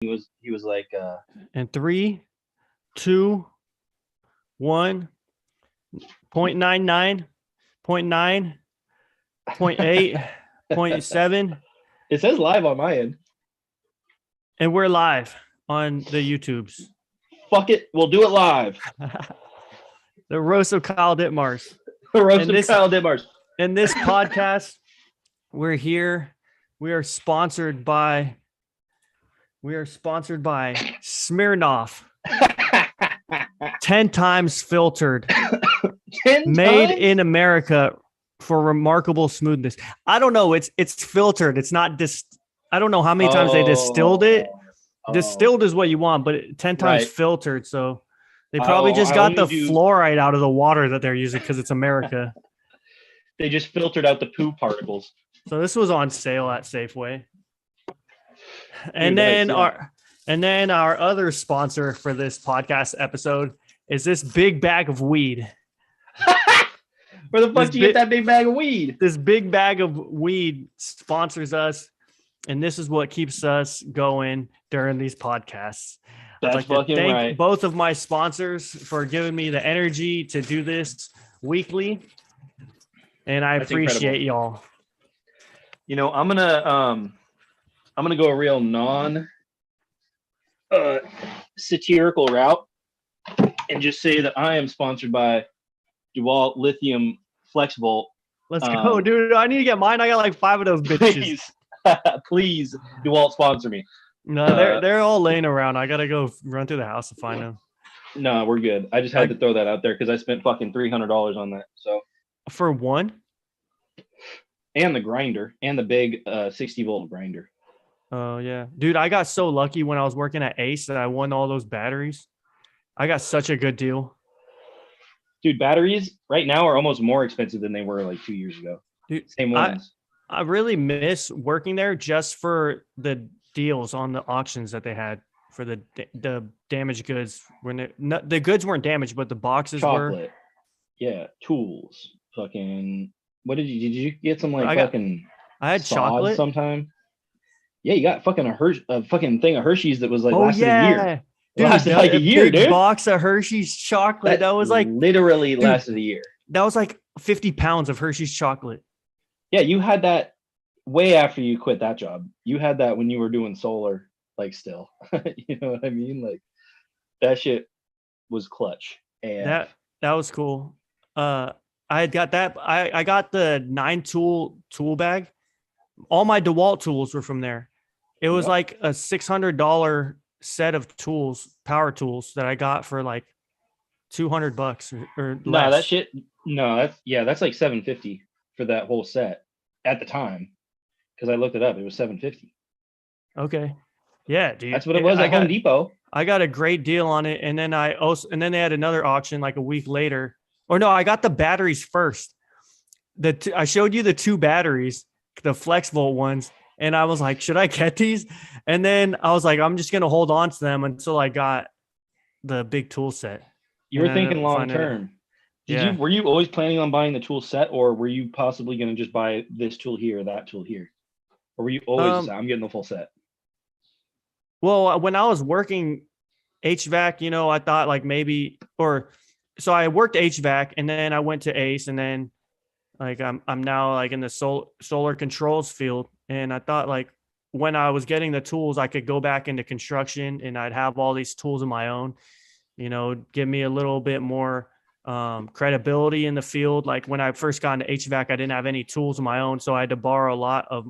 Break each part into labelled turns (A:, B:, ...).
A: he was like,
B: And 3, 2, 1, 0.99, 0.9, 0.8, 0.7,
A: it says live on my end.
B: and we're live on the YouTubes.
A: Fuck it, we'll do it live.
B: The roast of Kyle Ditmars.
A: Roast of Kyle Ditmars.
B: In this podcast, we're here. We are sponsored by Smirnoff. 10 times filtered.
A: 10
B: made
A: times?
B: in America for remarkable smoothness. I don't know. It's filtered. It's not I don't know how many times they distilled it. Distilled is what you want, but 10 times filtered. So they probably just got the fluoride out of the water that they're using because it's America.
A: They just filtered out the poo particles.
B: So this was on sale at Safeway. And then our other sponsor for this podcast episode is this big bag of weed.
A: Where the fuck do you get that big bag of weed?
B: This big bag of weed sponsors us, and this is what keeps us going during these podcasts.
A: That's
B: I'd like to thank
A: right.
B: both of my sponsors for giving me the energy to do this weekly, and I appreciate y'all.
A: You know, I'm gonna go a real satirical route and just say that I am sponsored by DeWalt Lithium FlexVolt.
B: Let's go, dude. I need to get mine. I got like 5 of those bitches.
A: Please, DeWalt sponsor me.
B: No, they're all laying around. I gotta go run through the house to find them.
A: No, we're good. I just had to throw that out there because I spent fucking $300 on that. So
B: for one,
A: and the grinder and the big 60-volt grinder.
B: Oh yeah, dude! I got so lucky when I was working at Ace that I won all those batteries. I got such a good deal.
A: Dude, batteries right now are almost more expensive than they were like 2 years ago.
B: Dude,
A: same ones.
B: I really miss working there just for the deals on the auctions that they had for the damaged goods. When the goods weren't damaged, but the boxes were.
A: Yeah, tools. Fucking. What did you get? Some I
B: had chocolate
A: sometime. Yeah, you got fucking a fucking thing of Hershey's that was like lasted a year.
B: Dude,
A: lasted like a year, dude.
B: Box of Hershey's chocolate that was like
A: literally lasted a year.
B: That was like 50 pounds of Hershey's chocolate.
A: Yeah, you had that way after you quit that job. You had that when you were doing solar, like still. You know what I mean? Like that shit was clutch. And
B: that was cool. I had got that. I got the 9 tool bag. All my DeWalt tools were from there. It was like a $600 set of tools, power tools that I got for like $200 or less.
A: No, that shit. No, that's like $750 for that whole set at the time. Because I looked it up, it was $750.
B: Okay, yeah, dude,
A: that's what it was at Home Depot.
B: I got a great deal on it, and then they had another auction like a week later. Or no, I got the batteries first. I showed you the 2 batteries, the FlexVolt ones, and I was like, should I get these? And then I was like, I'm just gonna hold on to them until I got the big tool set.
A: You were thinking long term. Were you always planning on buying the tool set, or were you possibly going to just buy this tool here, that tool here? Or were you always I'm getting the full set?
B: Well, when I was working HVAC, you know, I thought like maybe, so I worked HVAC and then I went to Ace, and then like I'm now like in the solar controls field, and I thought like when I was getting the tools, I could go back into construction and I'd have all these tools of my own, you know, give me a little bit more credibility in the field. Like when I first got into HVAC, I didn't have any tools of my own, so I had to borrow a lot of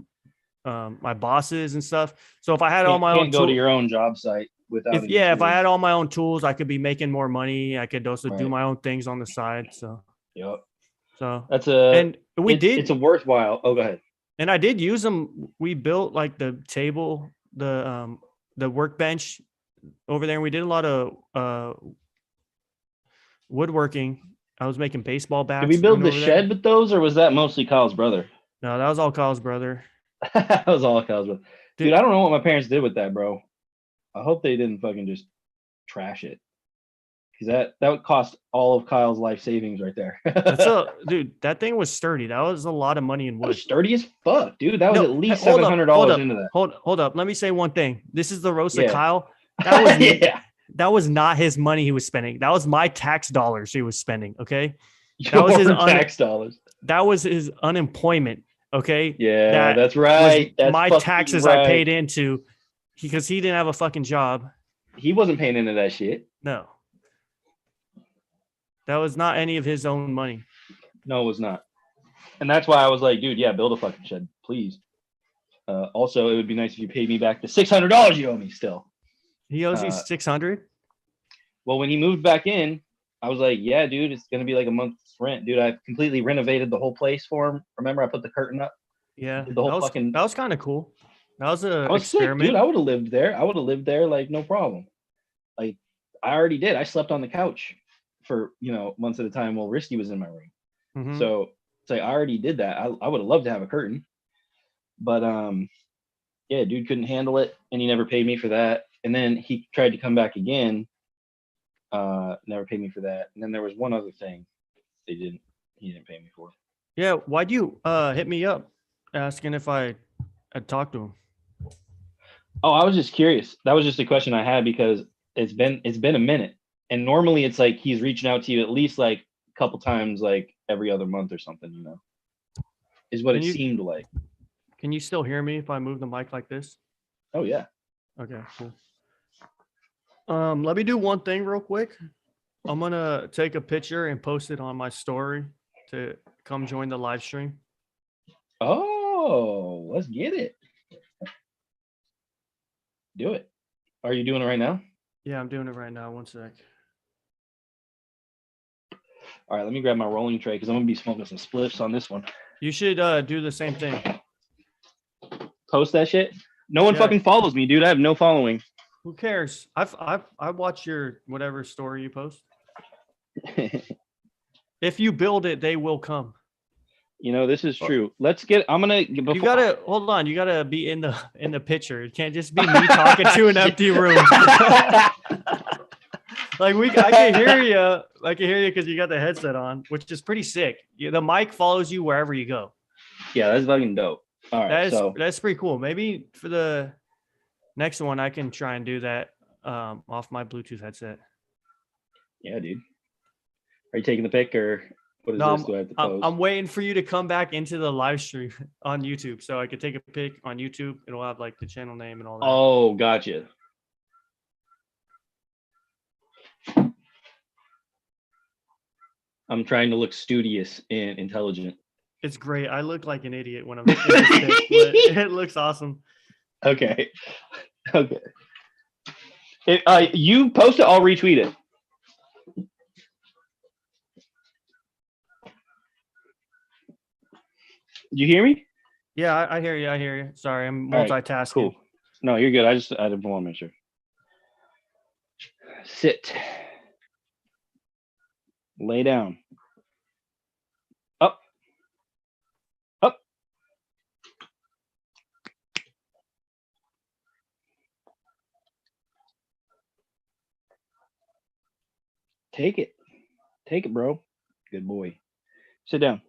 B: my bosses and stuff. So if I had all my own,
A: go to your own job site without.
B: If I had all my own tools, I could be making more money. I could also do my own things on the side. So so
A: it's a worthwhile. Oh, go ahead.
B: And I did use them. We built like the table, the workbench over there, and we did a lot of woodworking. I was making baseball bats.
A: Did we build the shed with those, or was that mostly Kyle's brother?
B: No, that was all Kyle's brother.
A: That was all Kyle's brother. Dude, I don't know what my parents did with that, bro. I hope they didn't fucking just trash it. because that would cost all of Kyle's life savings right there.
B: That's a dude. That thing was sturdy. That was a lot of money in
A: That
B: wood.
A: was sturdy as fuck, dude. That was
B: No,
A: at least
B: hold up,
A: $700 into that.
B: Hold up. Let me say one thing. This is the roast of
A: Yeah.
B: Kyle. That was
A: Yeah.
B: that was not his money he was spending. That was my tax dollars he was spending. Okay. That was his
A: Your tax dollars.
B: That was his unemployment. Okay.
A: Yeah,
B: That
A: that's
B: was
A: right. That's
B: my
A: fucking
B: taxes
A: right.
B: I paid into because he didn't have a fucking job.
A: He wasn't paying into that shit.
B: No. That was not any of his own money.
A: No, it was not. And that's why I was like, dude, yeah, build a fucking shed, please. Also, it would be nice if you paid me back the $600 you owe me still.
B: He owes you 600.
A: Well, when he moved back in, I was like, yeah, dude, it's gonna be like a month's rent, dude. I completely renovated the whole place for him. Remember, I put the curtain up.
B: Yeah,
A: Did the whole
B: that was kind of cool. That was an
A: I was
B: experiment.
A: sick, dude. I would have lived there. I would have lived there like no problem. Like I already did. I slept on the couch for months at a time while Risky was in my room.
B: Mhm.
A: So it's like I already did that. I would have loved to have a curtain, but yeah, dude couldn't handle it, and he never paid me for that. And then he tried to come back again. Never paid me for that. And then there was one other thing he didn't pay me for.
B: Yeah, why'd you hit me up asking if I'd talked to him?
A: Oh, I was just curious. That was just a question I had because it's been a minute. And normally it's like he's reaching out to you at least like a couple times like every other month or something, is what it seemed like.
B: Can you still hear me if I move the mic like this?
A: Oh yeah.
B: Okay, cool. Let me do one thing real quick. I'm gonna take a picture and post it on my story to come join the live stream.
A: Oh, let's get it. Do it. Are you doing it right now?
B: Yeah, I'm doing it right now. One sec.
A: All right, let me grab my rolling tray because I'm gonna be smoking some spliffs on this one.
B: You should do the same thing.
A: Post that shit. No one fucking follows me, dude. I have no following.
B: Who cares? I watch your whatever story you post. If you build it, they will come.
A: This is true. Let's get. I'm gonna.
B: You gotta hold on. You gotta be in the picture. It can't just be me talking to an empty room. Like I can hear you. I can hear you because you got the headset on, which is pretty sick. The mic follows you wherever you go.
A: Yeah, that's fucking dope. All right,
B: that's pretty cool. Maybe for the next one, I can try and do that off my Bluetooth headset.
A: Yeah, dude. Are you taking the pic or what is this? Do I have to post?
B: I'm waiting for you to come back into the live stream on YouTube so I could take a pic on YouTube. It'll have like the channel name and all that.
A: Oh, gotcha. I'm trying to look studious and intelligent.
B: It's great. I look like an idiot when I'm taking this pic, but it looks awesome.
A: Okay. You post it, I'll retweet it. You hear me?
B: Yeah, I hear you. I hear you. Sorry, I'm multitasking.
A: Right, cool. No, you're good. I didn't want to make sure. Sit. Lay down. Up. Up. Take it. Take it, bro. Good boy. Sit down.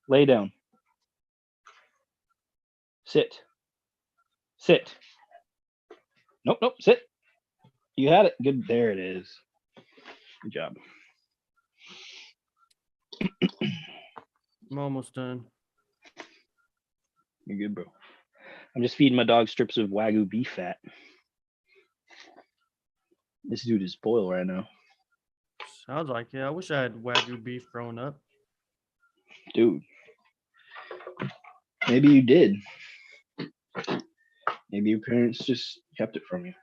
A: Lay down. Sit. Sit. Nope. Sit. You had it. Good. There it is. Good job.
B: I'm almost done.
A: You're good, bro. I'm just feeding my dog strips of Wagyu beef fat. This dude is spoiled right now.
B: Sounds like it. I wish I had Wagyu beef growing up.
A: Dude. Maybe you did. Maybe your parents just kept it from you.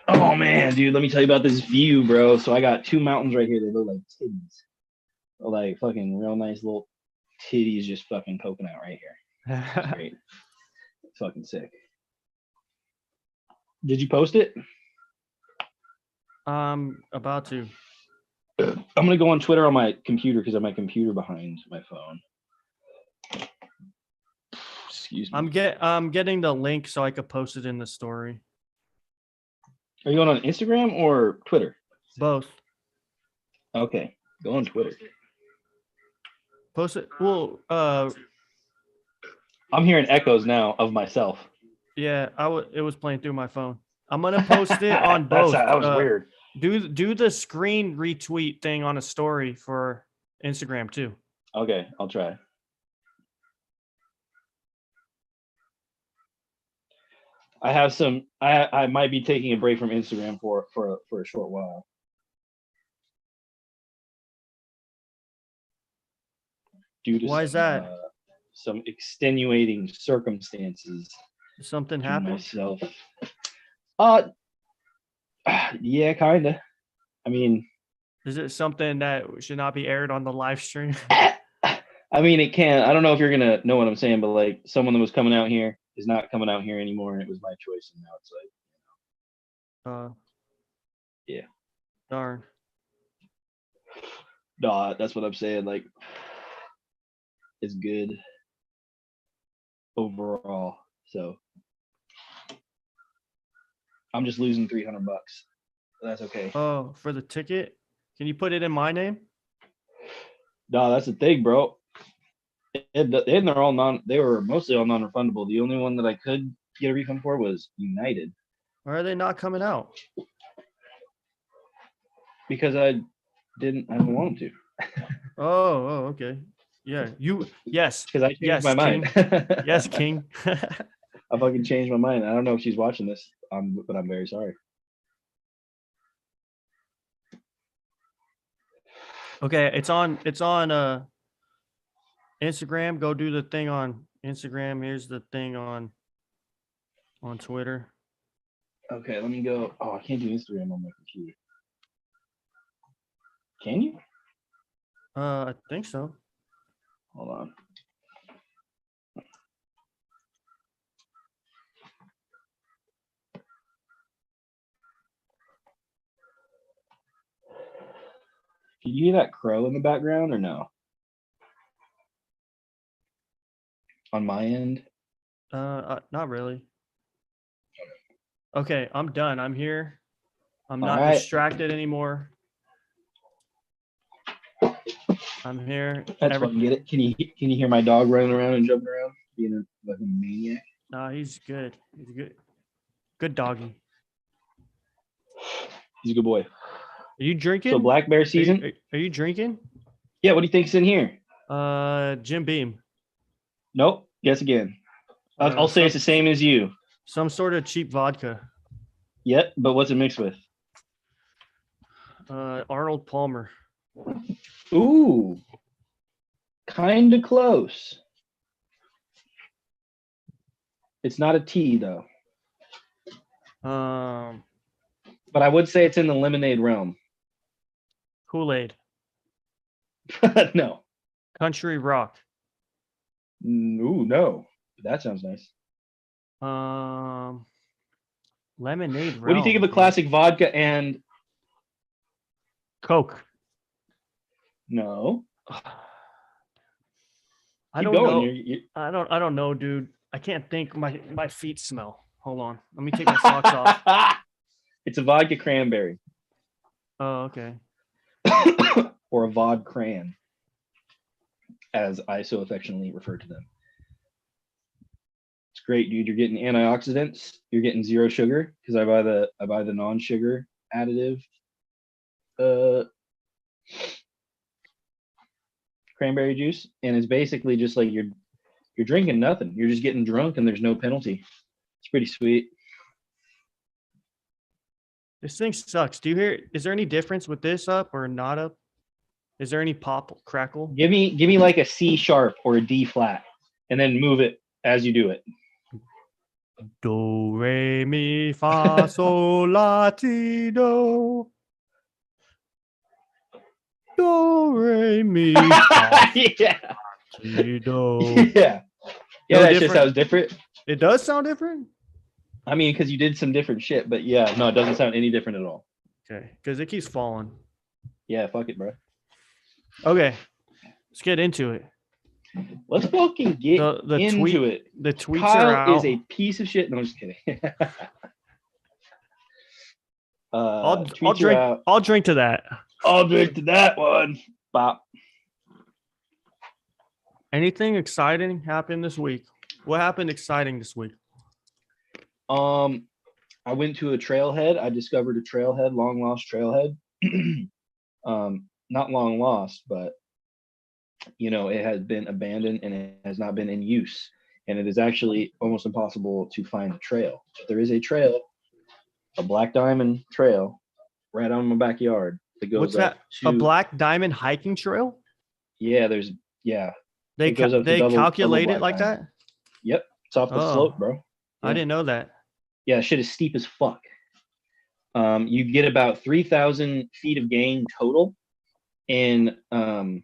A: Oh man, dude, let me tell you about this view, bro. So I got two mountains right here. They look like titties. Like fucking real nice little titties just fucking poking out right here. It's great. It's fucking sick. Did you post it?
B: About to.
A: I'm gonna go on Twitter on my computer because I have my computer behind my phone. Excuse me.
B: I'm getting the link so I could post it in the story.
A: Are you going on Instagram or Twitter?
B: Both.
A: Okay, go on Twitter.
B: Post it. Well,
A: I'm hearing echoes now of myself.
B: yeah, it was playing through my phone. I'm gonna post it on both.
A: That was weird.
B: Do the screen retweet thing on a story for Instagram too.
A: Okay, I'll try. I have some. I might be taking a break from Instagram for a short while. Due to
B: Why is that?
A: Some extenuating circumstances
B: Something
A: to
B: happened?
A: myself. Yeah, kinda. I mean,
B: Is it something that should not be aired on the live stream?
A: I mean, it can. I don't know if you're gonna know what I'm saying, but like someone that was coming out here is not coming out here anymore, and it was my choice, and now it's like, yeah,
B: Darn.
A: nah, that's what I'm saying. Like, it's good overall. So I'm just losing $300. That's okay.
B: Oh, for the ticket? Can you put it in my name?
A: Nah, that's the thing, bro. And they're all they were mostly all non-refundable. The only one that I could get a refund for was United.
B: Why are they not coming out?
A: Because I didn't want them to.
B: Oh, okay. Yeah, yes.
A: Because I changed
B: Yes,
A: my mind.
B: Yes, King.
A: I fucking changed my mind. I don't know if she's watching this, but I'm very sorry.
B: Okay, it's on Instagram. Go do the thing on Instagram. Here's the thing on Twitter.
A: Okay, let me go. Oh, I can't do Instagram on my computer. Can you?
B: I think so.
A: Hold on. Can you hear that crow in the background or no? On my end?
B: Not really. Okay, I'm done. I'm here. I'm
A: All
B: not
A: right.
B: distracted anymore. I'm here.
A: That's fun. Get it? Can you hear my dog running around and jumping around, being a fucking maniac?
B: No, he's good. He's good. Good doggy.
A: He's a good boy.
B: Are you drinking?
A: So Black Bear season?
B: Are you drinking?
A: Yeah. What do you think's in here?
B: Jim Beam.
A: Nope. Guess again. I'll say it's the same as you.
B: Some sort of cheap vodka.
A: Yep. But what's it mixed with?
B: Arnold Palmer.
A: Ooh. Kind of close. It's not a tea though. But I would say it's in the lemonade realm.
B: Kool-Aid.
A: No.
B: Country Rock.
A: Ooh, no. That sounds nice.
B: Lemonade realm.
A: What do you think of the classic vodka and
B: Coke?
A: No.
B: I don't know. I don't know, dude. I can't think. My feet smell. Hold on. Let me take my socks off.
A: It's a vodka cranberry.
B: Oh, okay.
A: Or a vod cran, as I so affectionately refer to them. It's great, dude. You're getting antioxidants. You're getting zero sugar because I buy the non-sugar additive cranberry juice, and it's basically just like you're drinking nothing. You're just getting drunk, and there's no penalty. It's pretty sweet.
B: This thing sucks. Do you hear? Is there any difference with this up or not up? Is there any pop crackle?
A: Give me like a C sharp or a D flat, and then move it as you do it.
B: Do re mi fa sol la ti do. Do re mi fa
A: Yeah.
B: ti do.
A: Yeah. Yeah,
B: No
A: that
B: different?
A: just sounds different.
B: It does sound different.
A: I mean, because you did some different shit, but yeah, no, it doesn't sound any different at all.
B: Okay, because it keeps falling.
A: Yeah, fuck it, bro.
B: Okay, let's get into it.
A: Let's fucking get
B: The
A: into it.
B: The tweets
A: Kyle
B: are out.
A: is a piece of shit. No, I'm just kidding.
B: I'll
A: tweets are
B: drink.
A: out.
B: I'll drink to that.
A: I'll drink to that one. Bop.
B: Anything exciting happened this week? What happened exciting this week?
A: I went to a trailhead. I discovered a trailhead, long lost trailhead. Not long lost, but it has been abandoned and it has not been in use. And it is actually almost impossible to find a trail. But there is a trail, a Black Diamond trail, right on my backyard that goes
B: What's
A: up
B: that?
A: to
B: A Black Diamond hiking trail?
A: Yeah,
B: They
A: it goes up to
B: they
A: double
B: calculate it
A: Black
B: like
A: Diamond.
B: that?
A: Yep, it's off the
B: Oh.
A: slope, bro.
B: I didn't know that.
A: Yeah, shit is steep as fuck. You get about 3,000 feet of gain total in a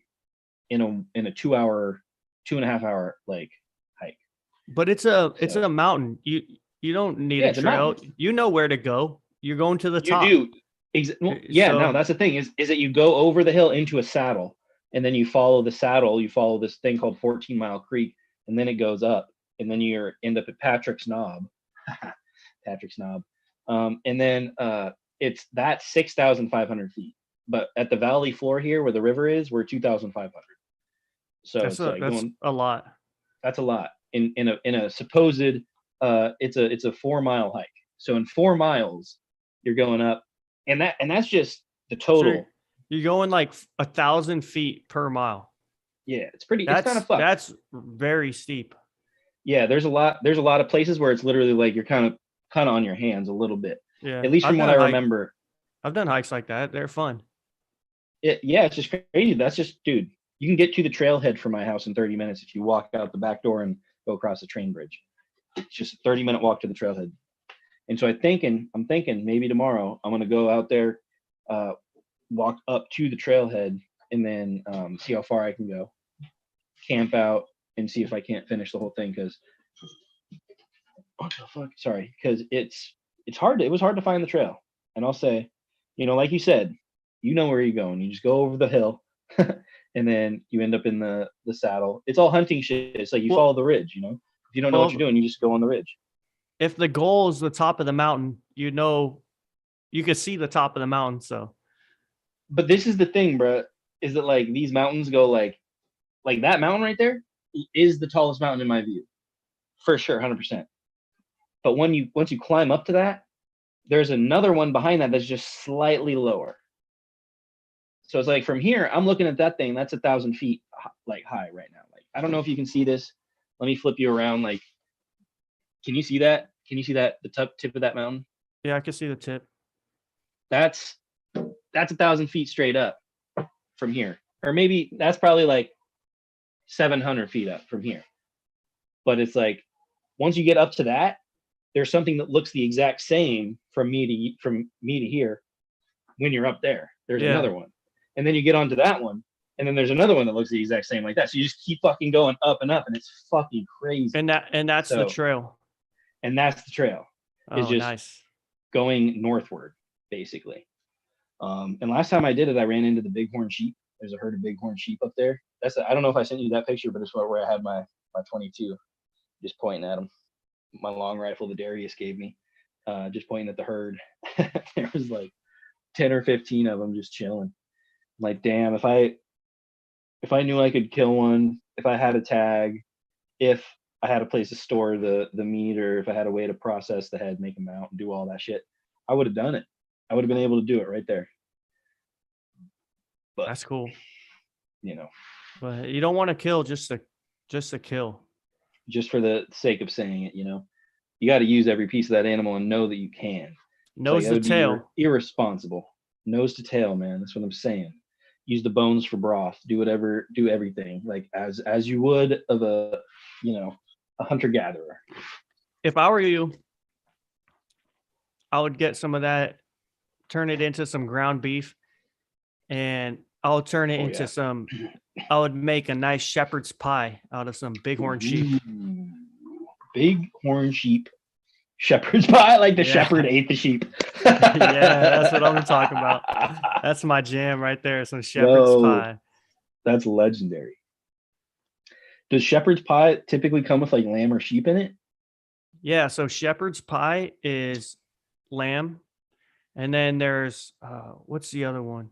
A: 2.5 hour like hike.
B: But it's a mountain. You don't need
A: Yeah,
B: a
A: it's a
B: trail.
A: mountain.
B: You know where to go. You're going to the
A: You
B: top.
A: do. Yeah,
B: So-
A: no, that's the thing is that you go over the hill into a saddle, and then you follow the saddle. You follow this thing called 14 Mile Creek, and then it goes up, and then you end up at Patrick's Knob. Patrick's Knob. And then that's 6,500 feet. But at the valley floor here, where the river is, we're 2,500. So
B: that's a lot.
A: That's a lot in a supposed it's a 4 mile hike. So in 4 miles, you're going up, and that's just the total.
B: So you're going like 1,000 feet per mile.
A: Yeah, it's kind of fucked.
B: That's very steep.
A: Yeah, there's a lot of places where it's literally like you're kind of on your hands a little bit.
B: Yeah.
A: At least from what I remember.
B: I've done hikes like that. They're fun.
A: It's just crazy. That's just, dude, you can get to the trailhead from my house in 30 minutes if you walk out the back door and go across the train bridge. It's just a 30-minute walk to the trailhead. And so I'm thinking maybe tomorrow I'm going to go out there, walk up to the trailhead, and then see how far I can go, camp out, and see if I can't finish the whole thing. Because what the fuck? Sorry, because it's hard. It was hard to find the trail, and I'll say, like you said, you know where you're going. You just go over the hill, and then you end up in the saddle. It's all hunting shit. It's like you follow the ridge. If you don't know what you're doing, you just go on the ridge.
B: If the goal is the top of the mountain, you can see the top of the mountain. So,
A: but this is the thing, bro, is that like these mountains go like that mountain right there is the tallest mountain in my view, for sure, 100%. But once you climb up to that, there's another one behind that that's just slightly lower. So it's like from here, I'm looking at that thing. That's 1,000 feet like high right now. Like I don't know if you can see this. Let me flip you around. Like, can you see that? Can you see that the tip of that mountain?
B: yeah, I can see the tip.
A: That's 1,000 feet straight up from here, or maybe that's probably like 700 feet up from here. But it's like once you get up to that, there's something that looks the exact same from me to here. When you're up there, there's another one, and then you get onto that one, and then there's another one that looks the exact same like that. So you just keep fucking going up and up, and it's fucking crazy.
B: And that's the trail.
A: And that's the trail.
B: Oh,
A: just
B: nice.
A: Going northward, basically. And last time I did it, I ran into the bighorn sheep. There's a herd of bighorn sheep up there. I don't know if I sent you that picture, but it's where I had my 22, just pointing at them. My long rifle that Darius gave me, just pointing at the herd. There was like 10 or 15 of them just chilling. I'm like, damn, if I knew I could kill one, if I had a tag, if I had a place to store the meat, or if I had a way to process the head, make them out, and do all that shit, I would have done it. I would have been able to do it right there. But
B: that's cool.
A: But
B: you don't want to kill just to kill.
A: Just for the sake of saying it, you got to use every piece of that animal and know that you can.
B: Nose to tail.
A: Irresponsible. Nose to tail, man. That's what I'm saying. Use the bones for broth. Do everything like as you would of a hunter gatherer.
B: If I were you, I would get some of that, turn it into some ground beef, and I'll turn it into some. I would make a nice shepherd's pie out of some bighorn sheep.
A: Bighorn sheep. Shepherd's pie, like the shepherd ate the sheep.
B: Yeah, that's what I'm talking about. That's my jam right there. Some shepherd's pie.
A: That's legendary. Does shepherd's pie typically come with like lamb or sheep in it?
B: Yeah, so shepherd's pie is lamb, and then there's what's the other one?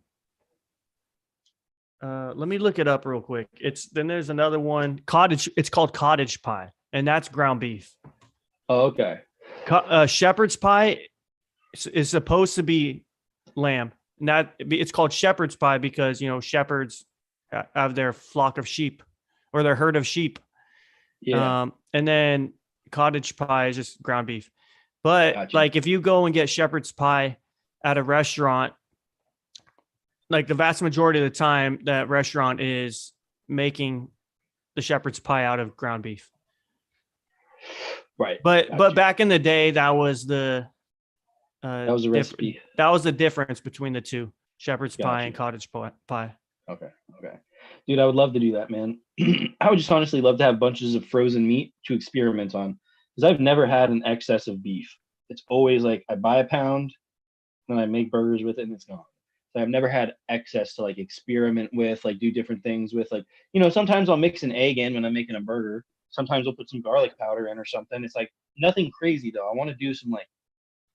B: Let me look it up real quick. It's then there's another one, cottage. It's called cottage pie, and that's ground beef.
A: Oh, okay.
B: Shepherd's pie is supposed to be lamb. Not it's called shepherd's pie because shepherds have their flock of sheep or their herd of sheep.
A: Yeah.
B: And then cottage pie is just ground beef. But
A: Gotcha.
B: like if you go and get shepherd's pie at a restaurant, like the vast majority of the time, that restaurant is making the shepherd's pie out of ground beef.
A: Right.
B: But
A: Gotcha.
B: back in the day, that was the
A: That was a recipe.
B: That was the difference between the two: shepherd's pie
A: Gotcha.
B: and cottage pie.
A: Okay. Dude, I would love to do that, man. I would just honestly love to have bunches of frozen meat to experiment on because I've never had an excess of beef. It's always like I buy a pound and I make burgers with it and it's gone. So I've never had excess to like experiment with, like do different things with. Like, sometimes I'll mix an egg in when I'm making a burger. Sometimes I'll put some garlic powder in or something. It's like nothing crazy though. I want to do some like,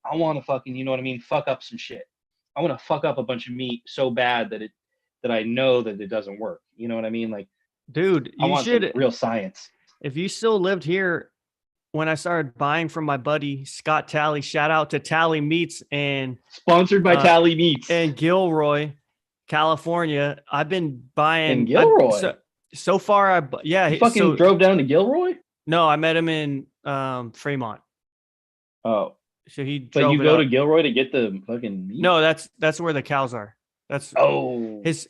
A: I want to fucking, you know what I mean? Fuck up some shit. I want to fuck up a bunch of meat so bad that I know that it doesn't work. You know what I mean? Like,
B: dude,
A: I
B: you
A: want
B: should.
A: some real science.
B: If you still lived here when I started buying from my buddy Scott Talley, shout out to Talley Meats and
A: Sponsored by Tally Meats
B: in Gilroy, California. I've been buying
A: in Gilroy.
B: So far,
A: You fucking drove down to Gilroy?
B: No, I met him in Fremont.
A: Oh,
B: so he
A: but
B: drove
A: you
B: it
A: go
B: up.
A: to Gilroy to get the fucking meat?
B: No, that's where the cows are. That's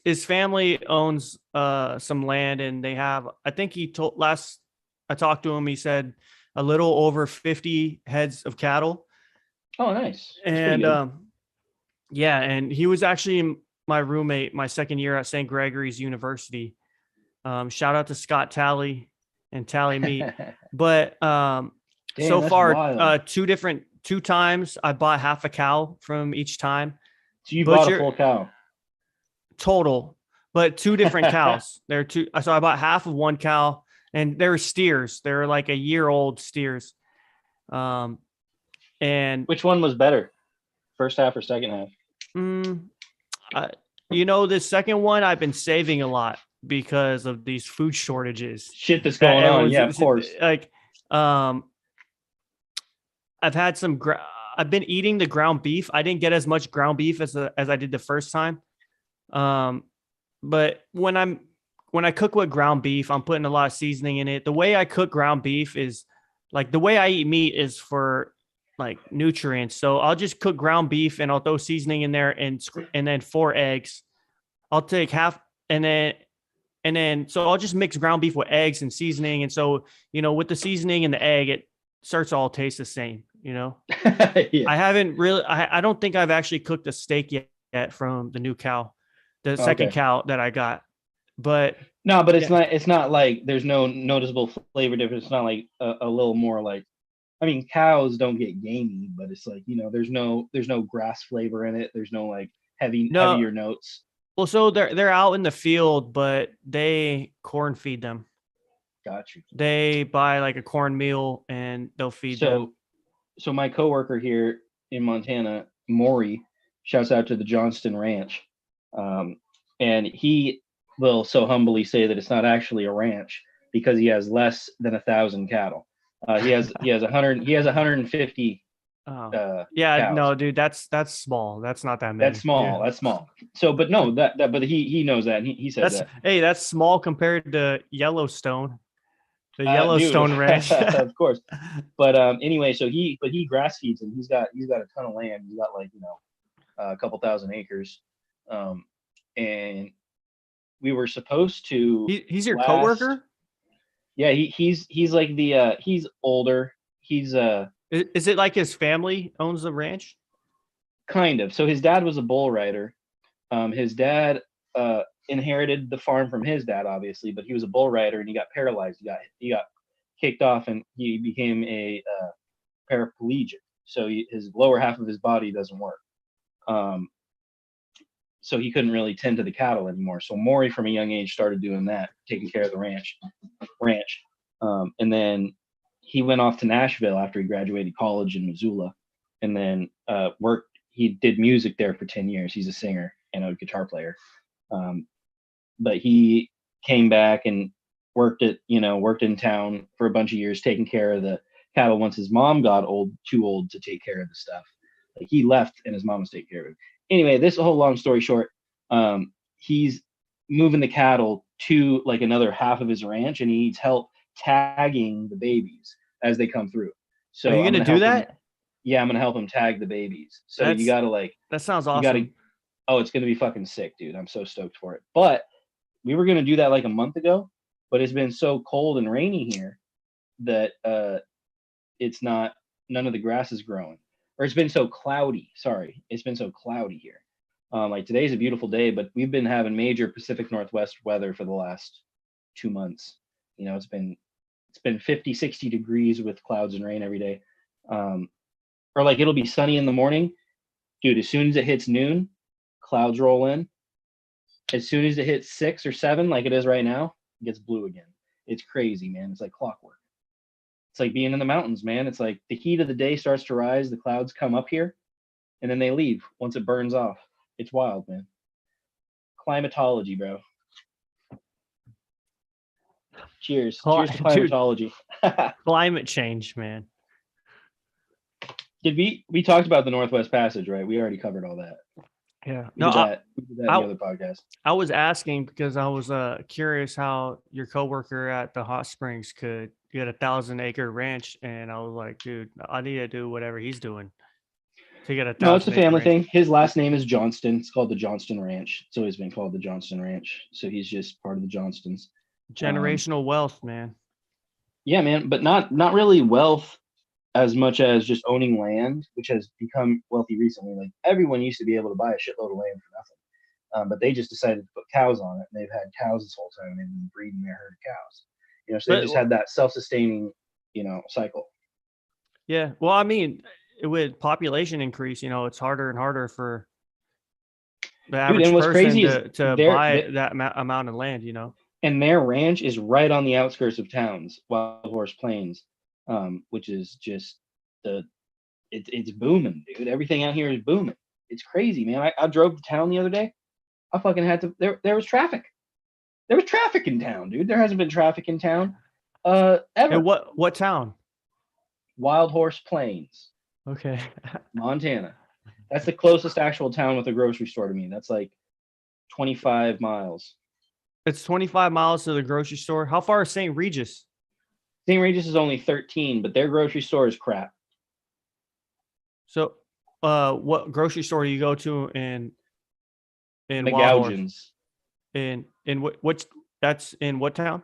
B: his family owns some land, and they have, I think he told last I talked to him, he said a little over 50 heads of cattle.
A: Oh, nice.
B: And yeah, and he was actually my roommate my second year at St. Gregory's University. Shout out to Scott Talley and Tally Meat. But
A: Damn,
B: so far
A: wild.
B: two times I bought half a cow from each time.
A: So you bought a full cow
B: total, but two different cows. There are two. So I bought half of one cow, and they were steers. They were like a year old steers. And
A: which one was better, first half or second half?
B: The second one I've been saving a lot because of these food shortages.
A: Shit that's going on. Yeah, of course.
B: Like, I've had some. I've been eating the ground beef. I didn't get as much ground beef as I did the first time. But when I cook with ground beef, I'm putting a lot of seasoning in it. The way I cook ground beef is like the way I eat meat is for like nutrients. So I'll just cook ground beef and I'll throw seasoning in there and then 4 eggs. I'll take half and then so I'll just mix ground beef with eggs and seasoning. And so, with the seasoning and the egg, it starts to all taste the same, Yeah. I haven't really, I don't think I've actually cooked a steak yet from the new cow, the second cow that I got. But
A: no, but it's not like there's no noticeable flavor difference. It's not like a little more like, I mean, cows don't get gamey, but it's like, there's no grass flavor in it. There's no like heavier notes.
B: Well, so they're out in the field, but they corn feed them.
A: Got you.
B: They buy like a corn meal and they'll feed them.
A: So my coworker here in Montana, Maury, shouts out to the Johnston Ranch. And he will so humbly say that it's not actually a ranch because he has less than 1,000 cattle. He has 150.
B: Cows. No, dude, that's small. That's not that many.
A: That's small. Yeah. That's small. So, but no, but he knows that. And he says that.
B: Hey, that's small compared to Yellowstone. The Yellowstone Ranch.
A: Of course. But anyway, so he grass feeds and he's got a ton of land. He's got like, a couple thousand acres. And we were supposed to.
B: He's your coworker?
A: Yeah, he's like he's older. He's
B: Is it like his family owns the ranch?
A: Kind of. So his dad was a bull rider. His dad inherited the farm from his dad, obviously, but he was a bull rider and he got paralyzed. He got kicked off and he became a paraplegic. So his lower half of his body doesn't work. So he couldn't really tend to the cattle anymore. So Maury, from a young age, started doing that, taking care of the ranch. ranch. And then he went off to Nashville after he graduated college in Missoula, and then worked. He did music there for 10 years. He's a singer and a guitar player. But he came back and worked in town for a bunch of years, taking care of the cattle once his mom got too old to take care of the stuff. Like he left and his mom was taking care of it. Anyway, this whole long story short, he's moving the cattle to like another half of his ranch, and he needs help tagging the babies as they come through. So
B: Are you gonna do that?
A: Yeah, I'm gonna help him tag the babies. So
B: That's-
A: you gotta like
B: That sounds
A: you
B: awesome.
A: gotta oh, it's gonna be fucking sick, dude. I'm so stoked for it. But we were gonna do that like a month ago, but it's been so cold and rainy here that it's not none of the grass is growing. Or it's been so cloudy. Sorry, it's been so cloudy here. Like today's a beautiful day, but we've been having major Pacific Northwest weather for the last 2 months. You know, it's been 50, 60 degrees with clouds and rain every day. Or like it'll be sunny in the morning. Dude, as soon as it hits noon, clouds roll in. As soon as it hits 6 or 7, like it is right now, it gets blue again. It's crazy, man. It's like clockwork. It's like being in the mountains, man. It's like the heat of the day starts to rise, the clouds come up here, and then they leave once it burns off. It's wild, man. Climatology, bro. Cheers. Cheers to
B: Dude.
A: climatology.
B: Climate change, man.
A: Did we talked about the Northwest Passage, right? We already covered all that.
B: Yeah.
A: We did that in the other podcast.
B: I was asking because I was curious how your coworker at the hot springs could get a 1,000-acre ranch, and I was like, dude, I need to do whatever he's doing to get a 1,000.
A: No, it's a family thing. His last name is Johnston. It's called the Johnston Ranch. It's always been called the Johnston Ranch. So he's just part of the Johnstons.
B: Generational wealth, man.
A: Yeah, man, but not really wealth as much as just owning land, which has become wealthy recently. Like everyone used to be able to buy a shitload of land for nothing, but they just decided to put cows on it, and they've had cows this whole time, and they've been breeding their herd of cows. You know, so they just had that self-sustaining, cycle.
B: Yeah, well, I mean, with population increase, it's harder and harder for the average person to buy that amount of land.
A: And their ranch is right on the outskirts of towns, Wild Horse Plains, which is just it's booming, dude. Everything out here is booming. It's crazy, man. I drove to town the other day. I fucking had to. There was traffic. There was traffic in town, dude. There hasn't been traffic in town, ever.
B: And what town?
A: Wild Horse Plains.
B: Okay.
A: Montana. That's the closest actual town with a grocery store to me. That's like 25 miles.
B: It's 25 miles to the grocery store. How far is St. Regis?
A: St. Regis is only 13, but their grocery store is crap.
B: So, what grocery store do you go to in
A: McGougens?
B: In what's that's in what town?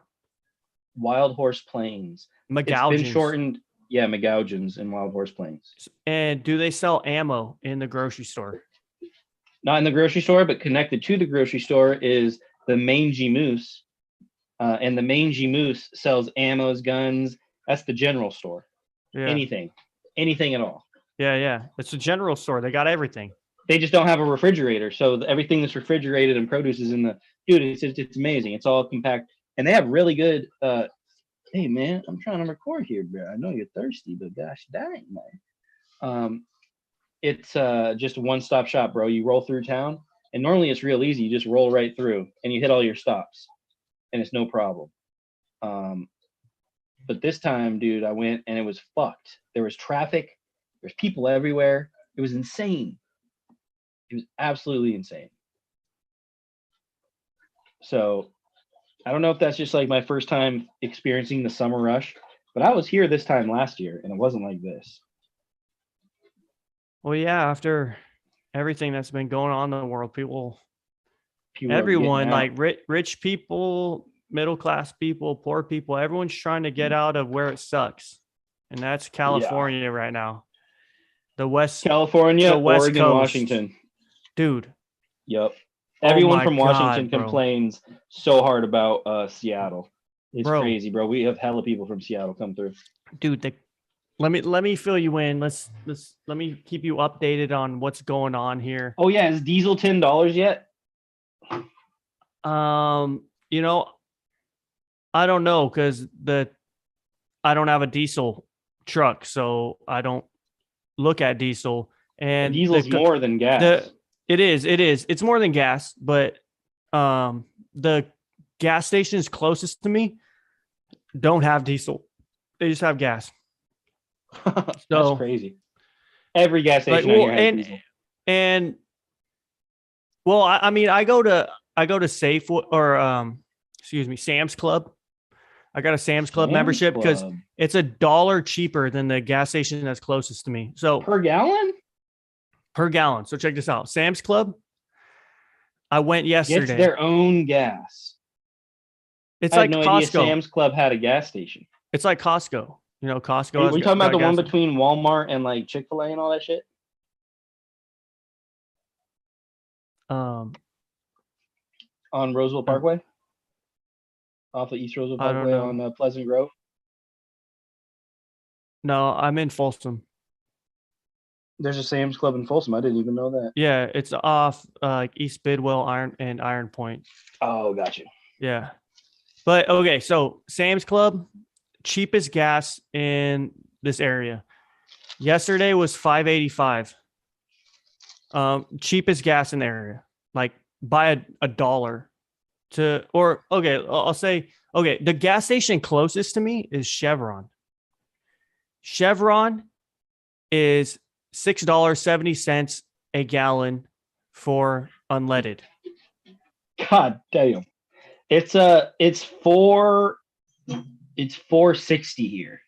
A: Wild Horse Plains.
B: McGougens.
A: It's been shortened. Yeah, McGougens in Wild Horse Plains.
B: And do they sell ammo in the grocery store?
A: Not in the grocery store, but connected to the grocery store is the Mangy Moose. And the Mangy Moose sells ammos, guns. That's the general store.
B: Yeah.
A: Anything at all.
B: Yeah. It's a general store. They got everything.
A: They just don't have a refrigerator. So everything that's refrigerated and produce is in the, dude, it's amazing. It's all compact. And they have really good, hey, man, I'm trying to record here, bro. I know you're thirsty, but gosh dang, man. It's just a one-stop shop, bro. You roll through town, and normally it's real easy. You just roll right through, and you hit all your stops, and it's no problem. But this time, dude, I went, and it was fucked. There was traffic. There's people everywhere. It was insane. It was absolutely insane. So I don't know if that's just like my first time experiencing the summer rush, but I was here this time last year, and it wasn't like this.
B: Well, yeah, after everything that's been going on in the world, people
A: Everyone,
B: like rich people, middle class people, poor people, everyone's trying to get out of where it sucks. And that's California right now.
A: California, Oregon, Coast. Washington.
B: Dude.
A: Yep. Everyone from Washington complains so hard about Seattle. It's crazy, bro. We have hella people from Seattle come through.
B: Dude, let me fill you in. Let me keep you updated on what's going on here.
A: Oh yeah, is diesel $10 yet?
B: I don't know because I don't have a diesel truck, so I don't look at diesel. And
A: Diesel's more than gas.
B: it's more than gas, but the gas stations closest to me don't have diesel. They just have gas.
A: That's
B: So
A: crazy. Every gas
B: like
A: station out
B: well
A: here has diesel.
B: and well I mean I go to Safe or excuse me, Sam's Club. I got a Sam's Club
A: Sam's
B: membership because
A: Club.
B: it's $1 cheaper than the gas station that's closest to me. So
A: Per gallon?
B: per gallon. So check this out. Sam's Club. I went
A: Gets
B: yesterday.
A: their own gas.
B: It's
A: I
B: like
A: had no idea
B: Costco.
A: Sam's Club had a gas station.
B: It's like Costco. You know, Costco.
A: Are
B: has
A: we talking
B: got
A: about the one
B: gas-
A: between Walmart and like Chick-fil-A and all that shit?
B: Um,
A: On Roseville Parkway? Off of East Roseville
B: I don't
A: Parkway
B: know.
A: on Pleasant Grove?
B: no, I'm in Folsom.
A: There's a Sam's Club in Folsom. I didn't even know that.
B: Yeah, it's off like East Bidwell, Iron Point.
A: Oh, gotcha.
B: Yeah, but okay. So Sam's Club, cheapest gas in this area. Yesterday was $5.85. Cheapest gas in the area, like by a dollar. I'll say okay. The gas station closest to me is Chevron. Chevron is $6.70 a gallon for unleaded.
A: God damn. It's $4.60 here.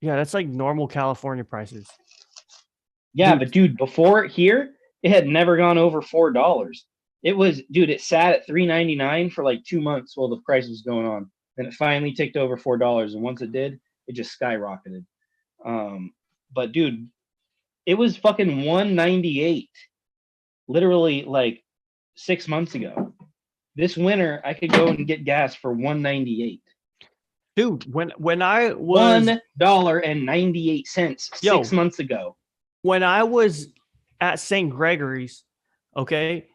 B: Yeah, that's like normal California prices.
A: Yeah,
B: Dude.
A: but dude, before here, it had never gone over $4. It sat at $3.99 for like 2 months while the price was going on. Then it finally ticked over $4. And once it did, it just skyrocketed. But dude, it was fucking $1.98 literally like 6 months ago. This winter, I could go and get gas for $1.98.
B: Dude, when I was
A: $1.98 6 months ago.
B: When I was at St. Gregory's, okay,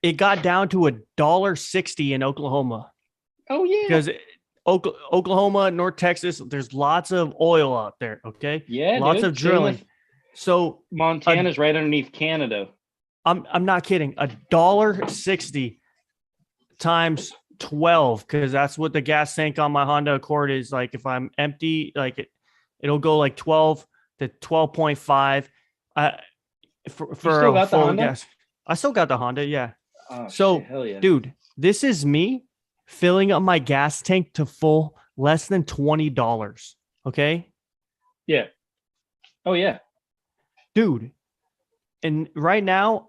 B: it got down to $1.60 in Oklahoma.
A: Oh yeah,
B: because Oklahoma, North Texas, there's lots of oil out there. Okay,
A: yeah,
B: lots
A: dude.
B: of drilling. So
A: Montana's right underneath Canada.
B: I'm not kidding. $1.60 times 12, because that's what the gas tank on my Honda Accord is. Like if I'm empty, like it'll go like 12 to 12.5. For a full gas. I still got the Honda, yeah.
A: Oh,
B: so
A: shit, hell yeah.
B: Dude, this is me filling up my gas tank to full less than $20. Okay.
A: Yeah. Oh yeah.
B: Dude. And right now,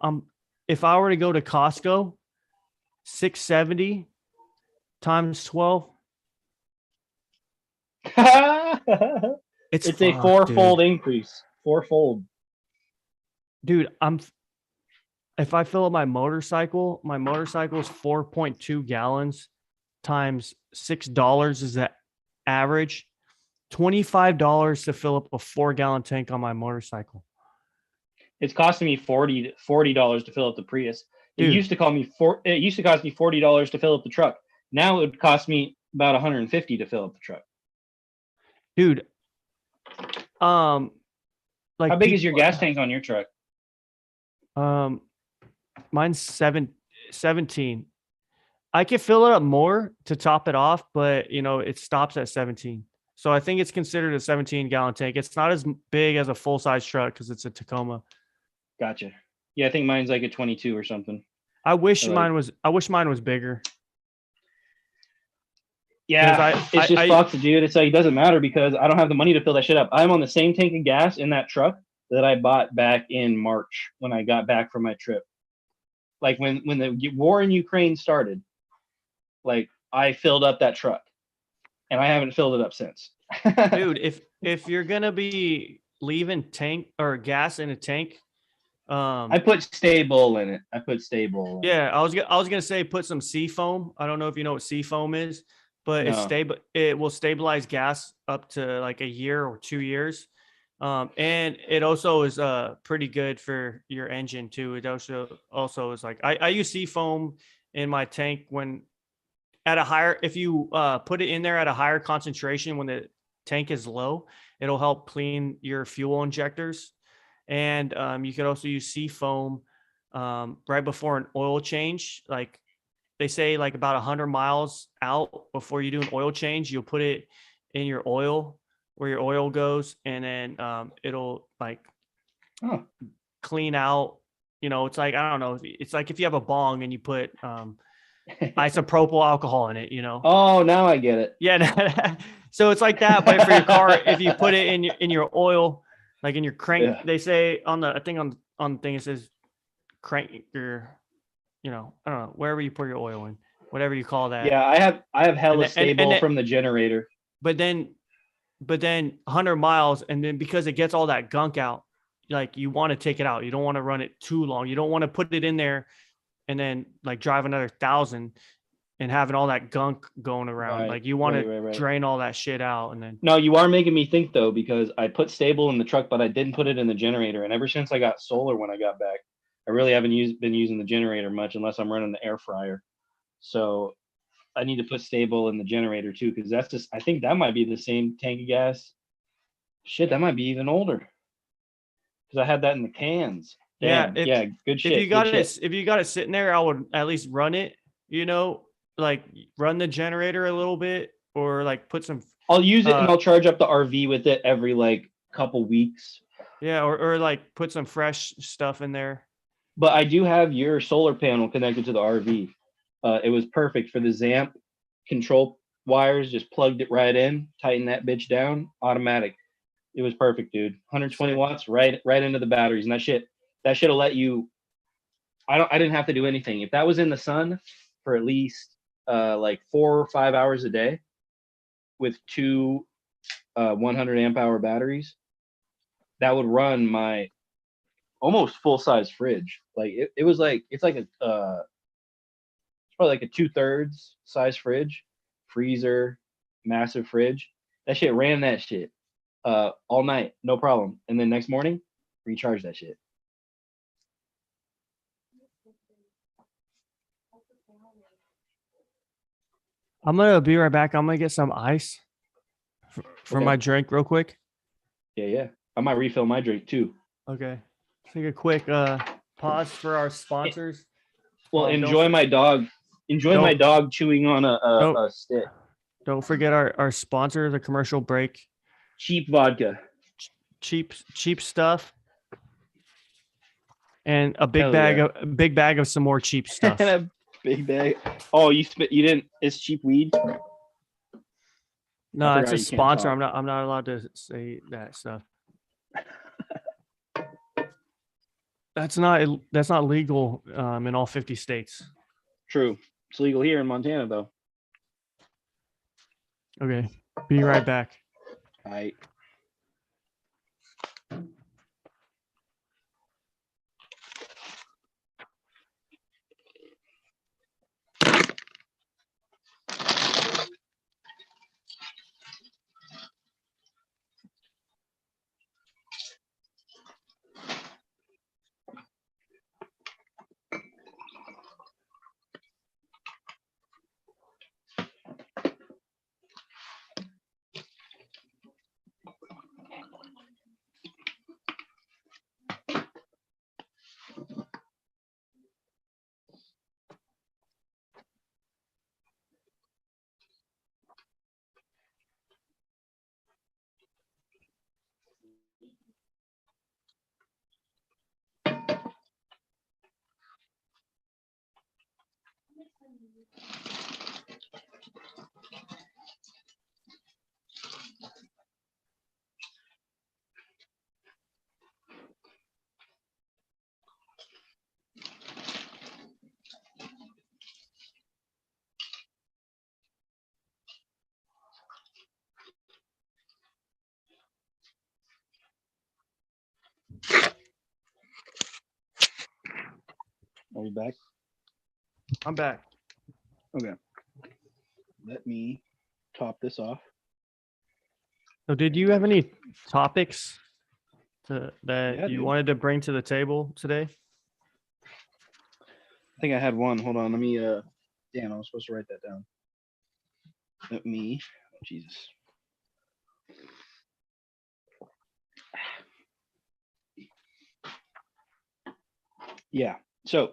B: if I were to go to Costco, $6.70 times 12. it's
A: a fourfold increase. Fourfold.
B: Dude, if I fill up my motorcycle is 4.2 gallons times $6 is the average. $25 to fill up a 4-gallon tank on my motorcycle.
A: It's costing me $40 to fill up the Prius. It
B: Dude.
A: used to cost me $40 to fill up the truck. Now it would cost me about $150 to fill up the truck.
B: Dude,
A: like how big is your gas tank on your truck?
B: Mine's 17. I can fill it up more to top it off, but it stops at 17. So I think it's considered a 17-gallon tank. It's not as big as a full-size truck because it's a Tacoma.
A: Gotcha. Yeah, I think mine's like a 22 or something.
B: I wish mine was bigger.
A: Yeah, it's just fucked, dude. It's like it doesn't matter because I don't have the money to fill that shit up. I'm on the same tank of gas in that truck that I bought back in March when I got back from my trip. Like when the war in Ukraine started, like I filled up that truck, and I haven't filled it up since.
B: Dude, if you're gonna be leaving tank or gas in a tank,
A: I put stable in it.
B: Yeah, I was gonna say put some Seafoam. I don't know if you know what Seafoam is, but it will stabilize gas up to like a year or 2 years. And it also is pretty good for your engine too. It also is like I use Seafoam in my tank when at a higher, if you put it in there at a higher concentration when the tank is low, it'll help clean your fuel injectors. And you could also use sea foam right before an oil change. Like they say, like about 100 miles out before you do an oil change, you'll put it in your oil where your oil goes, and then it'll like
A: Oh.
B: clean out. You know, it's like, I don't know, it's like if you have a bong and you put isopropyl alcohol in it, you know.
A: Oh, now I get it.
B: Yeah. So it's like that, but for your car, if you put it in your oil, like in your crank,
A: Yeah.
B: they say on the, I think on the thing it says crank your, you know, I don't know, wherever you put your oil in, whatever you call that.
A: Yeah, I have hella
B: then- and
A: stable
B: then-
A: from the generator.
B: But then 100 miles, and then because it gets all that gunk out, like you want to take it out. You don't want to run it too long. You don't want to put it in there and then like drive another 1,000 and having all that gunk going around.
A: Right,
B: Like you want to
A: right.
B: drain all that shit out, and then
A: No, you are making me think though, because I put stable in the truck, but I didn't put it in the generator. And ever since I got solar when I got back, I really haven't been using the generator much unless I'm running the air fryer. So I need to put stable in the generator too, because that's just, I think that might be the same tank of gas. Shit, that might be even older. Because I had that in the cans. Damn, yeah, good shit.
B: if you got
A: good
B: it,
A: shit.
B: if you got it sitting there, I would at least run it. You know, like run the generator a little bit, or like put some,
A: I'll use it and I'll charge up the RV with it every like couple weeks.
B: yeah, or like put some fresh stuff in there.
A: But I do have your solar panel connected to the RV. It was perfect for the ZAMP control wires. Just plugged it right in, tighten that bitch down, automatic. It was perfect, dude. 120
B: Sick.
A: watts, right into the batteries, and that shit'll let you. I didn't have to do anything. If that was in the sun for at least like 4 or 5 hours a day, with two 100 amp hour batteries, that would run my almost full size fridge. Like it was like, it's like a it's probably like a 2/3 size fridge, freezer, massive fridge. That shit ran that shit all night, no problem. And then next morning, recharge that shit.
B: I'm gonna be right back. I'm gonna get some ice for
A: Okay.
B: my drink real quick.
A: Yeah. I might refill my drink too.
B: Okay. Take a quick pause for our sponsors.
A: Well,
B: don't
A: enjoy
B: for-
A: my dog. Enjoy my
B: don't-
A: dog chewing on
B: don't-
A: a stick.
B: Don't forget our sponsor, the commercial break.
A: Cheap vodka.
B: Cheap stuff. And a big
A: Hell
B: bag of some more cheap stuff.
A: And a big bag. Oh, you didn't. It's cheap weed.
B: No,
A: I
B: it's a
A: forgot you can't
B: sponsor.
A: talk.
B: I'm not allowed to say that stuff. That's not legal in all 50 states.
A: True. It's legal here in Montana though.
B: Okay. Be right back.
A: I. Are you back?
B: I'm back.
A: Okay. Let me top this off.
B: So did you have any topics that
A: Yeah,
B: you
A: dude.
B: wanted to bring to the table today?
A: I think I had one. Hold on. Let me damn, I was supposed to write that down. me. Jesus. Yeah. So,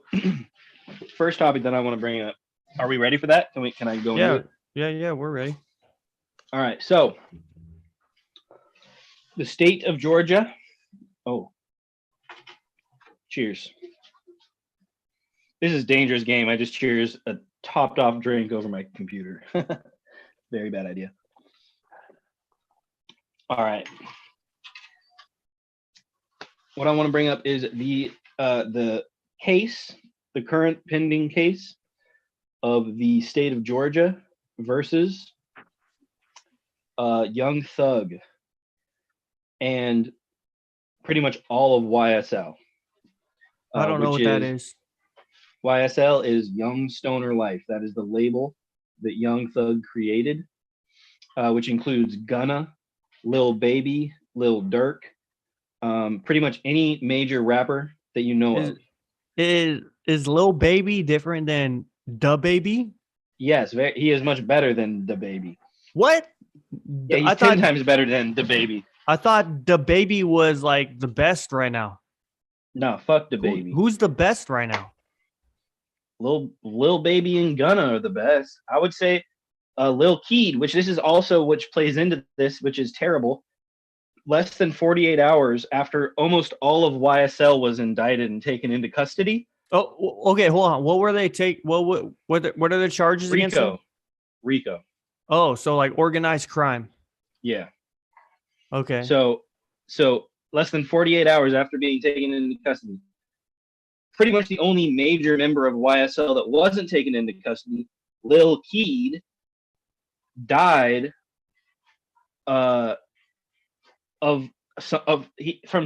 A: first topic that I want to bring up. Are we ready for that? Can I go into
B: Yeah.
A: it?
B: Yeah. We're ready.
A: All right. So, the state of Georgia. Oh, cheers. This is a dangerous game. I just cheers a topped off drink over my computer. Very bad idea. All right. What I want to bring up is the case, the current pending case of the state of Georgia versus Young Thug and pretty much all of YSL.
B: I don't know what that is.
A: YSL is Young Stoner Life. That is the label that Young Thug created, which includes Gunna, Lil Baby, Lil Durk, pretty much any major rapper that you know of.
B: Is Lil Baby different than Da Baby?
A: Yes, he is much better than the Baby.
B: What?
A: Yeah, he's 10 times better than the Baby.
B: I thought Da Baby was like the best right now.
A: No, fuck the Baby.
B: Who's the best right now?
A: Lil Baby and Gunna are the best. I would say Lil Keed, which plays into this, which is terrible. Less than 48 hours after almost all of YSL was indicted and taken into custody.
B: Oh, okay. Hold on. What were they what are the charges against them?
A: Rico.
B: Oh, so like organized crime.
A: Yeah.
B: Okay.
A: So less than 48 hours after being taken into custody, pretty much the only major member of YSL that wasn't taken into custody, Lil Keed, died from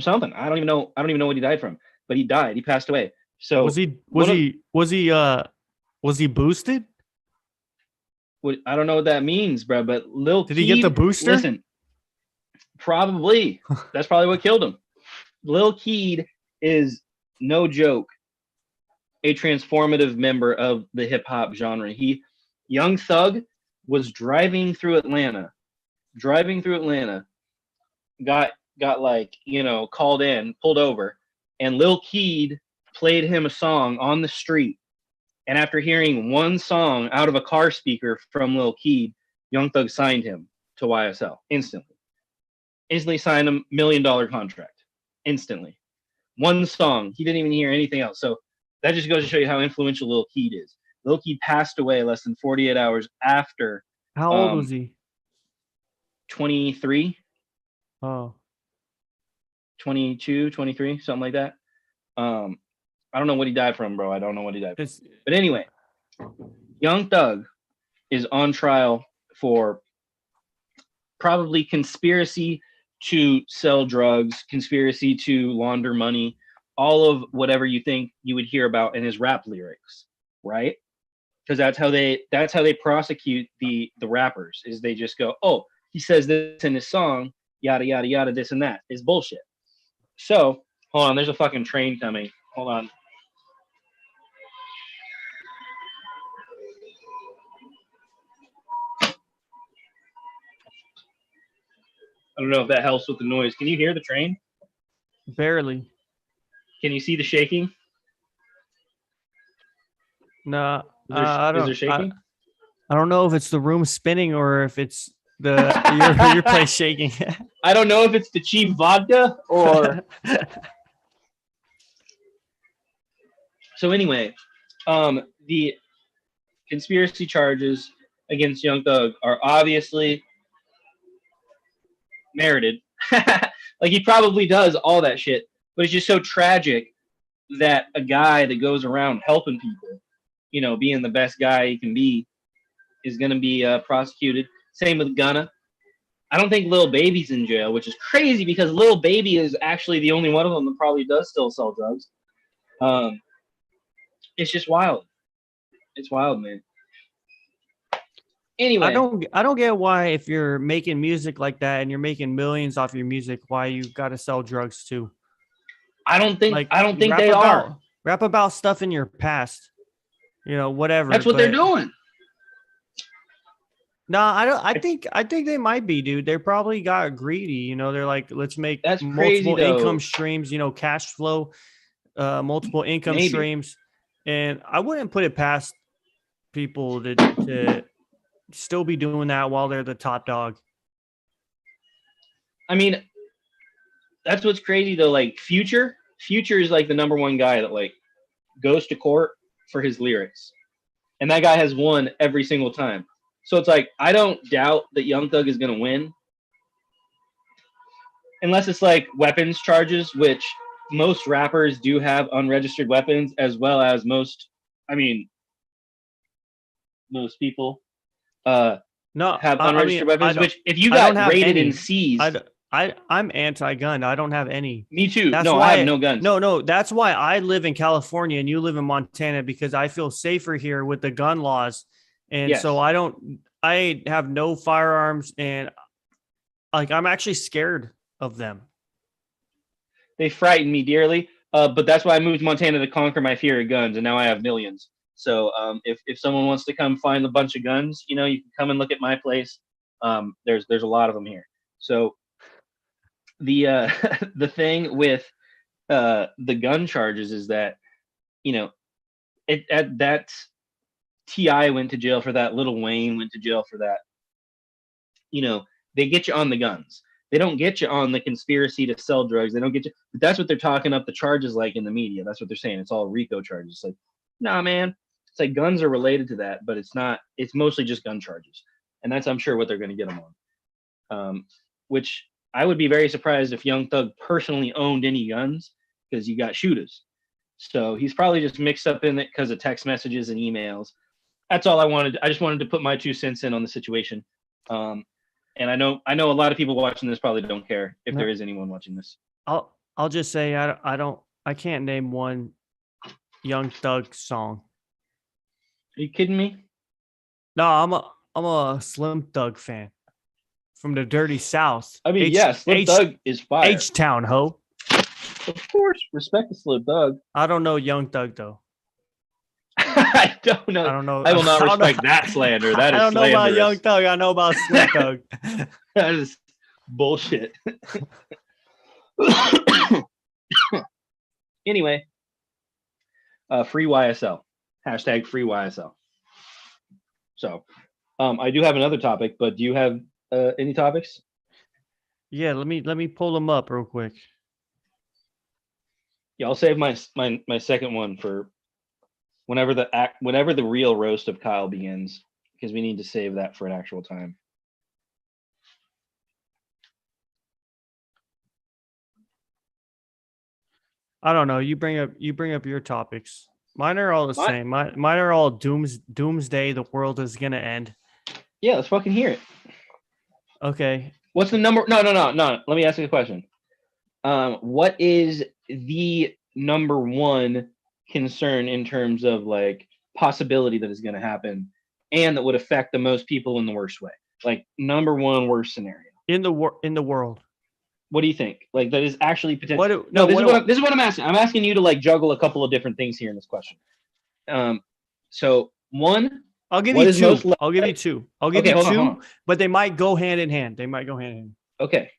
A: something. I don't even know what he died from, but he died. He passed away. So
B: was he boosted?
A: I don't know what that means, bro. But Lil Keed,
B: did he get the booster?
A: Listen, probably. That's probably what killed him. Lil Keed is, no joke, a transformative member of the hip hop genre. Young Thug was driving through Atlanta, got like, called in, pulled over, and Lil Keed played him a song on the street. And after hearing one song out of a car speaker from Lil Keed, Young Thug signed him to YSL instantly. Instantly signed him $1 million contract. Instantly. One song. He didn't even hear anything else. So that just goes to show you how influential Lil Keed is. Lil Keed passed away less than 48 hours after.
B: How old was he?
A: 23.
B: Oh.
A: 22, 23, something like that. I don't know what he died from, bro. I don't know what he died from. But anyway, Young Thug is on trial for probably conspiracy to sell drugs, conspiracy to launder money, all of whatever you think you would hear about in his rap lyrics, right? Because that's how they prosecute the rappers, is they just go, oh, he says this in his song, yada yada yada, this and that. It's bullshit. So hold on, there's a fucking train coming. Hold on. I don't know if that helps with the noise. Can you hear the train?
B: Barely.
A: Can you see the shaking?
B: No.
A: Is there shaking?
B: I don't know if it's the room spinning or if it's your place shaking.
A: I don't know if it's the cheap vodka or. So anyway, the conspiracy charges against Young Thug are obviously merited. Like, he probably does all that shit, but it's just so tragic that a guy that goes around helping people, being the best guy he can be, is going to be prosecuted. Same with Gunna. I don't think Lil Baby's in jail, which is crazy because Lil Baby is actually the only one of them that probably does still sell drugs. It's just wild. It's wild, man. Anyway,
B: I don't get why, if you're making music like that and you're making millions off your music, why you got to sell drugs too.
A: I don't think they are.
B: Rap about stuff in your past. Whatever.
A: That's what they're doing.
B: No, I don't. I think they might be, dude. They probably got greedy. They're like, let's make
A: That's crazy
B: multiple income
A: though.
B: streams. Cash flow, multiple income
A: Maybe.
B: streams, and I wouldn't put it past people to still be doing that while they're the top dog.
A: I mean, that's what's crazy though. Like Future is like the number one guy that like goes to court for his lyrics, and that guy has won every single time. So it's like I don't doubt that Young Thug is gonna win, unless it's like weapons charges, which most rappers do have unregistered weapons, as well as I mean, most people
B: No,
A: have
B: I mean,
A: unregistered weapons. Which, if you
B: I don't
A: got
B: have
A: raided
B: any.
A: and seized,
B: I'm anti-gun. I don't have any.
A: me too.
B: That's
A: No, I have
B: why.
A: no guns.
B: No. That's why I live in California and you live in Montana, because I feel safer here with the gun laws, and so
A: Yes.
B: I don't. I have no firearms, and like I'm actually scared of them.
A: They frighten me dearly. But that's why I moved to Montana to conquer my fear of guns, and now I have millions. So if someone wants to come find a bunch of guns, you can come and look at my place. There's a lot of them here. So the the thing with the gun charges is that that Ti went to jail for that. Lil Wayne went to jail for that. They get you on the guns. They don't get you on the conspiracy to sell drugs. They don't get you. But that's what they're talking up the charges like in the media. That's what they're saying. It's all RICO charges. It's like, nah, man. It's like guns are related to that, but it's not. It's mostly just gun charges, and that's I'm sure what they're going to get them on. Which I would be very surprised if Young Thug personally owned any guns, because you got shooters. So he's probably just mixed up in it because of text messages and emails. That's all I wanted. I just wanted to put my 2 cents in on the situation. And I know a lot of people watching this probably don't care if
B: No.
A: there is anyone watching this.
B: I'll just say I can't name one Young Thug song.
A: Are you kidding me?
B: No, I'm a Slim Thug fan from the Dirty South.
A: I mean, yes, Slim Thug is fire.
B: H Town ho.
A: Of course, respect the Slim Thug.
B: I don't know Young Thug though.
A: I don't know.
B: I don't know.
A: I will not
B: I don't
A: respect
B: know-
A: that slander. That is
B: I don't know about
A: slanderous.
B: Young Thug. I know about Slim Thug.
A: That is bullshit. Anyway, free YSL. Hashtag free YSL. So, I do have another topic, but do you have any topics?
B: Yeah, let me pull them up real quick.
A: Yeah, I'll save my second one for whenever the real roast of Kyle begins, because we need to save that for an actual time.
B: I don't know. You bring up your topics. Mine are all the
A: Mine-
B: same. Mine are all doomsday. The world is gonna end.
A: Yeah, let's fucking hear it.
B: Okay.
A: What's the number? No. Let me ask you a question. What is the number one concern in terms of like possibility that is going to happen and that would affect the most people in the worst way? Like number one worst scenario.
B: In the world.
A: What do you think? Like that is actually potential.
B: What?
A: No, this
B: what-
A: is what I'm asking. I'm asking you to like juggle a couple of different things here in this question. So one,
B: I'll give
A: what
B: you
A: is
B: two.
A: most
B: I'll give you two. I'll give
A: Okay,
B: you
A: hold on,
B: two,
A: hold on.
B: but they might go hand in hand.
A: Okay.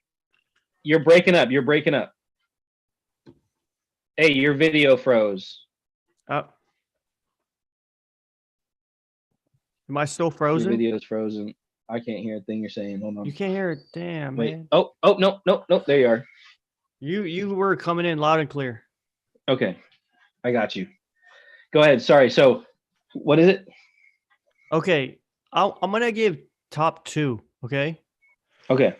A: You're breaking up. Hey, your video froze.
B: Am I still
A: Your
B: frozen?
A: video's frozen. I can't hear a thing you're saying. Hold on.
B: You can't hear it. Damn,
A: Wait.
B: man.
A: Oh, no. There you are.
B: You were coming in loud and clear.
A: Okay. I got you. Go ahead. Sorry. So what is it?
B: Okay. I'm gonna give top two. Okay.
A: Okay.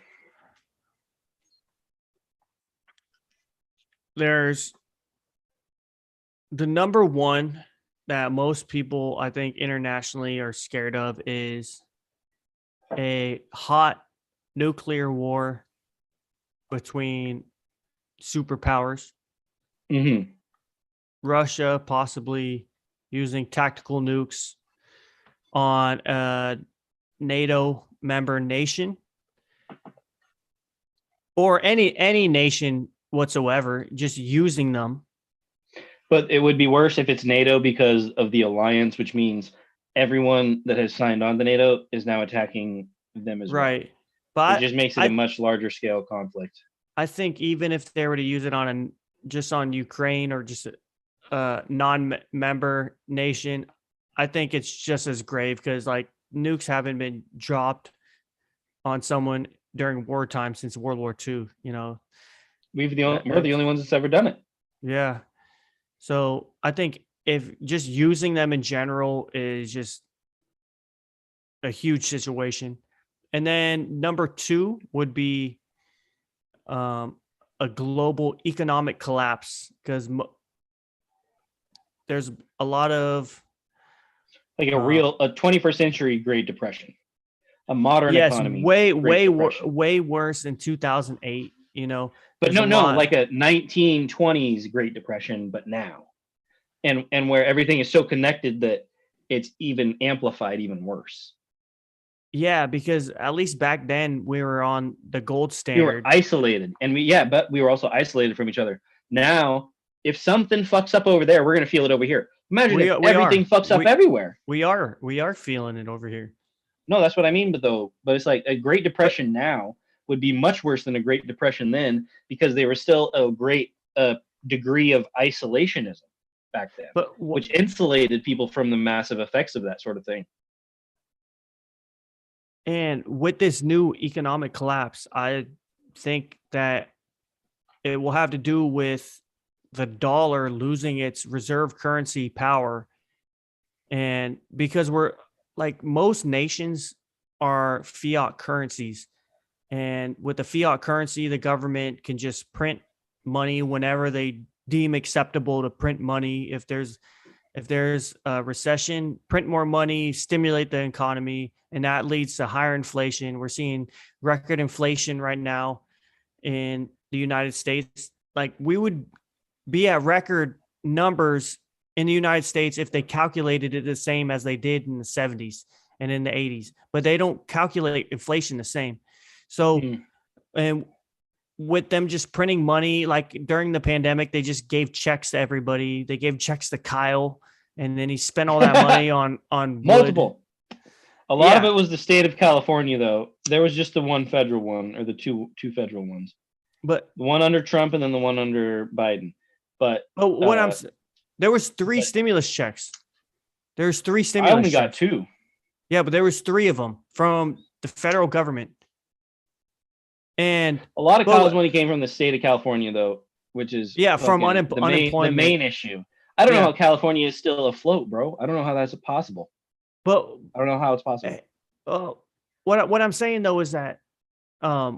B: There's the number one that most people, I think, internationally are scared of is a hot nuclear war between superpowers.
A: Mm-hmm.
B: Russia possibly using tactical nukes on a NATO member nation or any nation whatsoever, just using them.
A: But it would be worse if it's NATO because of the alliance, which means everyone that has signed on to NATO is now attacking them as well.
B: Right.
A: It
B: But
A: just makes it a much larger scale conflict.
B: I think even if they were to use it on just on Ukraine or just a non-member nation, I think it's just as grave because like nukes haven't been dropped on someone during wartime since World War II. You know,
A: We're the only ones that's ever done it.
B: Yeah. So I think if just using them in general is just a huge situation. And then number two would be a global economic collapse because there's a lot of
A: like a 21st century Great Depression, a modern economy.
B: way worse than 2008. You know,
A: but no, like a 1920s Great Depression, but now, and where everything is so connected that it's even amplified, even worse.
B: Yeah, because at least back then we were on the gold standard.
A: We were isolated, and but we were also isolated from each other. Now, if something fucks up over there, we're gonna feel it over here. Imagine if everything fucks up everywhere.
B: We are feeling it over here.
A: No, that's what I mean. But it's like a Great Depression now would be much worse than a Great Depression then, because they were still a great degree of isolationism back then, which insulated people from the massive effects of that sort of thing.
B: And with this new economic collapse, I think that it will have to do with the dollar losing its reserve currency power. And because we're like most nations are fiat currencies. And with the fiat currency, the government can just print money whenever they deem acceptable to print money. If there's a recession, print more money, stimulate the economy, and that leads to higher inflation. We're seeing record inflation right now in the United States. Like we would be at record numbers in the United States if they calculated it the same as they did in the 70s and in the 80s, but they don't calculate inflation the same. So, and with them just printing money, like during the pandemic, they just gave checks to everybody. They gave checks to Kyle, and then he spent all that money on
A: multiple. A lot of it was the state of California, though. There was just the one federal one, or the two federal ones.
B: But
A: the one under Trump and then the one under Biden. But
B: there was three stimulus checks. There's three stimulus.
A: I only got two.
B: Yeah, but there was three of them from the federal government. And
A: a lot of college money came from the state of California, though, which is
B: from unemployment.
A: The main issue. I don't know how California is still afloat, bro. I don't know how that's possible.
B: But
A: I don't know how it's possible.
B: What I'm saying though is that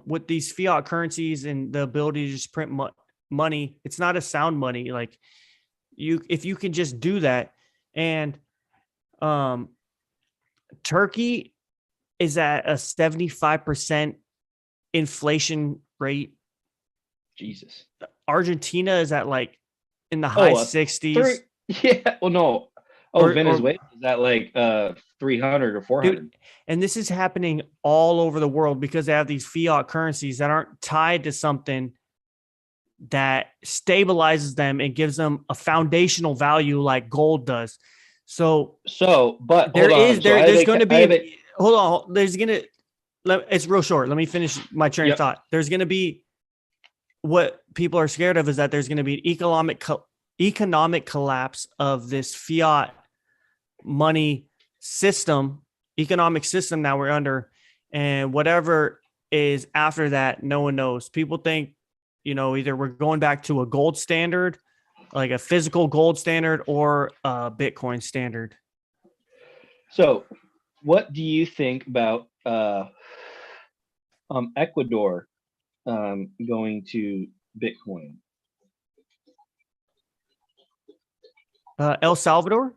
B: with these fiat currencies and the ability to just print money, it's not a sound money. Like if you can just do that, and Turkey is at a 75% inflation rate.
A: Jesus.
B: Argentina is at like in the high 60s.
A: Yeah. Well, no. Venezuela is at like 300 or 400.
B: Dude, and this is happening all over the world because they have these fiat currencies that aren't tied to something that stabilizes them and gives them a foundational value like gold does. But there's going to be it's real short. Let me finish my train of thought. There's going to be what people are scared of is that there's going to be an economic collapse of this fiat money system, economic system that we're under, and whatever is after that, no one knows. People think, either we're going back to a gold standard, like a physical gold standard, or a Bitcoin standard.
A: So what do you think about Ecuador going to Bitcoin?
B: El Salvador,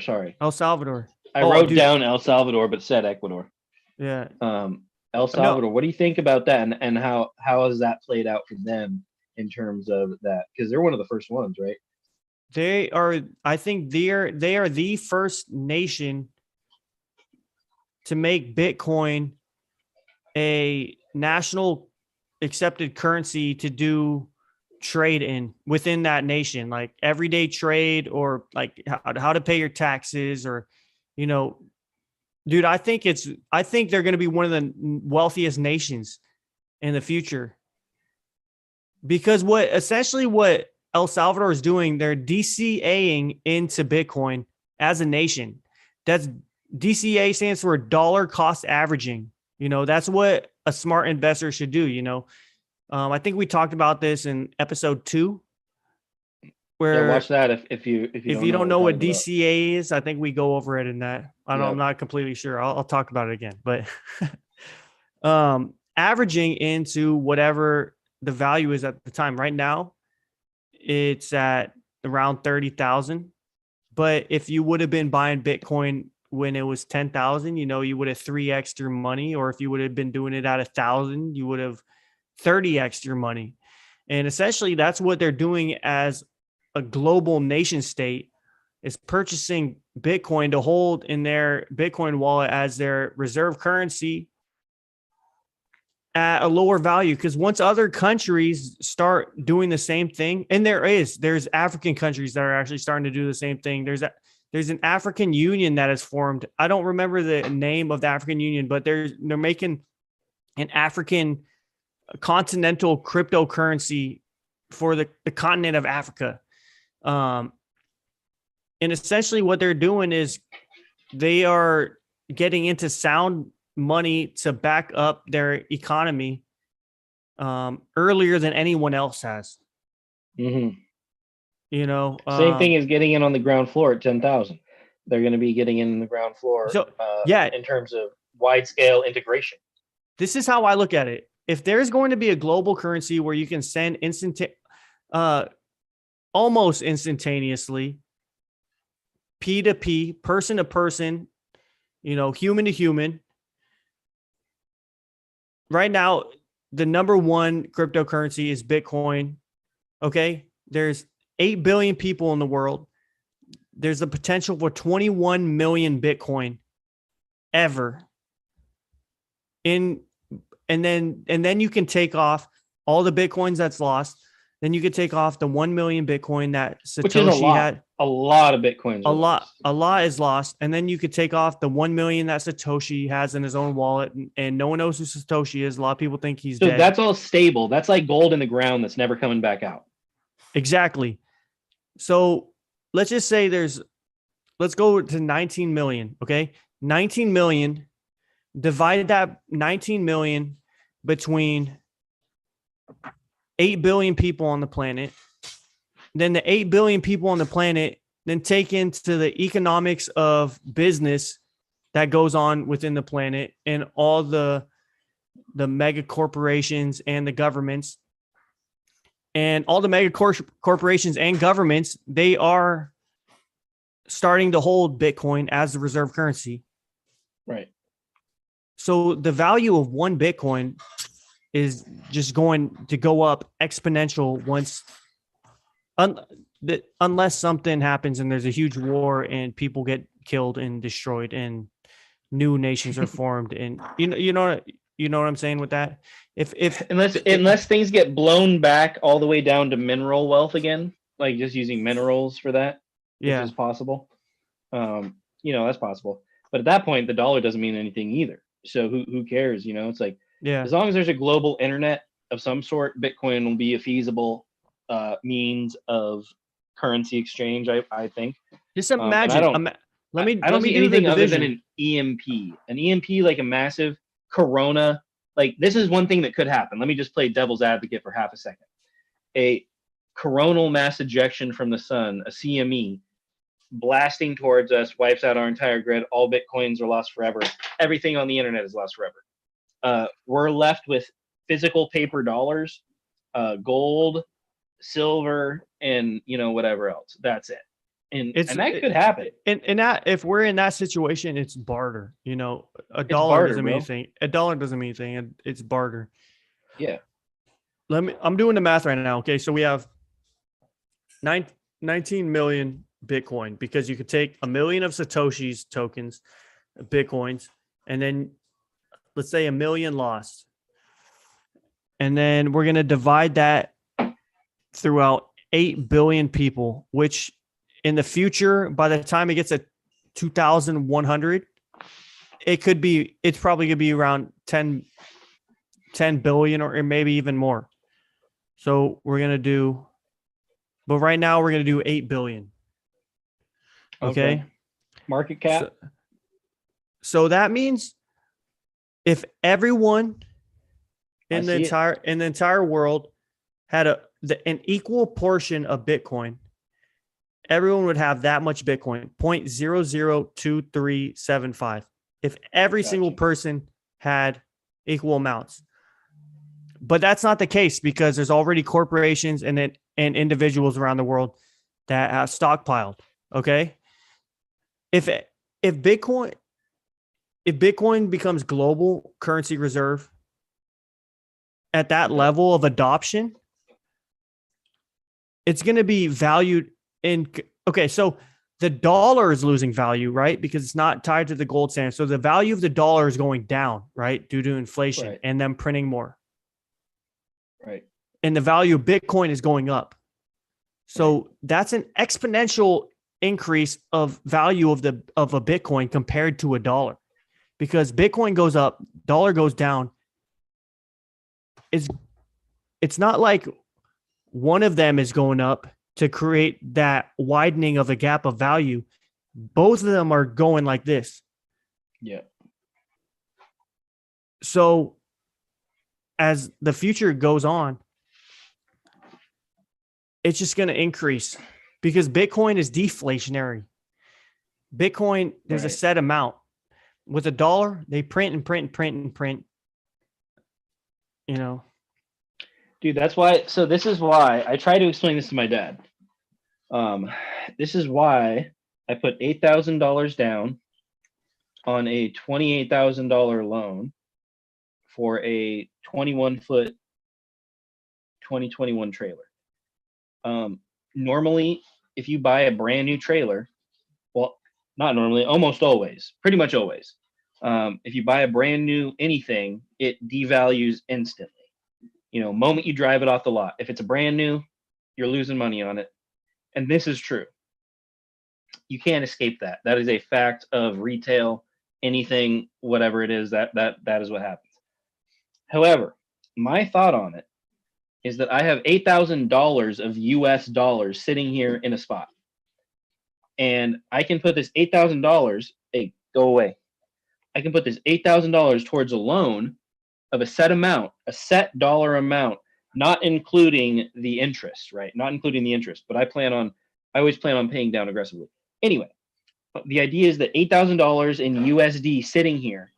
A: sorry.
B: El Salvador.
A: I wrote down El Salvador, but said Ecuador.
B: Yeah.
A: El Salvador. No. What do you think about that, and how has that played out for them in terms of that? Because they're one of the first ones, right?
B: They are. I think they are the first nation to make Bitcoin a national accepted currency to do trade in within that nation, like everyday trade, or like how to pay your taxes, or You know, dude, I think they're going to be one of the wealthiest nations in the future, because what El Salvador is doing, they're DCAing into Bitcoin as a nation. That's DCA stands for dollar cost averaging. You know, that's what a smart investor should do. You know, I think we talked about this in episode 2, where
A: watch that if you
B: don't know what
A: we're talking about.
B: DCA is. I think we go over it in that. I'm
A: Yep.
B: not completely sure. I'll talk about it again, but averaging into whatever the value is at the time. Right now, it's at around 30,000. But if you would have been buying Bitcoin when it was 10,000, you know, you would have 3x your money. Or if you would have been doing it at 1,000, you would have 30x your money. And essentially, that's what they're doing as a global nation state, is purchasing Bitcoin to hold in their Bitcoin wallet as their reserve currency at a lower value. Because once other countries start doing the same thing, and there's African countries that are actually starting to do the same thing. There's an African Union that has formed. I don't remember the name of the African Union, but they're making an African continental cryptocurrency for the continent of Africa. And essentially what they're doing is they are getting into sound money to back up their economy earlier than anyone else has.
A: Mm-hmm.
B: You know,
A: Same thing as getting in on the ground floor at 10,000. They're going to be getting in the ground floor.
B: So,
A: in terms of wide scale integration.
B: This is how I look at it. If there's going to be a global currency where you can send almost instantaneously, P2P, person to person, you know, human to human. Right now, the number one cryptocurrency is Bitcoin. Okay. There's 8 billion people in the world. There's a potential for 21 million Bitcoin ever. And then you can take off all the Bitcoins that's lost. Then you could take off the 1 million Bitcoin that Satoshi had.
A: A lot of Bitcoins.
B: A lot is lost. And then you could take off the 1 million that Satoshi has in his own wallet, and no one knows who Satoshi is. A lot of people think he's dead. So
A: that's all stable. That's like gold in the ground that's never coming back out.
B: Exactly. So let's just say let's go to 19 million. Okay. 19 million, divide that 19 million between 8 billion people on the planet. Then the 8 billion people on the planet then take into the economics of business that goes on within the planet, and all the mega corporations and the governments. And all the mega corporations and governments, they are starting to hold Bitcoin as the reserve currency.
A: Right.
B: So the value of one Bitcoin is just going to go up exponential once, unless something happens and there's a huge war and people get killed and destroyed and new nations are formed. And you know what I'm saying with that? Unless
A: things get blown back all the way down to mineral wealth again, like just using minerals for that, which is possible. That's possible. But at that point, the dollar doesn't mean anything either. So who cares? You know, it's like, as long as there's a global internet of some sort, Bitcoin will be a feasible means of currency exchange. I think.
B: Just imagine.
A: I don't see anything other than an EMP. An EMP, like a massive corona. Like, this is one thing that could happen. Let me just play devil's advocate for half a second. A coronal mass ejection from the sun, a CME, blasting towards us, wipes out our entire grid. All Bitcoins are lost forever. Everything on the internet is lost forever. We're left with physical paper dollars, gold, silver, and whatever else. That's it. And that could happen.
B: And that, if we're in that situation, it's barter. A dollar doesn't mean anything. A dollar doesn't mean anything. It's barter.
A: Yeah.
B: I'm doing the math right now. Okay, so we have 19 million Bitcoin, because you could take 1 million of Satoshi's tokens, Bitcoins, and then let's say 1 million lost. And then we're going to divide that throughout 8 billion people, which in the future, by the time it gets to 2,100. It's probably gonna be around 10 billion or maybe even more. So but right now we're gonna do 8 billion. Okay.
A: Market cap.
B: So that means if everyone
A: I
B: in the
A: see it.
B: entire world had an equal portion of Bitcoin, everyone would have that much Bitcoin, 0.002375. If every single
A: Gotcha.
B: person had equal amounts. But that's not the case because there's already corporations and individuals around the world that have stockpiled. Okay. If Bitcoin becomes global currency reserve at that level of adoption, it's going to be valued in. Okay. So the dollar is losing value, right? Because it's not tied to the gold standard. So the value of the dollar is going down, right? Due to inflation
A: Right.
B: and them printing more.
A: Right.
B: And the value of Bitcoin is going up. So that's an exponential increase of value of a Bitcoin compared to a dollar, because Bitcoin goes up, dollar goes down. It's not like one of them is going up to create that widening of a gap of value. Both of them are going like this.
A: Yeah.
B: So as the future goes on, it's just going to increase because Bitcoin is deflationary. Bitcoin, there's a set amount. With a dollar, they print and print and print and print. You know,
A: Dude, that's why. So this is why I try to explain this to my dad. This is why I put $8,000 down on a $28,000 loan for a 21-foot 2021 trailer. Normally, if you buy a brand new trailer, well, not normally, almost always, pretty much always. If you buy a brand new anything, it devalues instantly. Moment you drive it off the lot. If it's a brand new, you're losing money on it. And this is true. You can't escape that. That is a fact of retail, anything, whatever it is, that is what happens. However, my thought on it is that I have $8,000 of US dollars sitting here in a spot. And I can put this $8,000, hey, go away. I can put this $8,000 towards a loan of a set amount, a set dollar amount, not including the interest, right? Not including the interest, but I always plan on paying down aggressively. Anyway, the idea is that $8,000 in USD sitting here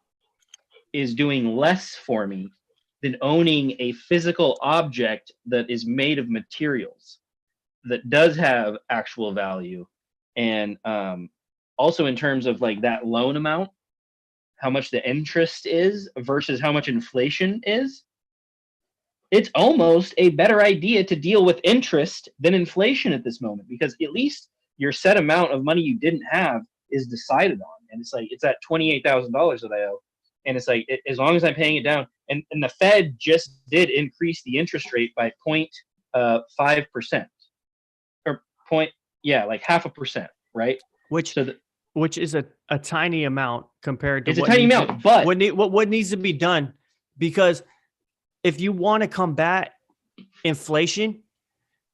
A: is doing less for me than owning a physical object that is made of materials that does have actual value. And also in terms of like that loan amount, how much the interest is versus how much inflation is, it's almost a better idea to deal with interest than inflation at this moment, because at least your set amount of money you didn't have is decided on. And it's that $28,000 that I owe. And it's like, as long as I'm paying it down, and the Fed just did increase the interest rate by 0.5%, or like 0.5%, right?
B: Which is a tiny amount compared to
A: it's a tiny amount, but
B: what needs to be done, because if you want to combat inflation,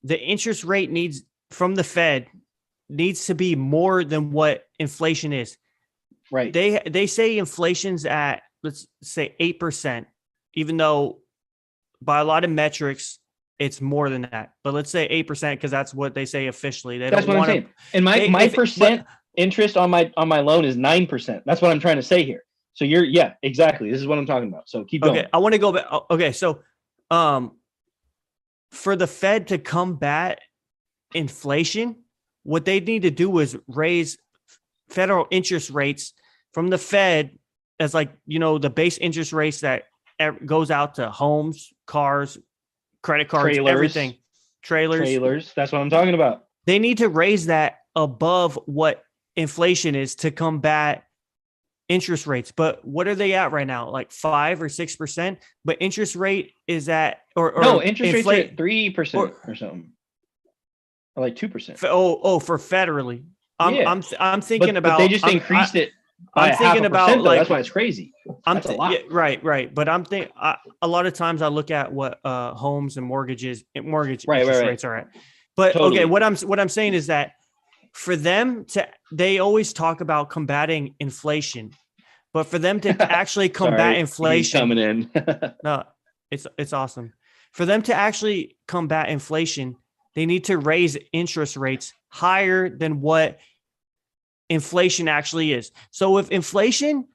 B: the interest rate from the Fed needs to be more than what inflation is.
A: Right.
B: They say inflation's at, let's say 8%, even though by a lot of metrics it's more than that. But let's say 8% because that's what they say officially.
A: That's what I'm saying. And my percent interest on my loan is 9%. That's what I'm trying to say here. So exactly. This is what I'm talking about. So keep going.
B: Okay, I want to go back. Okay, so for the Fed to combat inflation, what they need to do is raise federal interest rates from the Fed as the base interest rates that goes out to homes, cars, credit cards, everything, trailers.
A: That's what I'm talking about.
B: They need to raise that above what inflation is to combat interest rates. But what are they at right now? Like 5 or 6%. But interest rate is at
A: interest rates are at 3% or something, or like 2%.
B: For federally. I'm thinking about.
A: But they just increased it by
B: I'm thinking about
A: 0.5%, though.
B: like
A: That's why it's crazy. That's a lot.
B: Yeah, right. But a lot of times I look at what homes and mortgage interest
A: Right.
B: rates are at. But
A: Totally.
B: okay, what I'm saying is that for them they always talk about combating inflation, but for them to actually combat
A: Sorry, he's
B: inflation,
A: coming in.
B: no, it's awesome. For them to actually combat inflation, they need to raise interest rates higher than what inflation actually is. So if inflation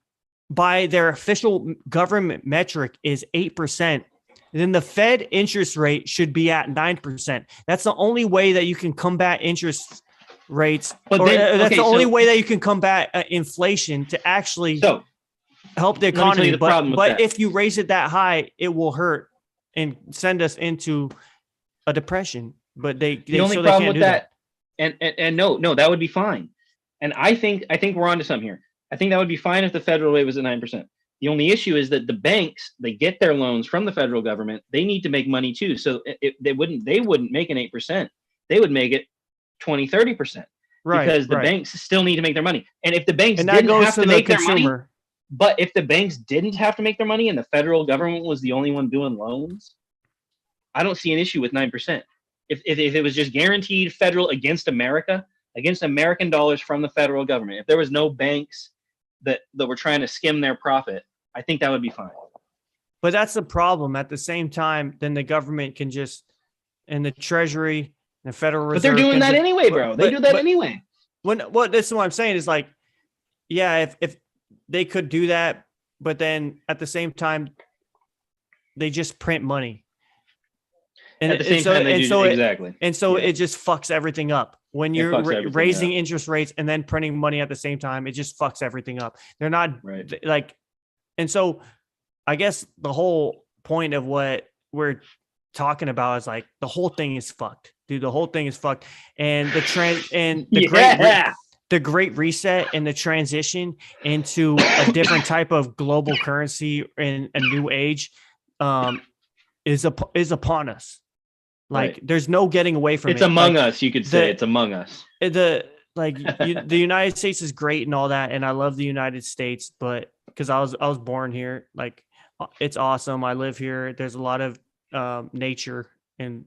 B: by their official government metric is 8%, then the Fed interest rate should be at 9%. That's the only way that you can combat interest rates. That's the only way that you can combat inflation to actually help the economy. But if you raise it that high, it will hurt and send us into a depression. But the only problem with that.
A: And no, that would be fine. And I think we're onto something here. I think that would be fine if the federal rate was at 9%. The only issue is that the banks, they get their loans from the federal government. They need to make money too. So they wouldn't make an 8%. They would make it 20, 30%. Right. Because the banks still need to make their money. And if the banks didn't have to make their money, but if the banks didn't have to make their money and the federal government was the only one doing loans, I don't see an issue with 9%. If it was just guaranteed federal against America, against American dollars from the federal government, if there was no banks that were trying to skim their profit, I think that would be fine.
B: But that's the problem. At the same time, then the government can just, and the Treasury, the Federal Reserve.
A: But they're doing that anyway, bro. They do that anyway.
B: That's what I'm saying is like, yeah, if they could do that, but then at the same time, they just print money. And
A: at the same time, exactly.
B: And so it just fucks everything up. When you're raising interest rates and then printing money at the same time, it just fucks everything up. They're not like, and so I guess the whole point of what we're talking about is like the whole thing is fucked, dude. The whole thing is fucked, and the great reset and the transition into a different type of global currency in a new age is upon us. Like there's no getting away from it.
A: It's among us, you could say. It's among us.
B: The United States is great and all that, and I love the United States, but because I was born here, like it's awesome. I live here. There's a lot of nature and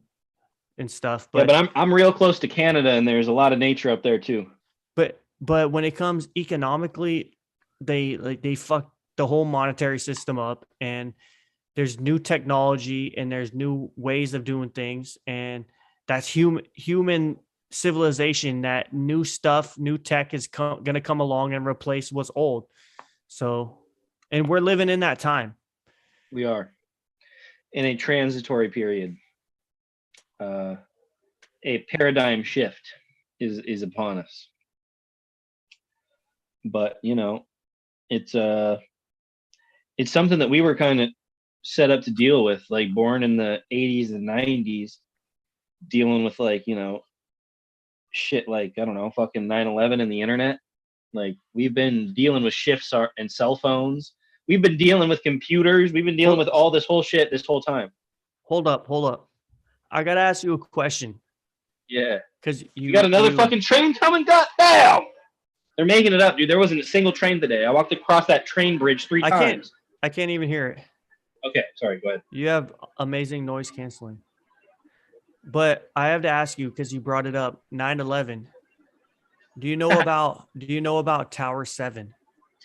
B: stuff. But
A: but I'm real close to Canada, and there's a lot of nature up there too.
B: But when it comes economically, they fuck the whole monetary system up, and there's new technology and there's new ways of doing things. And that's human civilization, that new stuff, new tech is going to come along and replace what's old. So, and we're living in that time.
A: We are in a transitory period. A paradigm shift is upon us. But, it's something that we were kind of set up to deal with, like born in the 80s and 90s, dealing with like, shit like, I don't know, fucking 9/11 and the internet. Like we've been dealing with shifts and cell phones. We've been dealing with computers. We've been dealing with all this whole shit this whole time.
B: Hold up. I got to ask you a question.
A: Yeah.
B: Because
A: you got another fucking train coming? God damn! They're making it up, dude. There wasn't a single train today. I walked across that train bridge 3 times.
B: I can't even hear it.
A: Okay, sorry, go ahead.
B: You have amazing noise canceling. But I have to ask you, because you brought it up, 9/11. Do you know about Tower 7?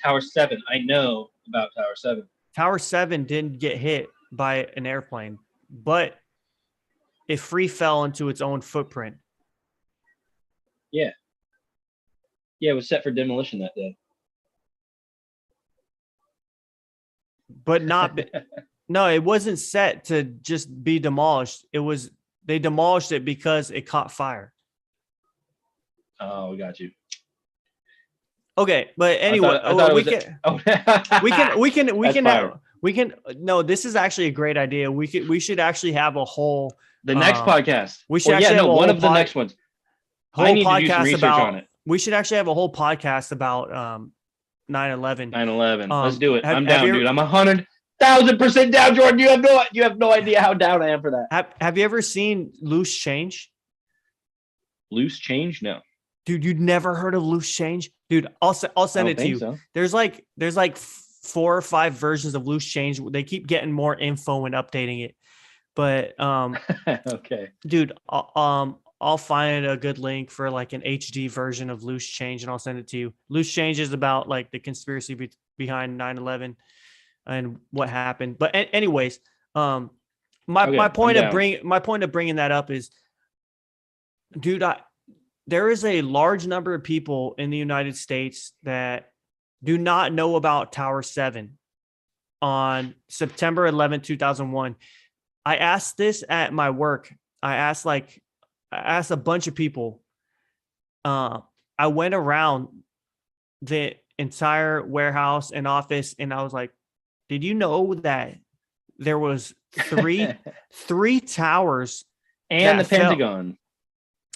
A: Tower 7. I know about Tower 7.
B: Tower 7 didn't get hit by an airplane, but it free fell into its own footprint.
A: Yeah. Yeah, it was set for demolition that day.
B: But no, it wasn't set to just be demolished. They demolished it because it caught fire.
A: Oh, got you.
B: Okay, but anyway, no, this is actually a great idea. We should actually have a whole
A: next podcast.
B: We should have
A: one of the next ones. I need to do some research on it.
B: We should actually have a whole podcast about 9/11.
A: 9/11. Let's do it. I'm down, dude. I'm 100,000% down, Jordan. You have no idea how down I am for that.
B: Have you ever seen Loose Change?
A: Loose Change? No.
B: Dude, you'd never heard of Loose Change? Dude, I'll
A: I
B: send
A: don't
B: it to
A: think
B: you.
A: so.
B: There's like 4 or 5 versions of Loose Change. They keep getting more info and updating it. But
A: Okay.
B: dude, I'll find a good link for like an HD version of Loose Change and I'll send it to you. Loose Change is about like the conspiracy behind 9/11 and what happened. But anyways, my
A: Okay,
B: my
A: I'm
B: point of
A: down.
B: bringing that up is, dude, there is a large number of people in the United States that do not know about Tower 7 on September 11th, 2001. I asked this at my work. I asked a bunch of people. I went around the entire warehouse and office and I was like, did you know that there was three towers
A: And the
B: that fell?
A: Pentagon.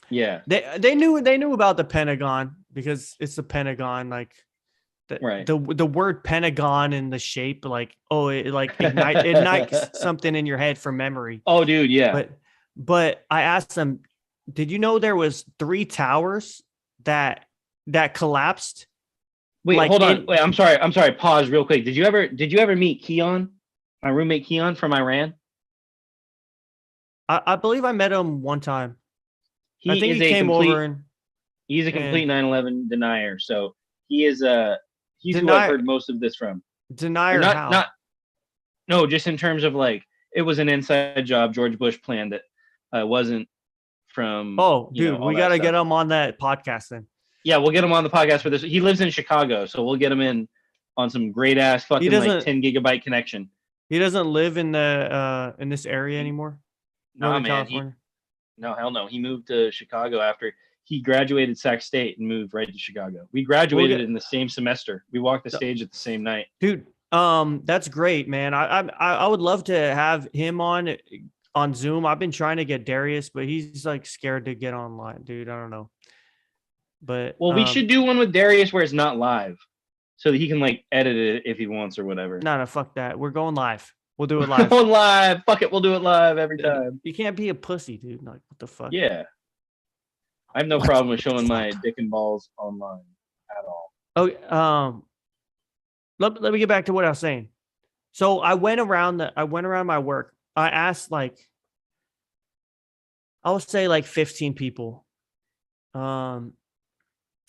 A: Yeah.
B: They knew about the Pentagon because it's the Pentagon, like
A: Right.
B: the word Pentagon and the shape, like, oh, it like ignites something in your head from memory.
A: Oh, dude, yeah.
B: But I asked them, did you know there was 3 towers that collapsed?
A: Wait,
B: like
A: hold on.
B: in-
A: Wait, I'm sorry. Pause real quick. Did you ever meet Keon? My roommate Keon from Iran?
B: I believe I met him one time. I think he came over and
A: He's a complete
B: and
A: 9/11 denier. So he's who I've
B: Deny-
A: heard most of this from.
B: deny
A: Or
B: or
A: not
B: how.
A: not no, just in terms of like it was an inside job George Bush planned that wasn't from
B: Oh,
A: you know,
B: dude,
A: all
B: we
A: that
B: got to
A: stuff.
B: get him on that podcast then.
A: Yeah, we'll get him on the podcast for this. He lives in Chicago, so we'll get him in on some great ass fucking like
B: doesn't-
A: 10 gigabyte connection.
B: He doesn't live in the in this area anymore.
A: Nah,
B: Northern
A: man.
B: California.
A: No, hell no. He moved to Chicago after he graduated Sac State and moved right to Chicago. We graduated in the same semester. We walked the stage at the same night.
B: Dude, that's great, man. I would love to have him on Zoom. I've been trying to get Darius, but he's like scared to get online, dude. I don't know. But
A: Well, we should do one with Darius where it's not live, so that he can like edit it if he wants or whatever.
B: No, fuck that. We're going live. We'll do it live.
A: Going live. Fuck it, we'll do it live every time.
B: You can't be a pussy, dude. Like, what the fuck?
A: Yeah. I have no problem with showing my dick and balls online at all.
B: Oh, let me get back to what I was saying. So I went around my work. I asked like, I would say like 15 people.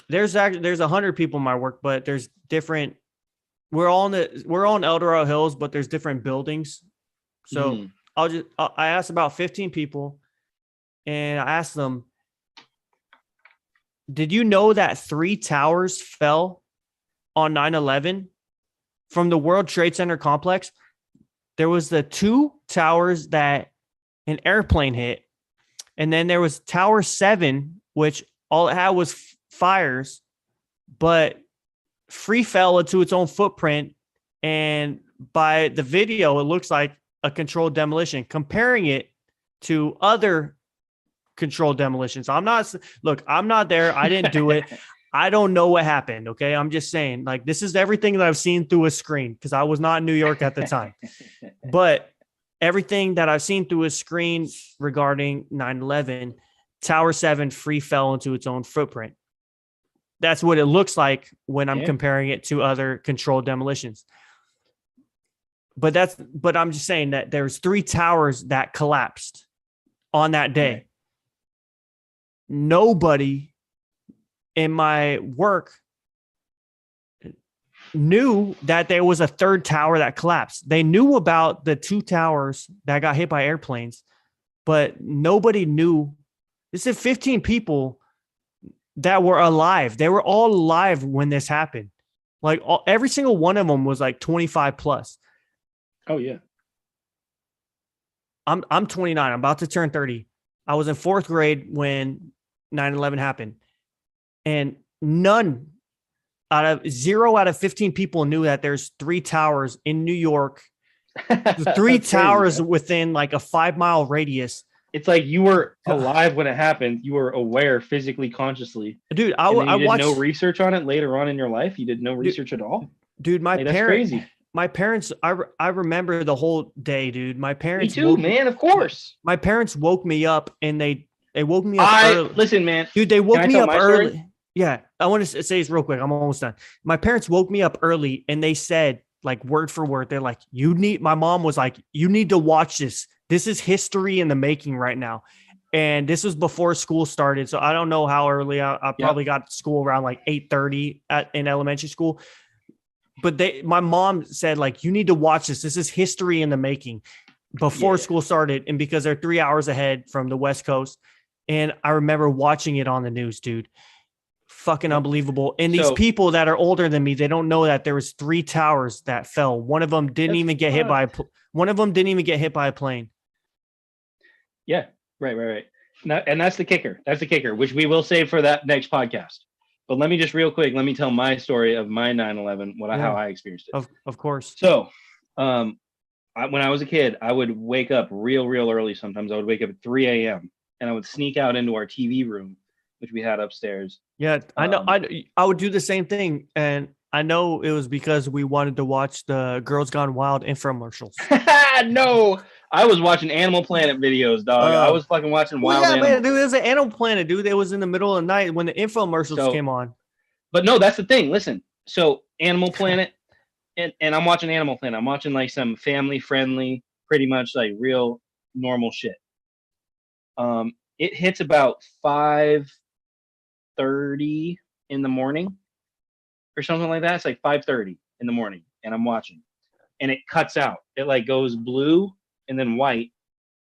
B: There's 100 people in my work, but there's different. We're all in El Dorado Hills, but there's different buildings. So I asked about 15 people, and I asked them, did you know that 3 towers fell on 9/11 from the World Trade Center complex? There was the 2 towers that an airplane hit, and then there was Tower 7, which all it had was fires, but free fell into its own footprint. And by the video, it looks like a controlled demolition, comparing it to other controlled demolitions. I'm not there. I didn't do it. I don't know what happened. Okay. I'm just saying, like, this is everything that I've seen through a screen because I was not in New York at the time. But everything that I've seen through a screen regarding 9/11, Tower 7 free fell into its own footprint. That's what it looks like when I'm comparing it to other controlled demolitions. But I'm just saying that there's 3 towers that collapsed on that day.
A: Right.
B: Nobody in my work knew that there was a 3rd tower that collapsed. They knew about the 2 towers that got hit by airplanes, but nobody knew. This is 15 people that were alive. They were all alive when this happened. Like every single one of them was like 25 plus.
A: Oh yeah.
B: I'm 29. I'm about to turn 30. I was in 4th grade when 9/11 happened. And 0 out of 15 people knew that there's 3 towers in New York. 3 towers within like a 5-mile radius.
A: It's like you were alive when it happened. You were aware physically, consciously.
B: Dude,
A: I
B: watched
A: no research on it later on in your life. You did no research at all.
B: Dude,
A: that's crazy.
B: My parents, I remember the whole day, dude. My parents.
A: Me too, man. Of course.
B: My parents woke me up and they woke me up early.
A: Listen, man.
B: Dude, they woke me up early. Yeah, I want to say this real quick. I'm almost done. My parents woke me up early and they said, like, word for word, they're like, my mom was like, you need to watch this. This is history in the making right now. And this was before school started. So I don't know how early. I
A: Yep.
B: probably got to school around like 8:30 in elementary school. But my mom said, like, you need to watch this. This is history in the making before
A: Yeah.
B: school started. And because they're 3 hours ahead from the West Coast. And I remember watching it on the news, dude. Fucking
A: Yep.
B: unbelievable. And these
A: So
B: people that are older than me, they don't know that there was 3 towers that fell. One of them didn't
A: that's
B: even get hit by one of them didn't even get hit by a plane.
A: yeah, right. And that's the kicker. That's the kicker, which we will save for that next podcast. But let me just real quick, let me tell my story of my 9/11, how I experienced it.
B: Of course.
A: So, when I was a kid, I would wake up real early. Sometimes I would wake up at 3 a.m. and I would sneak out into our TV room, which we had upstairs.
B: Yeah, I know. I would do the same thing, and I know it was because we wanted to watch the Girls Gone Wild infomercials.
A: No, I was watching Animal Planet videos, dog. I was fucking watching Wild Animals.
B: Man, dude, it was an Animal Planet, dude. It was in the middle of the night when the infomercials came on.
A: But no, that's the thing. Listen, so Animal Planet, and I'm watching Animal Planet. I'm watching like some family friendly, pretty much like real normal shit. It hits about 5:30 in the morning or something like that. It's like 5:30 in the morning, and I'm watching, and it cuts out. It like goes blue and then white,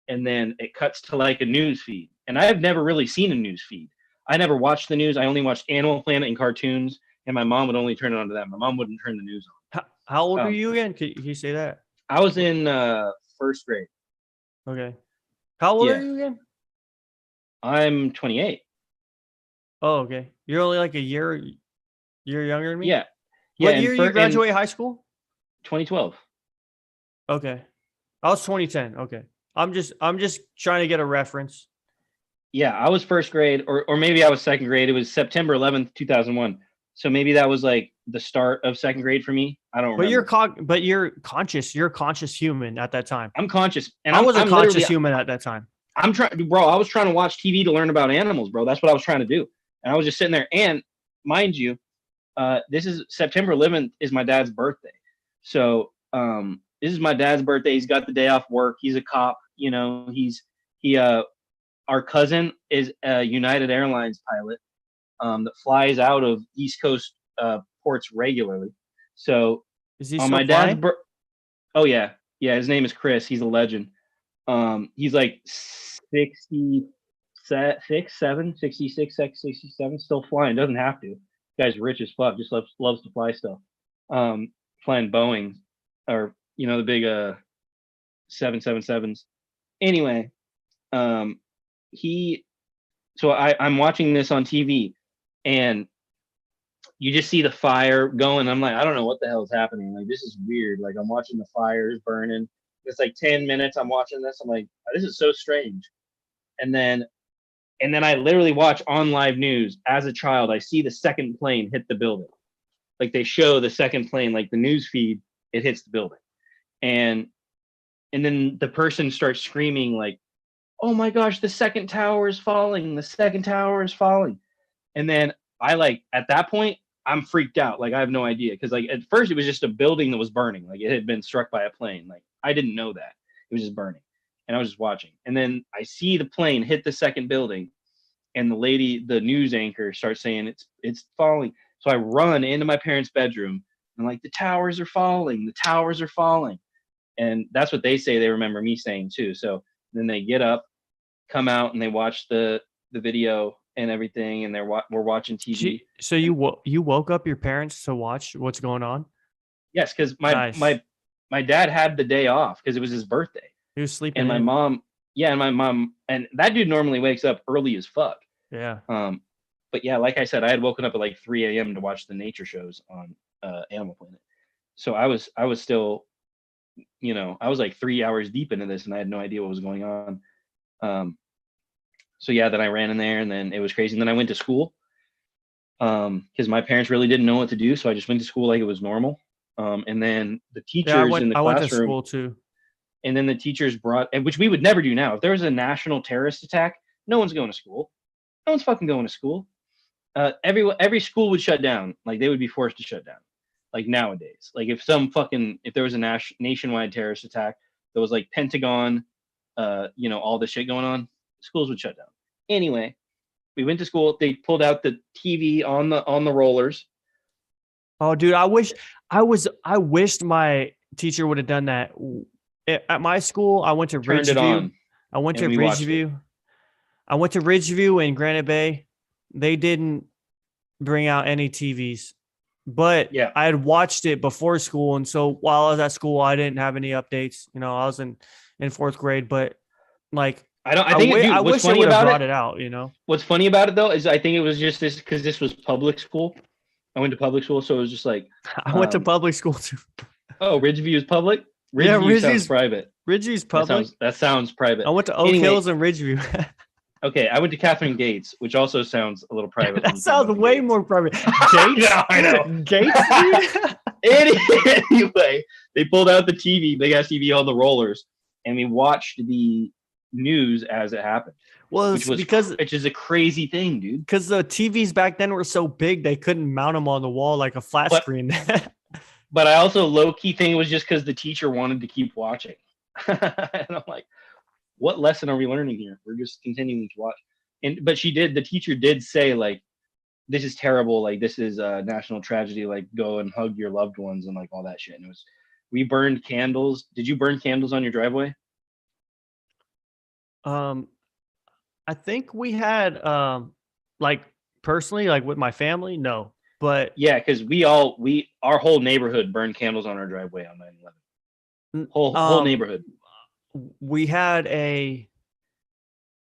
A: and then it cuts to like a news feed. And I have never really seen a news feed. I never watched the news. I only watched Animal Planet and cartoons, and my mom would only turn it on to that. My mom wouldn't turn the news on.
B: How old are you again? Can you say that?
A: I was in first grade.
B: Okay. How old are you again?
A: I'm 28.
B: Oh, okay. You're only like a year younger than me?
A: Yeah.
B: What year you graduate high school?
A: 2012.
B: Okay. I was 2010. Okay. I'm just trying to get a reference.
A: Yeah, I was first grade, or maybe I was second grade. It was September 11th, 2001. So maybe that was like the start of second grade for me. I don't remember.
B: But you're conscious. You're a conscious human at that time.
A: I'm conscious. And
B: I was a conscious human at that time.
A: I'm trying, bro. I was trying to watch TV to learn about animals, bro. That's what I was trying to do. And I was just sitting there. And mind you, this is September 11th is my dad's birthday. So this is my dad's birthday. He's got the day off work. He's a cop. You know, our cousin is a United Airlines pilot that flies out of East Coast ports regularly. So
B: is he
A: on my dad's oh yeah, his name is Chris. He's a legend. He's like 66, 67, still flying. Doesn't have to. Guy's rich as fuck. Just loves to fly stuff. Flying Boeing, or the big 777s. Anyway, I'm watching this on TV, and you just see the fire going. I'm like, I don't know what the hell is happening. Like, this is weird. Like, I'm watching the fires burning. It's like 10 minutes. I'm watching this. I'm like, this is so strange. And then I literally watch on live news as a child. I see the second plane hit the building. Like, they show the second plane, like the news feed, it hits the building. And then the person starts screaming like, oh my gosh, the second tower is falling. The second tower is falling. And then at that point, I'm freaked out. Like, I have no idea. Cause like at first it was just a building that was burning. Like, it had been struck by a plane. Like, I didn't know that. It was just burning. And I was just watching. And then I see the plane hit the second building, and the news anchor starts saying it's falling. So I run into my parents' bedroom and like, the towers are falling. The towers are falling. And that's what they say. They remember me saying too. So then they get up, come out, and they watch the video and everything, and we're watching TV.
B: So you woke up your parents to watch what's going on?
A: Yes, because my dad had the day off because it was his birthday.
B: He was sleeping.
A: And my mom, and that dude normally wakes up early as fuck.
B: Yeah.
A: But yeah, like I said, I had woken up at like 3 a.m. to watch the nature shows on Animal Planet. So I was still, I was like 3 hours deep into this, and I had no idea what was going on. So yeah, then I ran in there, and then it was crazy. And then I went to school because my parents really didn't know what to do. So I just went to school like it was normal. And then the teachers in the classroom. I went to school too. And then the teachers which we would never do now. If there was a national terrorist attack, no one's going to school. No one's fucking going to school. every school would shut down. Like they would be forced to shut down. Like nowadays, like if there was a nationwide terrorist attack that was like Pentagon, all the shit going on, schools would shut down. Anyway, we went to school. They pulled out the TV on the rollers.
B: Oh, dude, I wished my teacher would have done that. At my school, I went to
A: Turned it
B: Ridgeview.
A: on.
B: I went to
A: and we watched it.
B: Ridgeview. I went to Ridgeview in Granite Bay. They didn't bring out any TVs, but
A: Yeah.
B: I had watched it before school. And so while I was at school, I didn't have any updates. I was in fourth grade, but like,
A: I think
B: I
A: what's
B: wish they
A: funny
B: would have
A: about
B: brought
A: it.
B: it out,
A: What's funny about it though is I think it was just this because this was public school. I went to public school, so it was just like
B: I went to public school too.
A: oh, Ridgeview is public.
B: Yeah,
A: Ridgeview sounds
B: Ridgeview's
A: private.
B: Ridgeview's public.
A: That sounds private.
B: I went to Oak
A: Anyway.
B: Hills and Ridgeview.
A: Okay, I went to Catherine Gates, which also sounds a little private. when
B: That
A: you think
B: sounds
A: about the
B: way
A: Gates.
B: more private. Gates?
A: I know.
B: Gates, dude?
A: Anyway, they pulled out the TV, big ass TV on the rollers, and we watched the news as it happened.
B: Well,
A: Which
B: it's
A: which is a crazy thing, dude.
B: because the TVs back then were so big they couldn't mount them on the wall like a flat
A: But-
B: screen.
A: But I also low key think it was just because the teacher wanted to keep watching, and I'm like, what lesson are we learning here? We're just continuing to watch. But the teacher did say like, this is terrible. Like this is a national tragedy. Like go and hug your loved ones and like all that shit. And we burned candles. Did you burn candles on your driveway?
B: I think we had like personally, like with my family, no. But
A: Yeah, because our whole neighborhood burned candles on our driveway on 9/11. Whole neighborhood.
B: we had a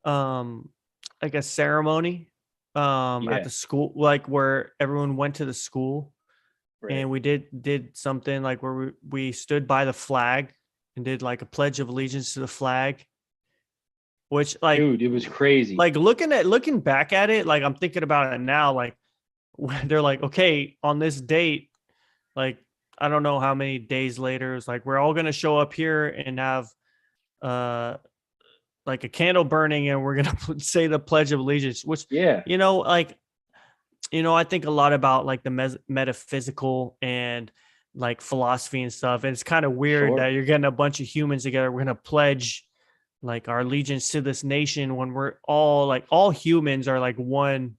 B: like a ceremony
A: Yeah.
B: at the school, like where everyone went to the school.
A: Right.
B: And we did something like where we stood by the flag and did like a pledge of allegiance to the flag, which like
A: Dude, it was crazy.
B: like looking back at it, like I'm thinking about it now, like they're like, okay, on this date, like I don't know how many days later, it's like we're all gonna show up here and have like a candle burning and we're gonna say the pledge of allegiance, which
A: yeah.
B: I think a lot about like the metaphysical and like philosophy and stuff. And it's kind of weird
A: Sure.
B: that you're getting a bunch of humans together. We're going to pledge like our allegiance to this nation when we're all humans are like one.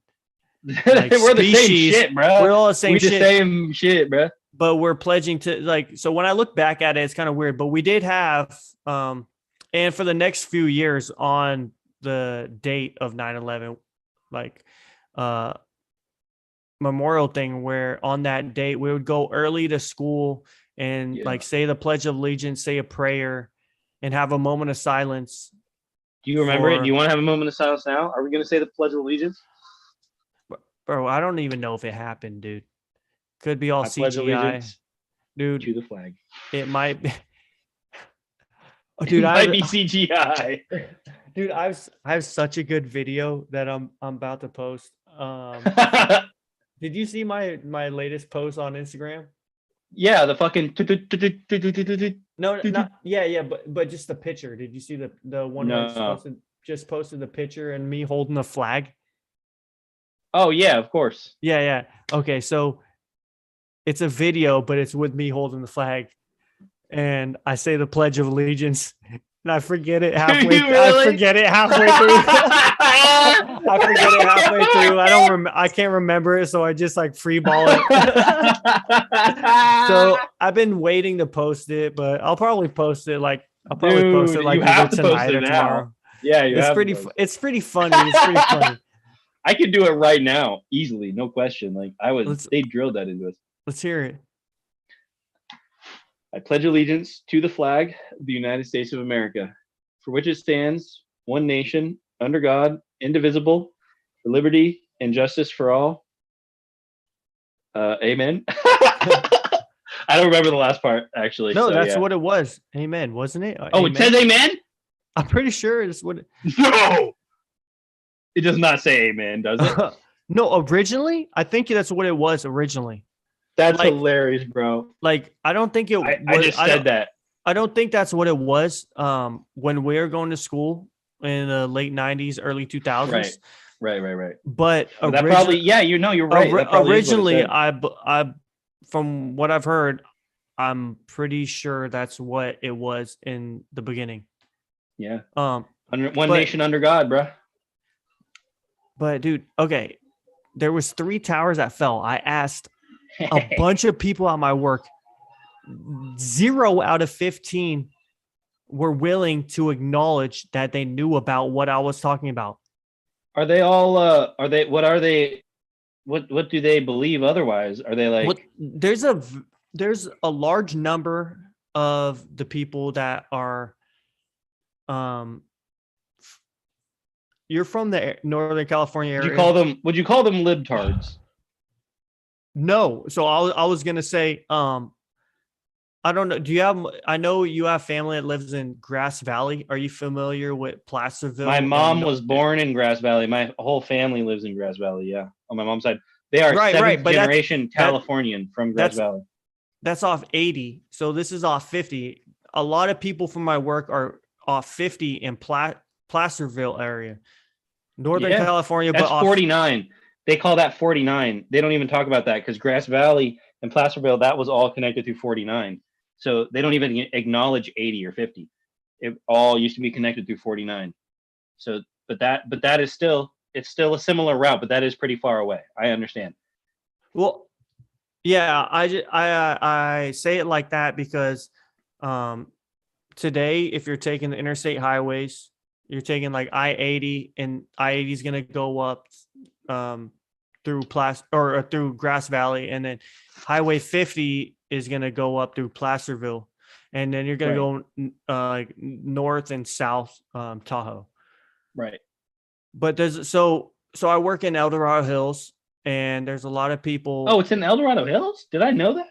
B: Like,
A: We're the same
B: species.
A: shit, bro.
B: We're all the same
A: We're the
B: shit.
A: same shit, bro.
B: But we're pledging to like, so when I look back at it, it's kind of weird, but we did have, and for the next few years on the date of 9/11, like, memorial thing where on that date we would go early to school and
A: Yeah.
B: like say the pledge of allegiance, say a prayer and have a moment of silence.
A: Do you remember it?
B: For-
A: Do you want to have a moment of silence now? Are we going to say the Pledge of Allegiance?
B: Bro, I don't even know if it happened, dude. Could be all
A: I pledge
B: CGI.
A: allegiance
B: Dude,
A: to the flag.
B: it might be. Oh,
A: It
B: dude,
A: might be CGI.
B: dude, I have such a good video that I'm about to post. Did you see my latest post on Instagram?
A: Yeah, the fucking.
B: No, not yeah, but just the picture. Did you see the one where I
A: No.
B: just posted the picture and me holding the flag?
A: Oh yeah, of course.
B: Yeah. Okay, so it's a video, but it's with me holding the flag, and I say the Pledge of Allegiance, and I forget it halfway.
A: you really?
B: I forget it halfway through. I forget it halfway through. I can't remember it, so I just like free ball it. So I've been waiting to post it, but I'll probably post it like post it
A: Dude,
B: like
A: you have
B: either
A: to post
B: tonight
A: it
B: or
A: now.
B: tomorrow.
A: Yeah, you
B: It's
A: have
B: pretty.
A: to.
B: It's pretty funny. It's pretty funny.
A: I could do it right now, easily, no question. Like
B: Let's-
A: they drilled that into us.
B: Let's hear it.
A: I pledge allegiance to the flag of the United States of America, for which it stands, one nation, under God, indivisible, for liberty and justice for all. Amen. I don't remember the last part, actually.
B: No,
A: so,
B: that's
A: yeah.
B: what it was. Amen, wasn't it?
A: Oh, it says amen?
B: I'm pretty sure it's what.
A: No! It does not say amen, does it?
B: No, originally, I think that's what it was originally.
A: That's
B: Like-
A: hilarious, bro.
B: Like, I don't think it was.
A: I just said that.
B: I don't think that's what it was. When we were going to school in the late 90s, early 2000s.
A: Right. Right.
B: But
A: But that probably, yeah, you know, you're right. That probably is what it
B: originally,
A: said.
B: I, from what I've heard, I'm pretty sure that's what it was in the beginning.
A: Yeah.
B: Um,
A: One
B: but
A: nation under God, bro.
B: but dude, okay, there was 3 towers that fell. I asked a bunch of people at my work. 0 out of 15 were willing to acknowledge that they knew about what I was talking about.
A: Are they all? Are they? What are they? What do they believe otherwise? Are they like?
B: What there's a large number of the people that are you're from the Northern California
A: Would you
B: area.
A: call them? Would you call them libtards?
B: No. So I was gonna say, I don't know. Do you have? I know you have family that lives in Grass Valley. Are you familiar with Placerville?
A: My mom was born in Grass Valley. My whole family lives in Grass Valley. Yeah, on my mom's side, they are seventh
B: but
A: generation Californian from Grass Valley.
B: That's off 80. So this is off 50. A lot of people from my work are off 50 in Placerville area, Northern California.
A: That's
B: but
A: 49. They call that 49. They don't even talk about that because Grass Valley and Placerville, that was all connected through 49. So they don't even acknowledge 80 or 50. It all used to be connected through 49. So, but that is still, it's still a similar route, but that is pretty far away. I understand.
B: Well, yeah, I say it like that because today, if you're taking the interstate highways, you're taking like I-80, and I-80 is going to go up through through Grass Valley, and then Highway 50 is going to go up through Placerville, and then you're going to go like north and south Tahoe.
A: Right.
B: But so I work in El Dorado Hills, and there's a lot of people.
A: Oh, it's in El Dorado Hills? Did I know that?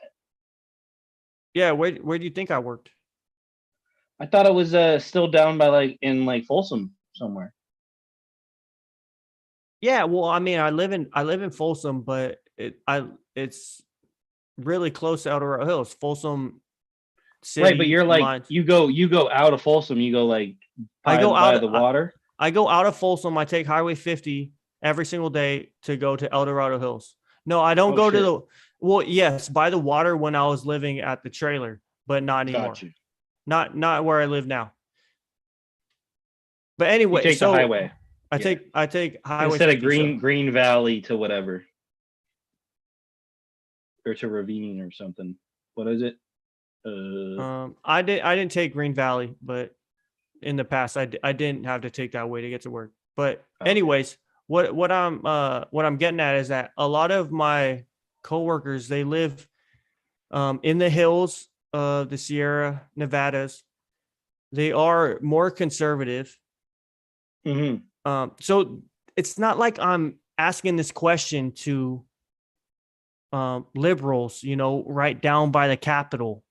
B: Yeah, where do you think I worked?
A: I thought it was still down by in Folsom somewhere.
B: Yeah, well, I mean, I live in Folsom, but it's really close to El Dorado Hills, Folsom City.
A: Right, but you're like
B: lines.
A: you go out of Folsom, you go like by the water.
B: I go out of Folsom. I take Highway 50 every single day to go to El Dorado Hills. No, I don't go to the. Well, yes, by the water when I was living at the trailer, but not anymore.
A: Got you.
B: Not where I live now. But anyway,
A: you take the highway.
B: I take highway
A: instead
B: 50,
A: of Green Valley to whatever, or to Ravine or something. What is it?
B: I didn't take Green Valley, but in the past I didn't have to take that way to get to work. But anyways, what I'm getting at is that a lot of my coworkers, they live in the hills of the Sierra Nevadas. They are more conservative.
A: Mm-hmm.
B: So it's not like I'm asking this question to liberals, right down by the Capitol.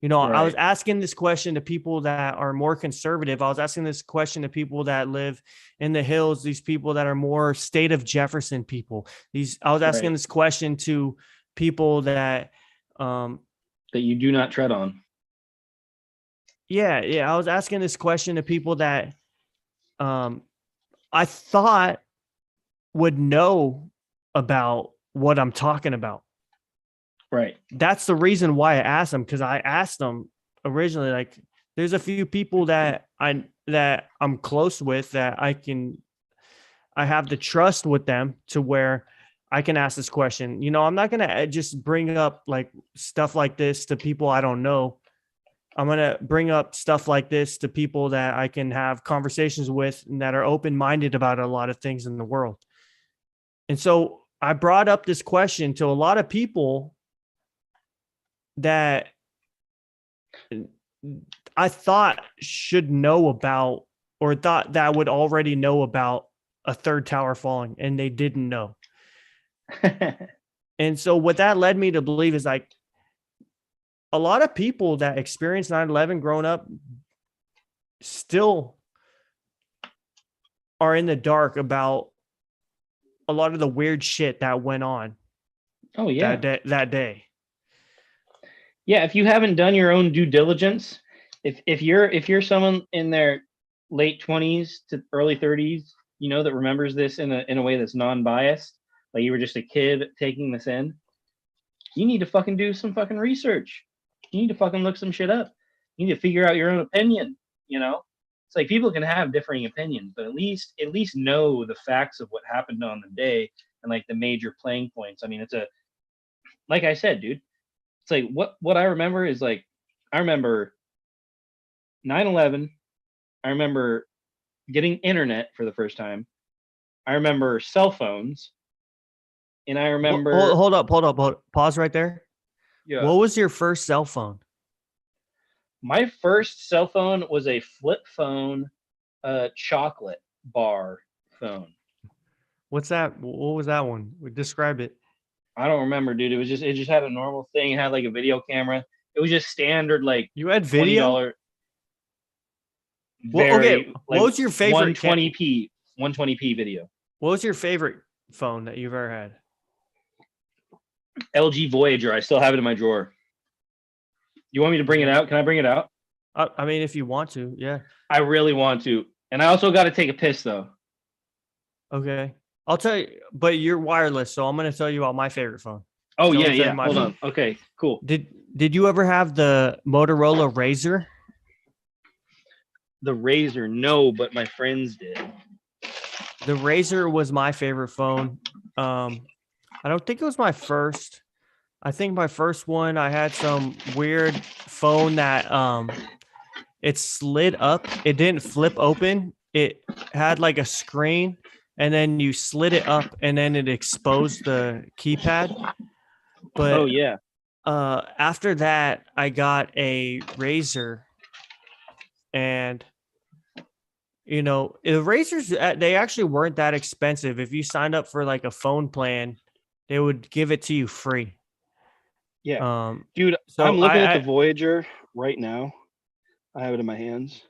B: Right. I was asking this question to people that are more conservative. I was asking this question to people that live in the hills, these people that are more state of Jefferson people. I was asking this question to people that
A: that you do not tread on.
B: Yeah. I was asking this question to people that I thought would know about what I'm talking about.
A: Right.
B: That's the reason why I asked them, because I asked them originally, like, there's a few people that I'm close with that I have the trust with them to where I can ask this question. I'm not going to just bring up like stuff like this to people I don't know. I'm going to bring up stuff like this to people that I can have conversations with and that are open-minded about a lot of things in the world. And so I brought up this question to a lot of people that I thought should know about, or thought that would already know about a third tower falling, and they didn't know. And so what that led me to believe is like a lot of people that experienced 9/11 growing up still are in the dark about a lot of the weird shit that went on.
A: Oh yeah.
B: That day.
A: Yeah, if you haven't done your own due diligence, if you're someone in their late 20s to early 30s you know, that remembers this in a way that's non-biased, like you were just a kid taking this in, you need to fucking do some fucking research. You need to fucking look some shit up. You need to figure out your own opinion. You know, it's like people can have differing opinions, but at least know the facts of what happened on the day and like the major playing points. I mean, it's a like I said, dude. It's like what I remember is like I remember 9/11. I remember getting internet for the first time. I remember cell phones, and I remember
B: Hold up. Pause right there.
A: yeah.
B: What was your first cell phone?
A: My first cell phone was a flip phone, chocolate bar phone.
B: What's that? What was that one? Describe it.
A: I don't remember, dude. It just had a normal thing. It had like a video camera. It was just standard like
B: You had
A: $20.
B: video? Well,
A: Very,
B: okay. What was your favorite
A: 120p video.
B: What was your favorite phone that you've ever had?
A: LG Voyager. I still have it in my drawer. You want me to bring it out? Can I bring it out?
B: I mean, if you want to, yeah.
A: I really want to. And I also got to take a piss though.
B: Okay. I'll tell you, but you're wireless, so I'm going to tell you about my favorite phone.
A: Oh,
B: So
A: yeah,
B: I'll tell you
A: yeah.
B: my
A: Hold
B: phone.
A: on. Okay, cool.
B: Did you ever have the Motorola Razr?
A: The Razor, no, but my friends did.
B: The Razr was my favorite phone. I don't think it was my first. I think my first one, I had some weird phone that it slid up. It didn't flip open. It had like a screen, and then you slid it up, and then it exposed the keypad. But
A: Oh, yeah.
B: after that, I got a Razr, and you know, the Razors, they actually weren't that expensive. If you signed up for like a phone plan, they would give it to you free.
A: Yeah. Dude,
B: so
A: I'm looking at the Voyager right now. I have it in my hands.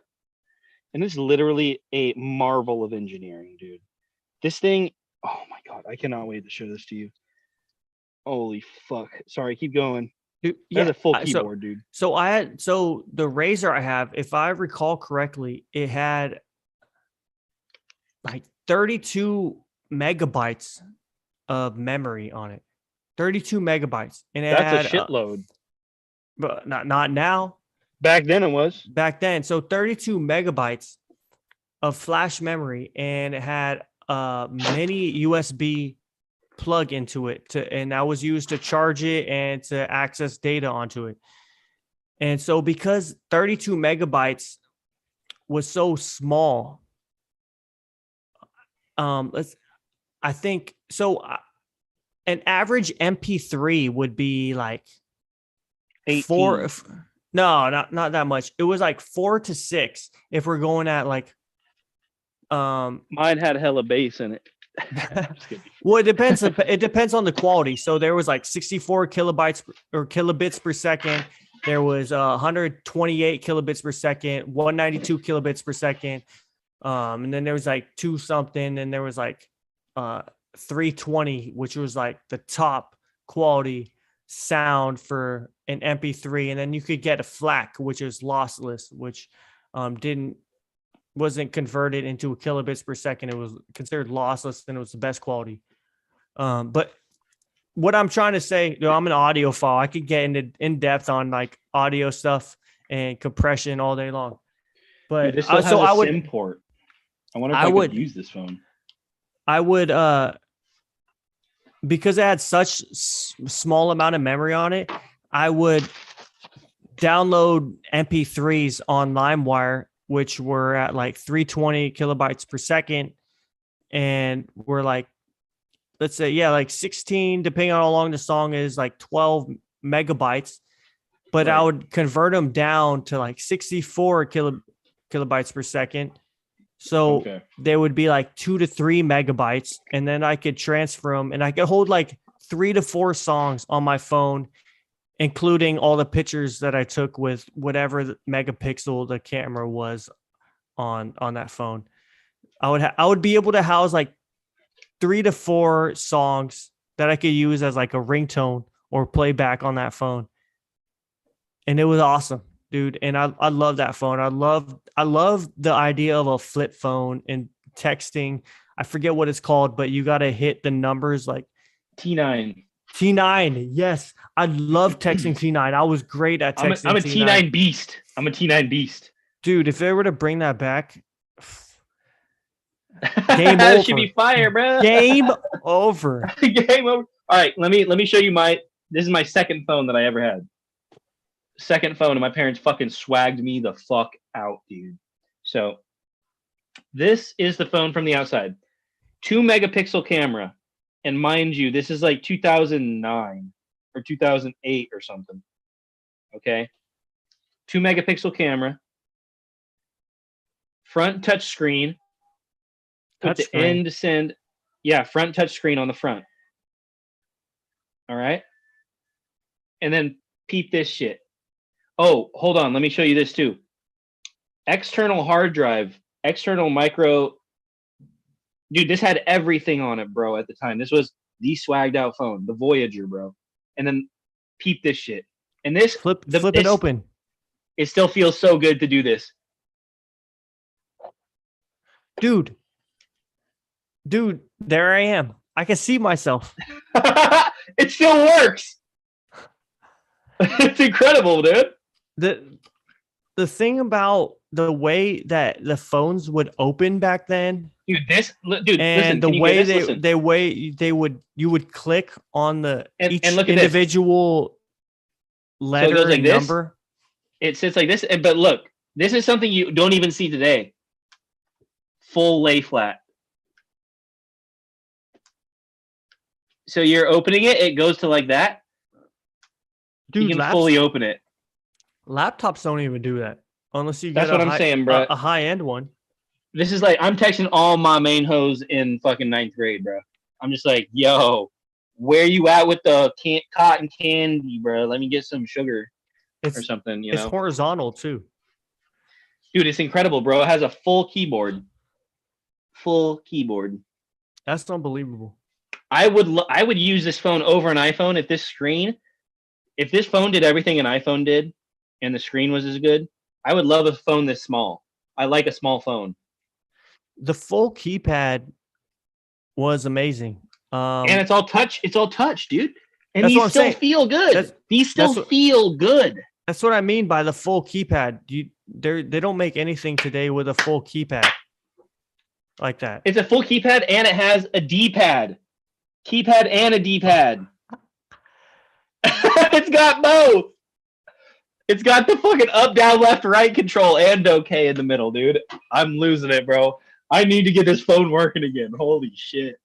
A: And it's literally a marvel of engineering, dude. This thing, oh my God, I cannot wait to show this to you. Holy fuck. Sorry, keep going.
B: Dude,
A: That's a full
B: so-
A: keyboard, dude.
B: So the Razor I have, if I recall correctly, it had like 32 megabytes of memory on it. 32 megabytes. And it
A: That's
B: had
A: a shitload.
B: but not now.
A: Back then it was.
B: Back then. So 32 megabytes of flash memory, and it had a mini USB plug into it and that was used to charge it and to access data onto it. And so because 32 megabytes was so small, I think so an average MP3 would be like
A: 18.
B: No, not that much. It was like 4 to 6 if we're going at like
A: mine had hella bass in it.
B: Well, it depends. It depends on the quality. So there was like 64 kilobytes or kilobits per second. There was 128 kilobits per second, 192 kilobits per second. And then there was like 2 something, and there was like 320, which was like the top quality sound for an MP3. And then you could get a FLAC, which is lossless, which wasn't converted into a kilobits per second. It was considered lossless, and it was the best quality. But what I'm trying to say, I'm an audiophile. I could get in depth on like audio stuff and compression all day long. But
A: Dude, I would SIM port. I wonder if I could use this phone.
B: I would because it had such small amount of memory on it, I would download MP3s on LimeWire, which were at like 320 kilobytes per second, and were like, let's say, like 16, depending on how long the song is, like 12 megabytes. But right. I would convert them down to like 64 kilobytes per second. So they would be like 2 to 3 megabytes. And then I could transfer them, and I could hold like 3 to 4 songs on my phone, including all the pictures that I took with whatever the megapixel the camera was on that phone. I would be able to house like 3 to 4 songs that I could use as like a ringtone or playback on that phone. And it was awesome, dude. And I love that phone. I love the idea of a flip phone and texting. I forget what it's called, but you got to hit the numbers like
A: T9.
B: T9. Yes. I love texting T9. I was great at texting
A: I'm a
B: T9.
A: T9 beast. I'm a T9 beast.
B: Dude, if they were to bring that back,
A: Game
B: over.
A: That should be fire, bro.
B: Game over.
A: Game over. All right, let me show you this is my second phone that I ever had. Second phone, and my parents fucking swagged me the fuck out, dude. So this is the phone from the outside. 2 megapixel camera. And mind you, this is like 2009 or 2008 or something. Okay. 2 megapixel camera. Front touch screen. Put the end to send. Yeah, front touch screen on the front. All right. And then peep this shit. Oh, hold on. Let me show you this too. External hard drive, external micro. Dude, this had everything on it, bro, at the time. This was the swagged out phone, the Voyager, bro. And then peep this shit. And this
B: flip it open.
A: It still feels so good to do this.
B: Dude, there I am. I can see myself.
A: It still works. It's incredible, dude.
B: The thing about the way that the phones would open back then,
A: and
B: listen, the way you would click on each individual letter
A: so like
B: and number.
A: It sits like this, but look, this is something you don't even see today. Full lay flat. So you're opening it, it goes to like that.
B: Dude,
A: you can fully open it.
B: Laptops don't even do that unless you
A: get I'm saying, bro.
B: A high end one.
A: This is like I'm texting all my main hoes in fucking 9th grade, bro. I'm just like, yo, where you at with the cotton candy, bro? Let me get some sugar or something. You know,
B: it's horizontal too.
A: Dude, it's incredible, bro. It has a full keyboard. Full keyboard.
B: That's unbelievable.
A: I would use this phone over an iPhone if this phone did everything an iPhone did and the screen was as good. I would love a phone this small. I like a small phone.
B: The full keypad was amazing.
A: And it's all touch. It's all touch, dude. And these still feel good. These still feel good.
B: That's what I mean by the full keypad. They don't make anything today with a full keypad like that.
A: It's a full keypad and it has a D-pad. Keypad and a D-pad. It's got both. It's got the fucking up, down, left, right control and OK in the middle, dude. I'm losing it, bro. I need to get this phone working again. Holy shit.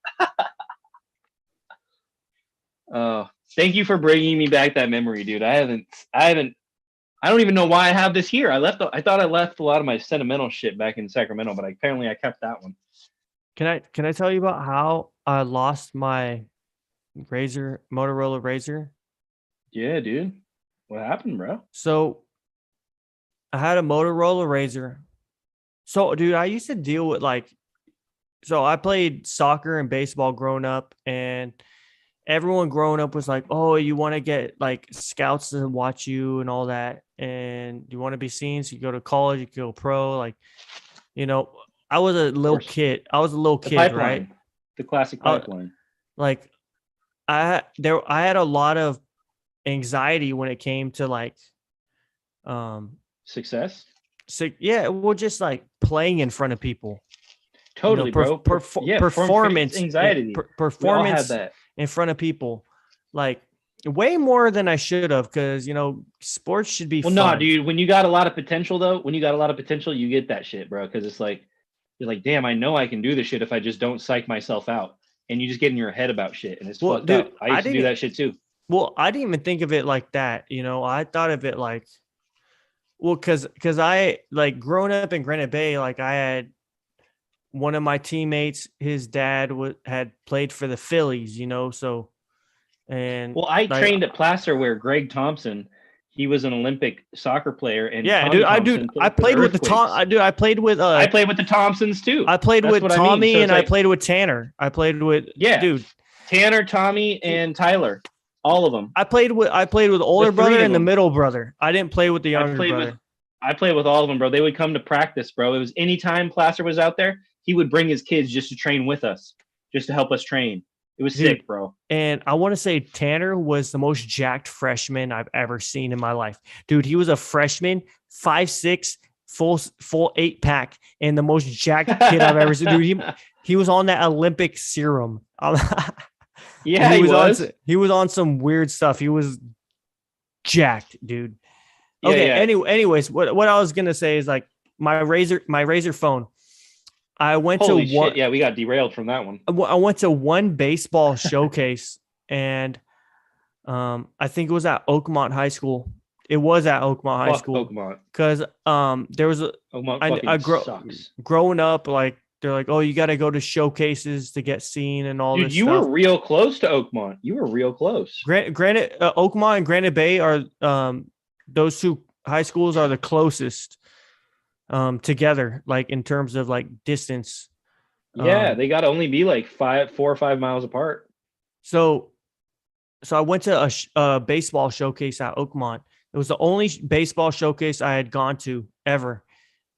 A: Oh, thank you for bringing me back that memory, dude. I don't even know why I have this here. I thought I left a lot of my sentimental shit back in Sacramento, but apparently I kept that one.
B: Can I tell you about how I lost my Motorola Razr?
A: Yeah, dude. What happened, bro?
B: So I had a Motorola Razr. So, dude, I used to deal with so I played soccer and baseball growing up, and everyone growing up was like, oh, you want to get like scouts to watch you and all that. And you want to be seen. So you go to college, you go pro. Like, you know, I was a little kid. Right?
A: The classic pipeline.
B: I had a lot of anxiety when it came to
A: success.
B: So yeah, well, just like playing in front of people.
A: Totally, bro.
B: Performance
A: anxiety.
B: Performance in front of people, like way more than I should have, because sports should be fun.
A: No, dude. When you got a lot of potential, you get that shit, bro. Because it's like you're like, damn, I know I can do this shit if I just don't psych myself out, and you just get in your head about shit, and it's fucked up. I used to do that shit too.
B: Well, I didn't even think of it like that. I thought of it like, well, because I growing up in Granite Bay, I had one of my teammates, his dad had played for the Phillies, so, and
A: I trained at Placer where Greg Thompson, he was an Olympic soccer player, and
B: yeah, I played with the
A: Thompsons too.
B: I played with Tommy and I played with Tanner. I played with
A: Tanner, Tommy, and Tyler. All of them.
B: I played with older brother and the middle brother. I didn't play with the younger brother.
A: I played with all of them, bro. They would come to practice, bro. It was anytime Placer was out there, he would bring his kids just to train with us, just to help us train. It was
B: Dude.
A: sick, bro.
B: And I want to say Tanner was the most jacked freshman I've ever seen in my life. Dude, he was a freshman, 5'6", full 8-pack, and the most jacked kid I've ever seen. Dude, he was on that Olympic serum.
A: Yeah,
B: he was on some weird stuff. He was jacked, dude.
A: Yeah,
B: Okay.
A: yeah.
B: Anyways, what I was gonna say is like my Razor phone. I went
A: Holy
B: to one.
A: shit! Yeah, we got derailed from that one.
B: I went to one baseball showcase, and I think it was at Oakmont High School. It was at Oakmont High School
A: Oakmont.
B: because there was a
A: Oakmont sucks.
B: growing up, like they're like, oh, you got to go to showcases to get seen and all
A: Dude,
B: this
A: you
B: stuff.
A: were real close to Oakmont. You were real close.
B: Granted, Oakmont and Granite Bay are those two high schools are the closest together, like in terms of like distance.
A: Yeah, they got to only be like 4 or 5 miles apart.
B: So I went to a baseball showcase at Oakmont. It was the only baseball showcase I had gone to ever.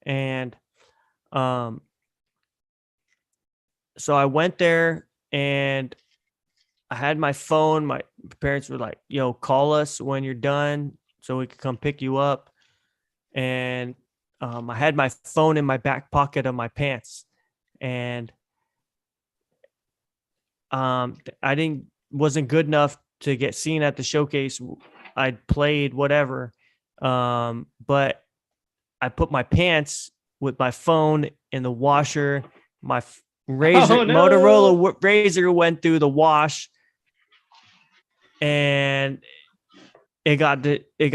B: And so I went there and I had my phone. My parents were like, yo, call us when you're done so we could come pick you up. And I had my phone in my back pocket of my pants. And wasn't good enough to get seen at the showcase. I'd played whatever, but I put my pants with my phone in the washer. My Motorola Razor went through the wash, and it got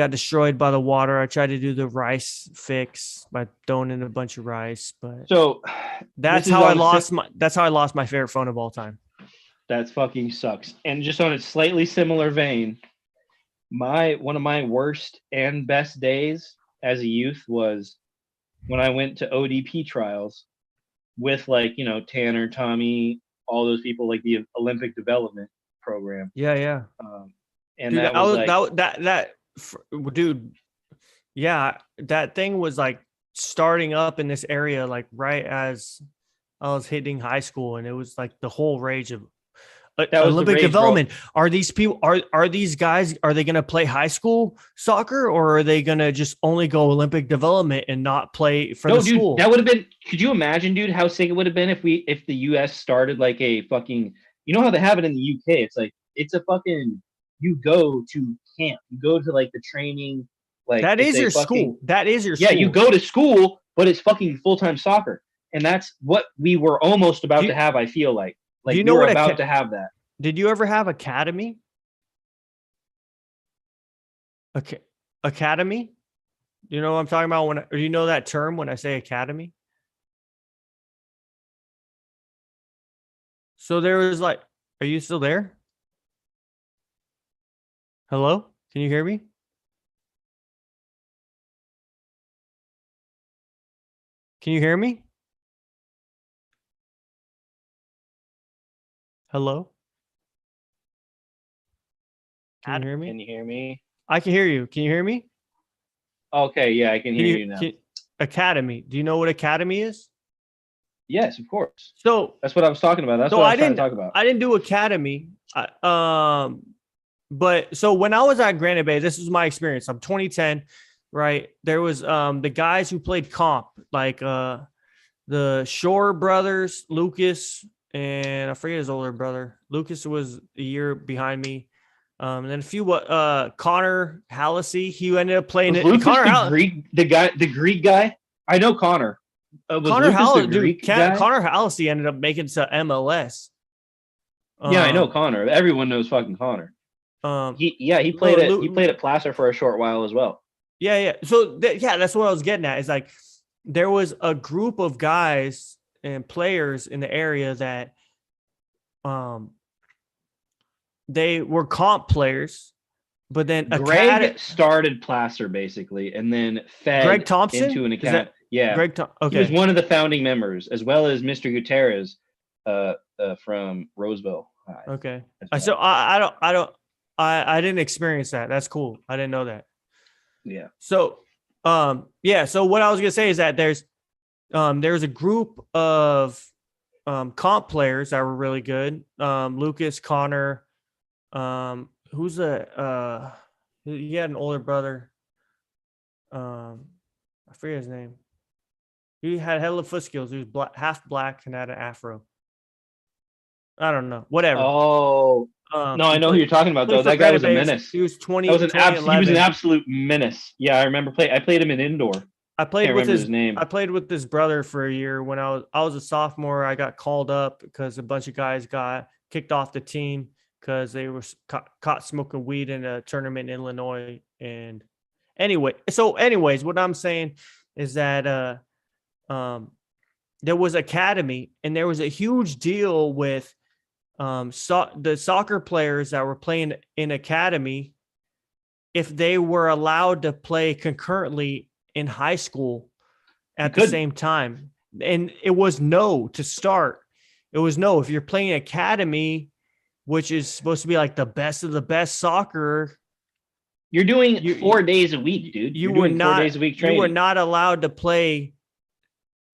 B: destroyed by the water. I tried to do the rice fix by throwing in a bunch of rice, but
A: so
B: that's how I lost my favorite phone of all time.
A: That fucking sucks. And just on a slightly similar vein, one of my worst and best days as a youth was when I went to ODP trials with Tanner, Tommy, all those people, like the Olympic development program.
B: Yeah.
A: And
B: dude,
A: that was
B: dude, yeah, that thing was like starting up in this area, like right as I was hitting high school, and it was like the whole rage of Olympic development. Bro. Are these people are these guys, are they going to play high school soccer, or are they going to just only go Olympic development and not play for the school?
A: That would have been, could you imagine, dude, how sick it would have been if the US started like a fucking, you know how they have it in the UK? It's like, it's a fucking, you go to camp, you go to like the training, like
B: that is your school. That is your school.
A: Yeah, you go to school, but it's fucking full-time soccer. And that's what we were almost about to have, I feel like. Like, you know, we're about to have that.
B: Did you ever have academy? Okay, academy. Do you know what I'm talking about or you know that term when I say academy? So there was like, are you still there? Hello? Can you hear me? Can you hear me? Hello? Can you hear me?
A: Can you hear me?
B: I can hear you. Can you hear me?
A: Okay, yeah, I can hear you now.
B: Academy. Do you know what academy is?
A: Yes, of course.
B: So
A: that's what I was talking about. That's what I was trying to talk about.
B: I didn't do academy. But so when I was at Granite Bay, this was my experience. I'm 2010, right? There was the guys who played comp, like the Shore brothers, Lucas, and I forget his older brother. Lucas was a year behind me. And then a few Connor Hallisey, he ended up playing it.
A: Connor the Greek guy. I know Connor.
B: Connor Hallisey ended up making it to MLS.
A: Yeah, I know Connor. Everyone knows fucking Connor. He played at Placer for a short while as well.
B: Yeah. So that's what I was getting at. Is like there was a group of guys and players in the area that they were comp players, but then
A: Greg started Placer basically, and then fed
B: Greg Thompson
A: into an account. Yeah,
B: Greg. Okay,
A: he was one of the founding members, as well as Mr. Gutierrez, from Roseville High.
B: Okay, so I didn't experience that. That's cool. I didn't know that.
A: Yeah.
B: So, So what I was gonna say is that there's There's a group of comp players that were really good. Lucas, Connor, who's he had an older brother. I forget his name. He had hella foot skills. He was half black and had an afro. I don't know. Whatever.
A: Oh, no, I
B: He
A: know who
B: played,
A: you're talking about though.
B: played for
A: That guy
B: Granite
A: was a
B: Bay.
A: menace.
B: He was
A: That was
B: 2011.
A: an absolute menace. Yeah, I remember I played him in indoor.
B: I played
A: Can't
B: with
A: remember his name.
B: I played with his brother for a year when I was a sophomore. I got called up because a bunch of guys got kicked off the team because they were caught smoking weed in a tournament in Illinois. And anyways, what I'm saying is that there was academy, and there was a huge deal with the soccer players that were playing in academy if they were allowed to play concurrently in high school at the same time. And it was no to start. It was no. If you're playing academy, which is supposed to be like the best of the best soccer,
A: you're doing 4 days a week, dude.
B: You
A: You're
B: were
A: doing
B: not
A: 4 days a week training.
B: You were not allowed to play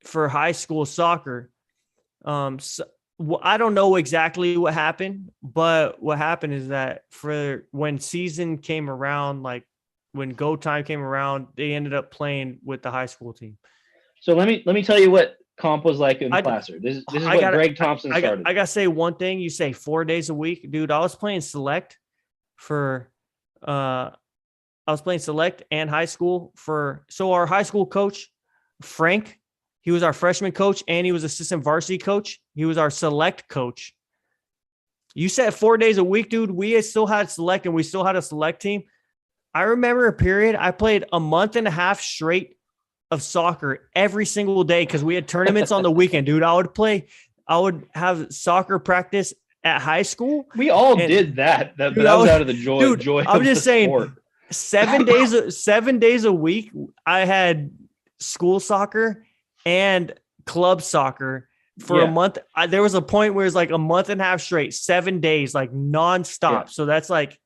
B: for high school soccer. So, I don't know exactly what happened, but what happened is that for when season came around, like when go time came around, they ended up playing with the high school team.
A: So let me tell you what comp was like in Placer. This is what Greg Thompson started.
B: I gotta say one thing. You say 4 days a week, dude. I was playing select for I was playing select and high school so our high school coach, Frank, he was our freshman coach and he was assistant varsity coach. He was our select coach. You said 4 days a week, dude. We still had select and we still had a select team. I remember a period I played a month and a half straight of soccer every single day because we had tournaments on the weekend, dude. I would have soccer practice at high school.
A: We all did that. That was out of the joy.
B: I'm just saying,
A: sport.
B: 7 days a week, I had school soccer and club soccer for a month. There was a point where it's like a month and a half straight, 7 days, like nonstop. Yeah. So that's like,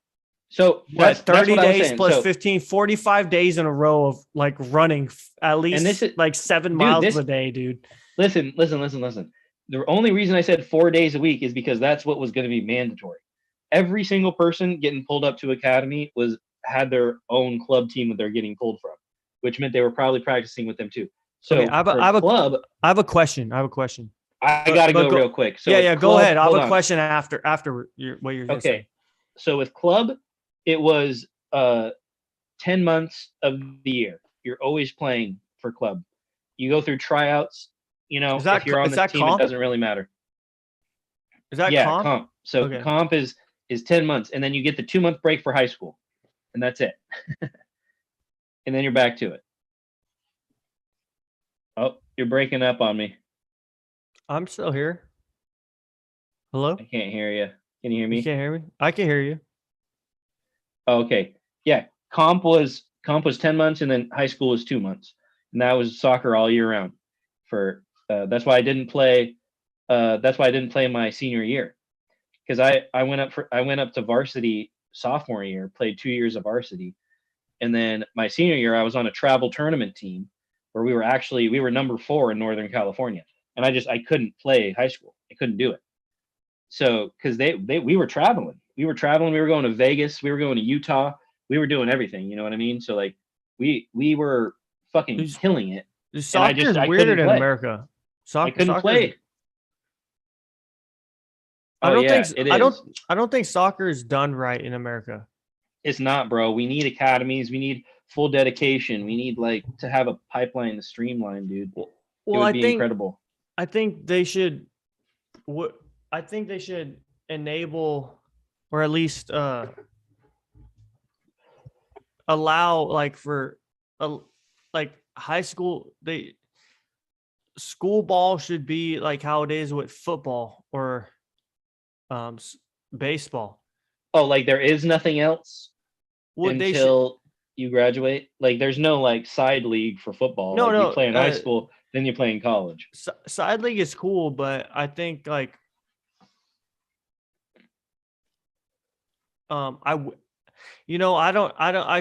B: 30 days plus 15, 45 days in a row of like running at least like 7 miles a day, dude.
A: Listen. The only reason I said 4 days a week is because that's what was going to be mandatory. Every single person getting pulled up to academy had their own club team that they're getting pulled from, which meant they were probably practicing with them too. So
B: okay, I have a question. I
A: got to go real quick. So
B: go ahead. I have a question after what you're going to say.
A: So with club, it was 10 months of the year. You're always playing for club. You go through tryouts. If you're on the team, it doesn't really matter.
B: Is that
A: comp? So comp is 10 months, and then you get the 2-month break for high school, and that's it. And then you're back to it. Oh, you're breaking up on me.
B: I'm still here. Hello?
A: I can't hear you. Can you hear me?
B: You can't hear me? I can hear you.
A: Oh, okay. Yeah. Comp was 10 months, and then high school was 2 months. And that was soccer all year round. That's why I didn't play. That's why I didn't play my senior year, because I went up to varsity sophomore year, played 2 years of varsity, and then my senior year I was on a travel tournament team where we were number 4 in Northern California, and I couldn't play high school. I couldn't do it. So because we were traveling, we were going to Vegas, we were going to Utah, we were doing everything. You know what I mean? So like we were fucking killing it.
B: Soccer is weird in America.
A: I couldn't play.
B: I don't think soccer is done right in America.
A: It's not, bro. We need academies. We need full dedication. We need to have a pipeline to streamline, dude. Well, it would be incredible.
B: I think they should. I think they should enable, or at least allow, for high school. School ball should be like how it is with football or baseball.
A: Oh, there is nothing else until you graduate. There's no side league for football. No, you play in high school, then you play in college.
B: Side league is cool, but I think I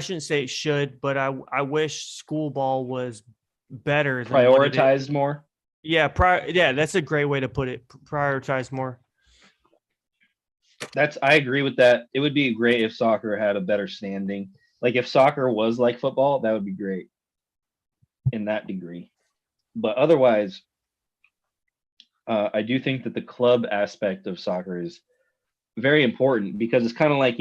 B: shouldn't say it should, but I wish school ball was better than what it is.
A: Prioritized more.
B: Yeah, yeah, that's a great way to put it. Prioritize more.
A: I agree with that. It would be great if soccer had a better standing. Like if soccer was like football, that would be great in that degree. But otherwise, I do think that the club aspect of soccer is very important because it's kind of like,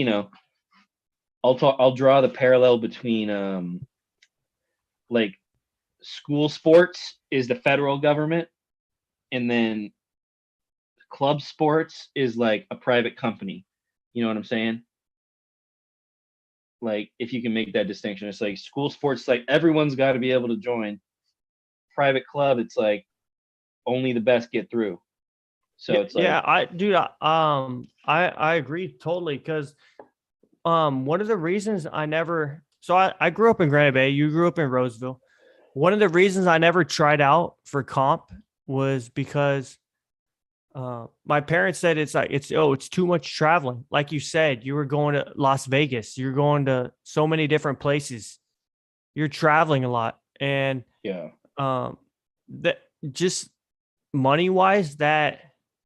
A: I'll draw the parallel between like school sports is the federal government, and then club sports is like a private company. You know what I'm saying? Like if you can make that distinction, it's like school sports, like everyone's got to be able to join. Private club, it's like only the best get through. So it's like,
B: yeah, I agree totally because one of the reasons I grew up in Granite Bay, you grew up in Roseville. One of the reasons I never tried out for comp was because my parents said it's too much traveling. Like you said, you were going to Las Vegas, you're going to so many different places, you're traveling a lot, and
A: yeah,
B: that just money wise, that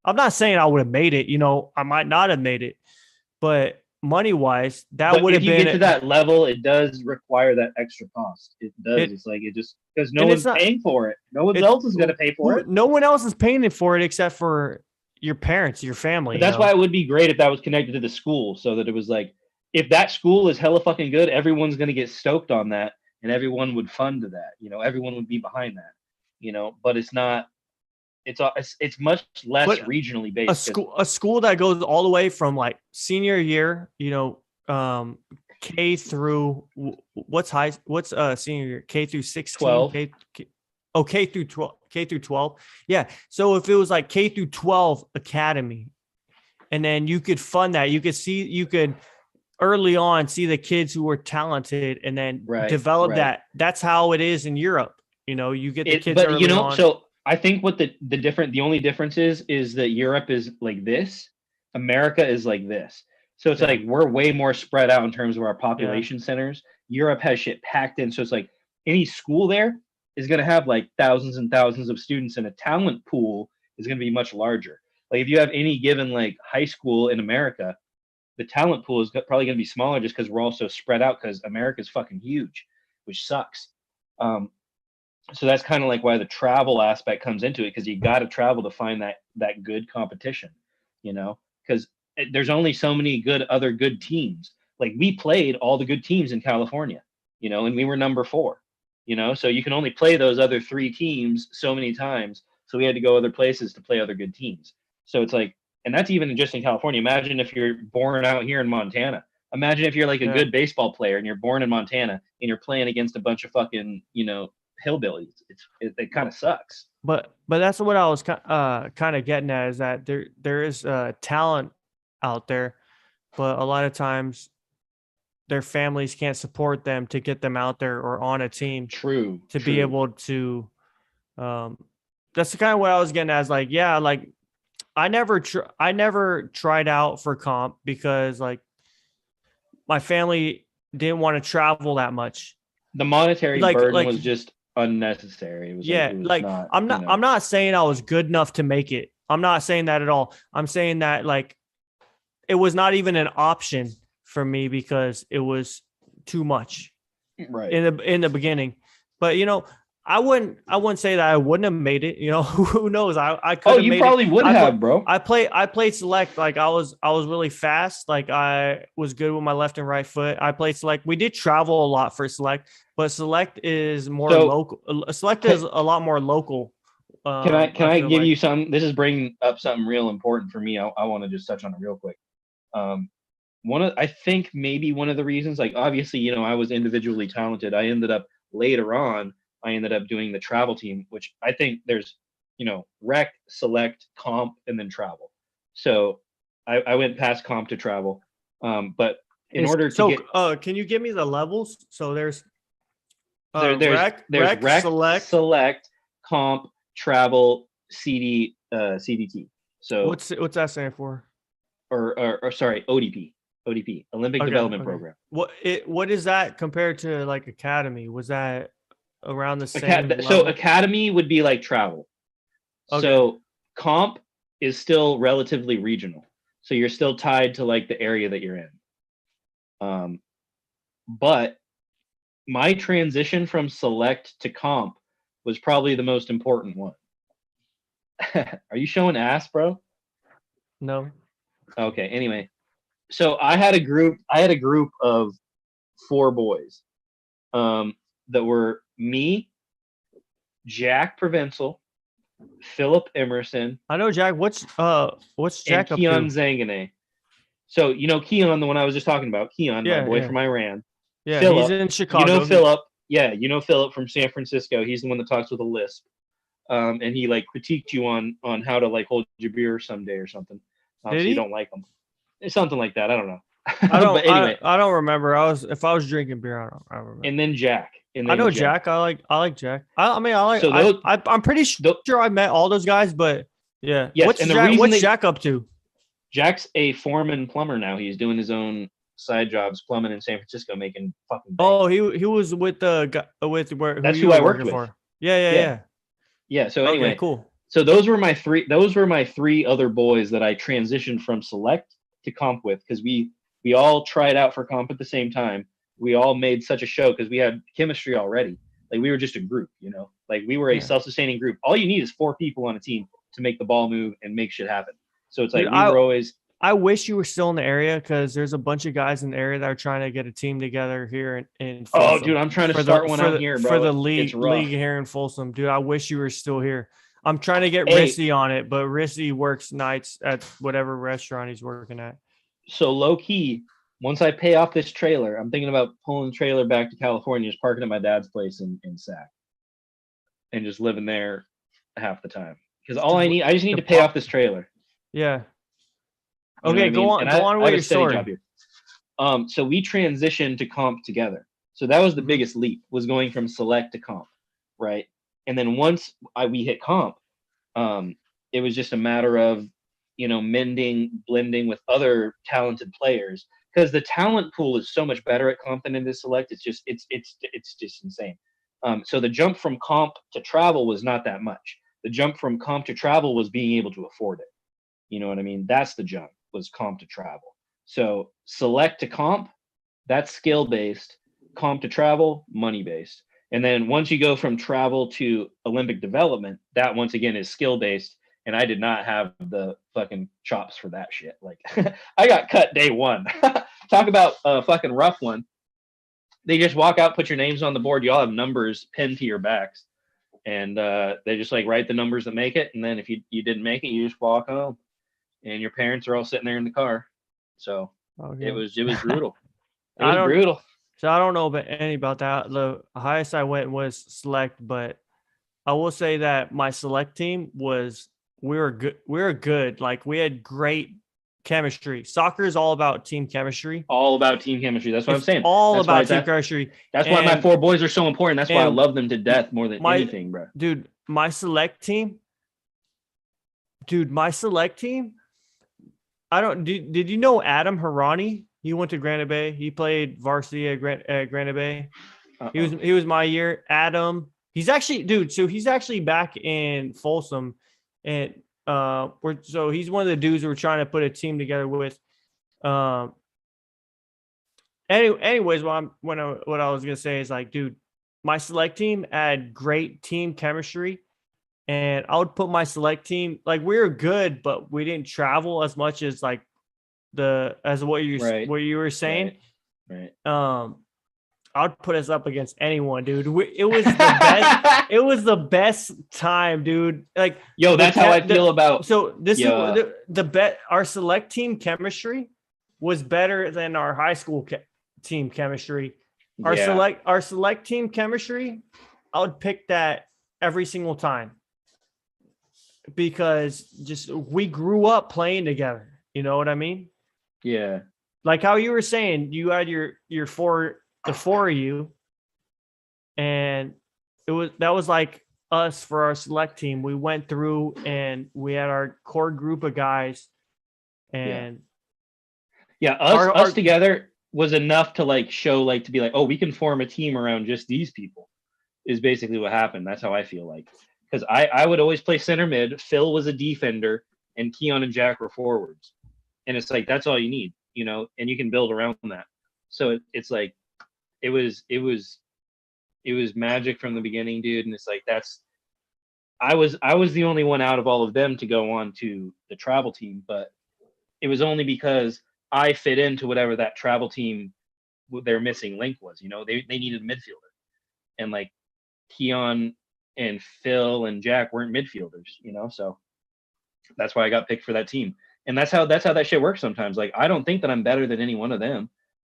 B: I'm not saying I would have made it. I might not have made it, but money wise, that would have been.
A: If you get to that level, it does require that extra cost. It does. It's like it just because no one's paying for it. No one else is going to pay for it.
B: No one else is paying for it except for your parents, your family.
A: But that's why it would be great if that was connected to the school, so that it was like, if that school is hella fucking good, everyone's going to get stoked on that, and everyone would fund that. Everyone would be behind that. But it's not. It's much less regionally based.
B: A school that goes all the way from like senior year, K through what's senior year? K through 16,
A: 12.
B: K through 12, K through 12. Yeah. So if it was like K through 12 academy, and then you could fund that, you could early on see the kids who were talented and then develop that. That's how it is in Europe. You get the kids early on.
A: So I think what the only difference is that Europe is like this, America is like this. So it's like we're way more spread out in terms of our population centers. Europe has shit packed in. So it's like any school there is going to have like thousands and thousands of students, and a talent pool is going to be much larger. Like if you have any given like high school in America, the talent pool is probably going to be smaller just because we're all so spread out because America's fucking huge, which sucks. So that's kind of like why the travel aspect comes into it, because you got to travel to find that good competition, because there's only so many other good teams. Like we played all the good teams in California, and we were number 4, so you can only play those other 3 teams so many times. So we had to go other places to play other good teams. So it's like, and that's even just in California. Imagine if you're born out here in Montana. Imagine if you're like a good baseball player and you're born in Montana and you're playing against a bunch of fucking, hillbillies. It kind of sucks.
B: But that's what I was kind of getting at, is that there is talent out there, but a lot of times their families can't support them to get them out there or on a team.
A: True.
B: Be able to. That's the kind of what I was getting at. Is like, yeah, like I never tried out for comp because like my family didn't want to travel that much.
A: The monetary burden was just unnecessary. It was not,
B: I'm not saying I was good enough to make it. I'm not saying that at all. I'm saying that like it was not even an option for me because it was too much in the beginning. But I wouldn't say that I wouldn't have made it. Who knows? I could.
A: Oh, you probably would have, bro.
B: I played select. Like I was really fast. Like I was good with my left and right foot. I played select. We did travel a lot for select, but select is more local. Select is a lot more local.
A: Can I give you some? This is bringing up something real important for me. I want to just touch on it real quick. I think maybe one of the reasons, like obviously, I was individually talented. I ended up later on. I ended up doing the travel team, which I think there's, rec, select, comp, and then travel. So I went past comp to travel. But in order to
B: can you give me the levels? So there's
A: rec, select, comp, travel, CDT. So
B: what's that stand for?
A: Or sorry, ODP, Olympic Development Program.
B: What is that compared to like academy? Was that around the same
A: So
B: level?
A: academy would be like travel.
B: Okay.
A: So comp is still relatively regional. So you're still tied to like the area that you're in. But my transition from select to comp was probably the most important one. Are you showing ass, bro?
B: No.
A: Okay. Anyway, so I had a group. I had a group of 4 boys, that were me, Jack Provenzel, Philip Emerson,
B: I know Jack. What's
A: and
B: Jack up
A: Keon
B: to?
A: Zangane. So you know Keon, the one I was just talking about, Keon, my
B: Yeah,
A: boy
B: yeah,
A: from Iran.
B: yeah. He's
A: Philip,
B: in
A: you know
B: Chicago.
A: Philip, yeah, you know Philip from San Francisco. He's the one that talks with a lisp, and he like critiqued you on how to like hold your beer someday or something.
B: Did
A: So you
B: he?
A: don't like him, it's something like that. I don't
B: I
A: know,
B: don't.
A: but anyway,
B: I don't remember. If I was drinking beer, I don't remember.
A: and then Jack, and
B: I
A: then
B: know
A: Jack.
B: Jack. I like Jack. I mean,
A: So those,
B: I'm pretty
A: those,
B: sure I met all those guys, but yeah.
A: yes, and the reason
B: What's
A: they
B: Jack up to?
A: Jack's a foreman plumber now. He's doing his own side jobs, plumbing in San Francisco, making fucking bank.
B: Oh, he was with the guy with who
A: That's
B: you
A: who
B: were
A: I worked
B: working
A: with.
B: for. Yeah,
A: Yeah, yeah. So
B: Okay,
A: anyway,
B: cool.
A: so those were my 3. Those were my 3 other boys that I transitioned from select to comp with, because we all tried out for comp at the same time. We all made such a show because we had chemistry already. Like we were just a group, you know. Like we were a
B: Yeah.
A: self-sustaining group. All you need is 4 people on a team to make the ball move and make shit happen. So it's like
B: Dude,
A: we were always.
B: I wish you were still in the area because there's a bunch of guys in the area that are trying to get a team together here in
A: Oh,
B: Folsom
A: dude, I'm trying to start one out here,
B: for
A: bro.
B: the
A: It's
B: league
A: rough.
B: here in Folsom. Dude, I wish you were still here. I'm trying to get
A: Hey,
B: Rissy on it, but Rissy works nights at whatever restaurant he's working at.
A: so low key, once I pay off this trailer, I'm thinking about pulling the trailer back to California, just parking at my dad's place in Sac, and just living there half the time. Because all I need, I just need to pay off this trailer.
B: Yeah.
A: You know what
B: Okay,
A: I mean? And
B: go on
A: I
B: with
A: have a
B: your
A: steady
B: story.
A: job here. So we transitioned to comp together. So that was the
B: Mhm.
A: biggest leap, was going from select to comp, right? And then once we hit comp, it was just a matter of, you know, blending with other talented players, because the talent pool is so much better at comp than it is select. It's just insane. So the jump from comp to travel was not that much. The jump from comp to travel was being able to afford it. You know what I mean? That's the jump, was comp to travel. So select to comp, that's skill based. Comp to travel, money based. And then once you go from travel to Olympic development, that once again is skill based. And I did not have the fucking chops for that shit. Like I got cut day 1. Talk about a fucking rough one. They just walk out, put your names on the board. You all have numbers pinned to your backs, and they just like write the numbers that make it. And then if you didn't make it, you just walk home, and your parents are all sitting there in the car. So
B: Okay.
A: it was brutal. It
B: I
A: was
B: don't
A: brutal.
B: So I don't know about any about that. The highest I went was select, but I will say that my select team was we were good. We were good. Like we had great chemistry. Soccer is all about team chemistry.
A: All about team chemistry. That's what I'm
B: It's
A: saying.
B: all
A: That's why
B: about team chemistry.
A: that's why my 4 boys are so important. That's why I
B: and
A: love them to death more than anything, bro.
B: My select team. Dude, my select team. I don't. Did you know Adam Harani? He went to Granite Bay. He played varsity at Granite Bay. He was my year. Adam. He's actually, dude. So he's actually back in Folsom, and he's one of the dudes we're trying to put a team together with. Anyways, what I was gonna say is like, dude, my select team had great team chemistry, and I would put my select team like we were good, but we didn't travel as much as like what you were saying.
A: Right.
B: I would put us up against anyone, dude. It was the best. It was the best time, dude. Like,
A: yo, that's how I feel about.
B: So this is the bet. Our select team chemistry was better than our high school team chemistry. Our select team chemistry, I would pick that every single time because just we grew up playing together. You know what I mean?
A: Yeah.
B: Like how you were saying, you had the 4 of you, and that was like us for our select team. We went through and we had our core group of guys, and
A: us together was enough to like show, like, to be like, oh, we can form a team around just these people. is basically what happened. That's how I feel like. Because I would always play center mid. Phil was a defender, and Keon and Jack were forwards. And it's like that's all you need, and you can build around that. So it's like it was magic from the beginning, dude. And it's like I was the only one out of all of them to go on to the travel team, but it was only because I fit into whatever that travel team their missing link was. They needed a midfielder, and like Keon and Phil and Jack weren't midfielders, so that's why I got picked for that team. And that's how that shit works sometimes. Like, I don't think that I'm better than any one of them.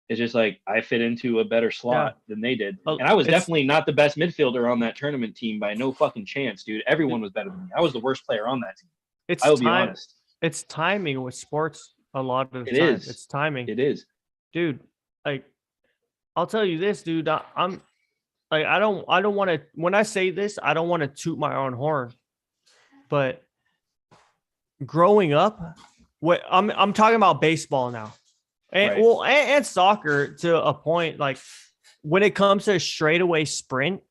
A: It's just like I fit into a better slot than they did. And I was definitely not the best midfielder on that tournament team by no fucking chance, dude. Everyone was better than me. I was the worst player on that team. I will be honest.
B: It's timing with sports a lot of the
A: time.
B: It's timing.
A: It is.
B: Dude, like, I'll tell you this, dude. I'm like, I don't want to, when I say this, I don't want to toot my own horn, but growing up, I'm talking about baseball now, and and soccer to a point. Like, when it comes to a straightaway sprint,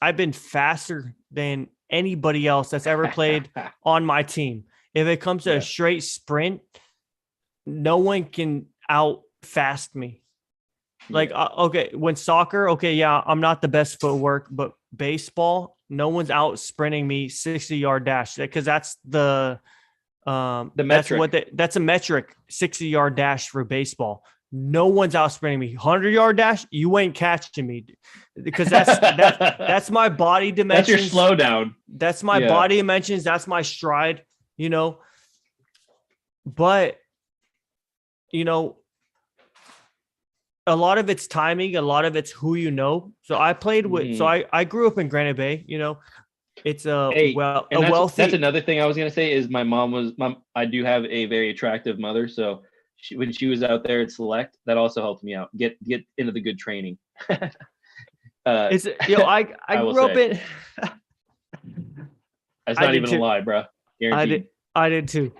B: I've been faster than anybody else that's ever played on my team. If it comes to a straight sprint, no one can out fast me. Like, okay, when soccer, I'm not the best footwork, but baseball, no one's out sprinting me 60-yard dash, because that's the metric. That's a metric, 60-yard dash for baseball. No one's out sprinting me. 100-yard dash, you ain't catching me, because that's my body dimensions.
A: That's your slowdown.
B: That's my body dimensions. That's my stride. But a lot of it's timing, a lot of it's who you know. So I played with, so I grew up in Granite Bay, it's wealthy.
A: That's another thing I was going to say is I do have a very attractive mother. So when she was out there at Select, that also helped me out, get into the good training.
B: I grew up in.
A: That's not even a lie, bro. Guaranteed.
B: I did too.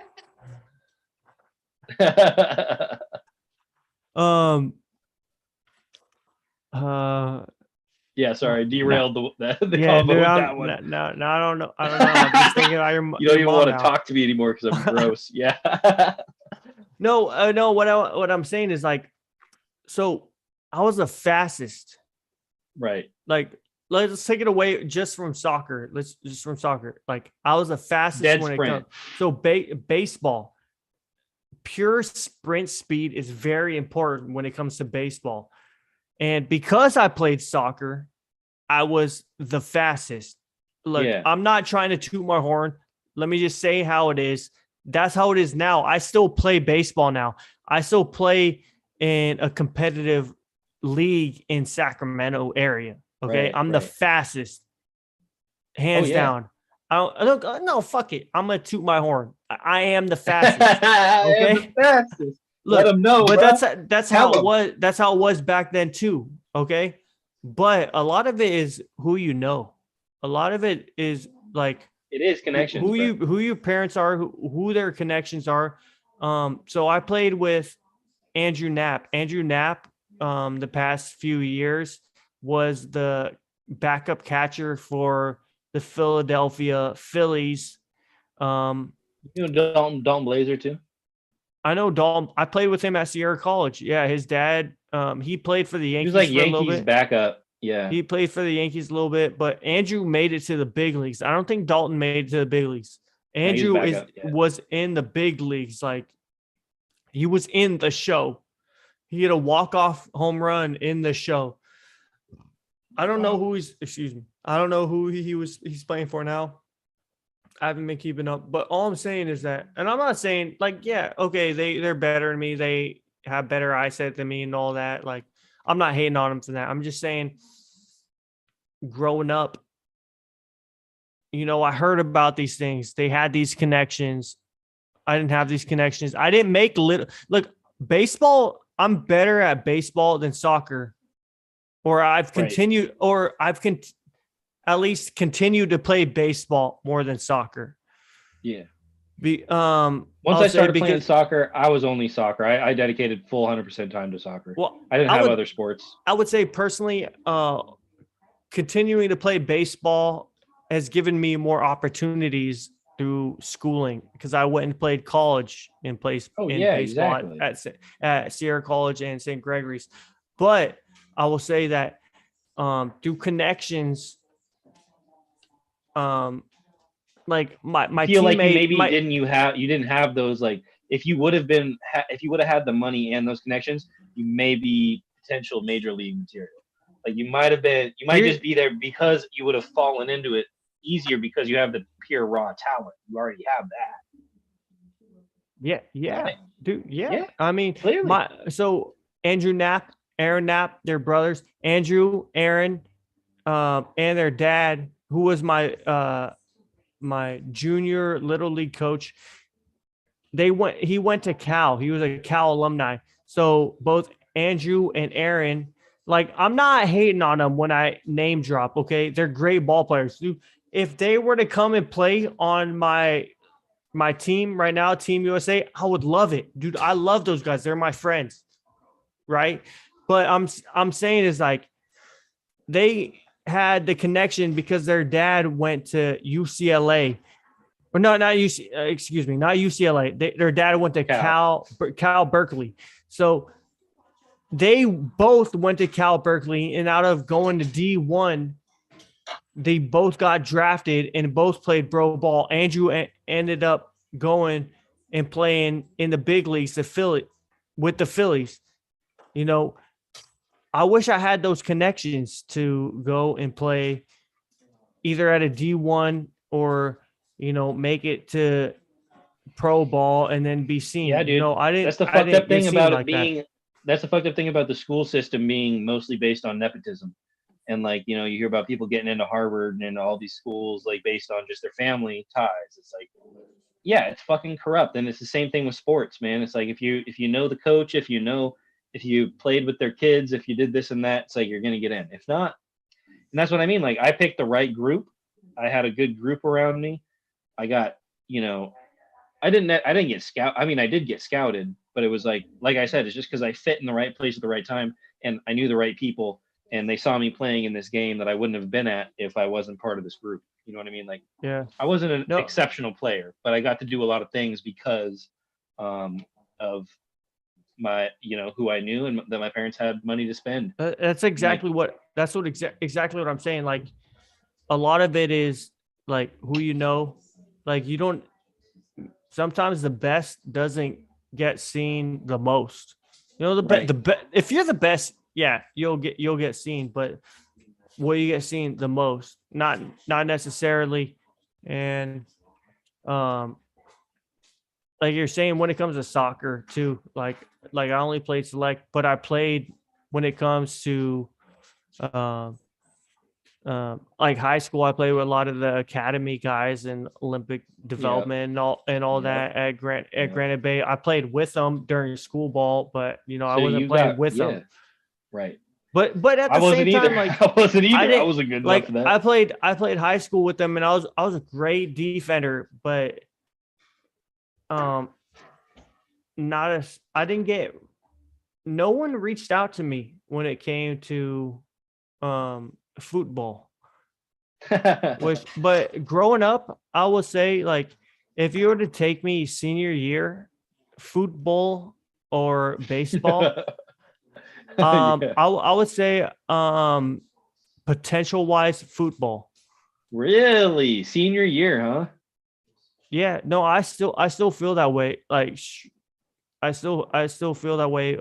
A: Sorry, derailed the
B: yeah,
A: combo
B: dude,
A: with that one.
B: No, I don't know. I'm just thinking about your.
A: You don't even want to talk to me anymore because I'm gross. Yeah.
B: No. What I'm saying is, like, so I was the fastest.
A: Right.
B: Like, let's take it away just from soccer. Like, I was the fastest
A: Dead
B: when
A: sprint.
B: it comes. So baseball, pure sprint speed is very important when it comes to baseball. And because I played soccer, I was the fastest. Look, I'm not trying to toot my horn. Let me just say how it is. That's how it is now. I still play baseball now. I still play in a competitive league in Sacramento area. Okay. I'm the fastest. Hands down. No, fuck it. I'm going to toot my horn. I am the fastest. Okay.
A: I am the fastest.
B: Look,
A: let them know,
B: but
A: bro.
B: that's how it was. That's how it was back then too. Okay, but a lot of it is who you know. A lot of it is like
A: it is connections.
B: Who your parents are, who their connections are. So I played with Andrew Knapp. Andrew Knapp, the past few years was the backup catcher for the Philadelphia Phillies.
A: Dalton Blazer too.
B: I know Dalton. I played with him at Sierra College. Yeah, his dad, he played for the Yankees.
A: He was like
B: for a little
A: Yankees
B: bit.
A: backup. Yeah.
B: He played for the Yankees a little bit, but Andrew made it to the big leagues. I don't think Dalton made it to the big leagues. Andrew was in the big leagues. Like, he was in the show. He had a walk-off home run in the show. I don't know who I don't know who he's playing for now. I haven't been keeping up, but all I'm saying is that, and I'm not saying like, they're better than me. They have better eyesight than me and all that. Like, I'm not hating on them for that. I'm just saying, growing up, I heard about these things. They had these connections. I didn't have these connections. I didn't make look, baseball. I'm better at baseball than soccer, or I've continued, at least continue to play baseball more than soccer.
A: Yeah.
B: Once
A: I started playing soccer, I was only soccer. I dedicated full 100% time to soccer.
B: Well,
A: I didn't have other sports.
B: I would say personally, continuing to play baseball has given me more opportunities through schooling because I went and played college and placed
A: Oh
B: in
A: yeah,
B: baseball
A: exactly.
B: at Sierra College and St. Gregory's. But I will say that through connections, um, like
A: I
B: my
A: feel like you
B: teammate,
A: maybe didn't have those, like, if you would have had the money and those connections, you may be potential major league material. Like you might
B: here,
A: just be there because you would have fallen into it easier because you have the pure raw talent. You already have that.
B: yeah,
A: Right?
B: dude, yeah.
A: Yeah,
B: I mean,
A: clearly.
B: so Andrew Knapp, Aaron Knapp, they're brothers. Andrew, Aaron, and their dad, who was my junior little league coach. He went to Cal. He was a Cal alumni. So both Andrew and Aaron, like I'm not hating on them when I name drop. Okay, they're great ball players. Dude, if they were to come and play on my team right now, Team USA, I would love it, dude. I love those guys. They're my friends, right? But I'm saying is like they had the connection because their dad went to UCLA. Or no, not UC. Excuse me, not UCLA. Their dad went to
A: Cal.
B: Cal Berkeley. So they both went to Cal Berkeley, and out of going to D1, they both got drafted and both played pro ball. Andrew ended up going and playing in the big leagues, with the Phillies. You know, I wish I had those connections to go and play either at a D1 or make it to pro ball and then be
A: Yeah,
B: seen.
A: dude. That's the
B: I
A: fucked
B: didn't
A: up
B: get
A: thing
B: seen
A: about it
B: like that.
A: being. That's the fucked up thing about the school system being mostly based on nepotism, and like you hear about people getting into Harvard and all these schools like based on just their family ties. It's like, yeah, it's fucking corrupt, and it's the same thing with sports, man. It's like if you know the coach, if you played with their kids, if you did this and that, it's like you're gonna get in. If not, and that's what I mean. Like I picked the right group. I had a good group around me. I got you know I didn't get scout. I mean, I did get scouted, but it was like I said, it's just because I fit in the right place at the right time, and I knew the right people, and they saw me playing in this game that I wouldn't have been at if I wasn't part of this group. You know what I mean? Like
B: Yeah.
A: I wasn't an
B: No,
A: exceptional player, but I got to do a lot of things because of my who I knew and that my parents had money to spend.
B: that's
A: And like
B: exactly what I'm saying. Like a lot of it is like who you know. Like you don't. Sometimes the best doesn't get seen the most.
A: right,
B: if you're the best, yeah, you'll get seen. But will you get seen the most? Not necessarily. And um, like you're saying, when it comes to soccer too, like I only played select, but I played when it comes to um like high school. I played with a lot of the academy guys and Olympic
A: yeah,
B: development and all
A: yeah,
B: that at
A: yeah.
B: Granite Bay. I played with them during school ball, but I
A: So
B: wasn't
A: you
B: playing
A: got
B: with them.
A: yeah, right.
B: But at
A: I
B: the
A: wasn't
B: same
A: either.
B: time, like
A: I wasn't
B: I
A: either. I
B: didn't
A: wasn't good enough for that.
B: I played high school with them, and I was a great defender, but um not as I didn't get no one reached out to me when it came to football. Which but growing up, I would say like if you were to take me senior year, football or baseball,
A: Yeah.
B: I would say potential wise football.
A: Really? Senior year, huh?
B: Yeah, no, I still feel that way. Like I still feel that way.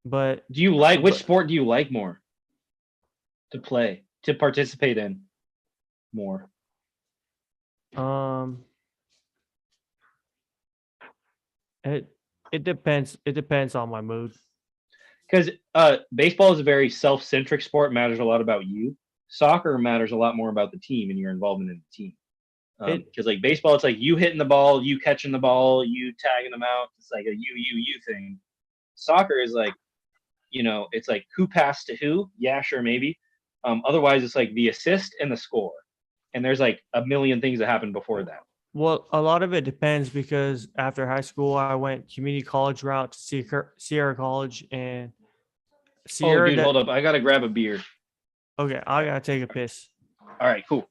B: But
A: Do you like which
B: but
A: sport do you like more to play, to participate in more?
B: um it it depends on my mood.
A: Because baseball is a very self-centric sport, matters a lot about you. Soccer matters a lot more about the team and your involvement in the team.
B: It
A: Because like baseball, it's like you hitting the ball, you catching the ball, you tagging them out. It's like a you thing. Soccer is like it's like who passed to who? Yeah, sure, maybe. Otherwise, it's like the assist and the score, and there's like a million things that happen before that.
B: Well, a lot of it depends because after high school, I went community college route to Sierra College and
A: Oh,
B: Sierra.
A: dude, hold up, I gotta grab a beer.
B: Okay, I gotta take a piss.
A: All right, cool.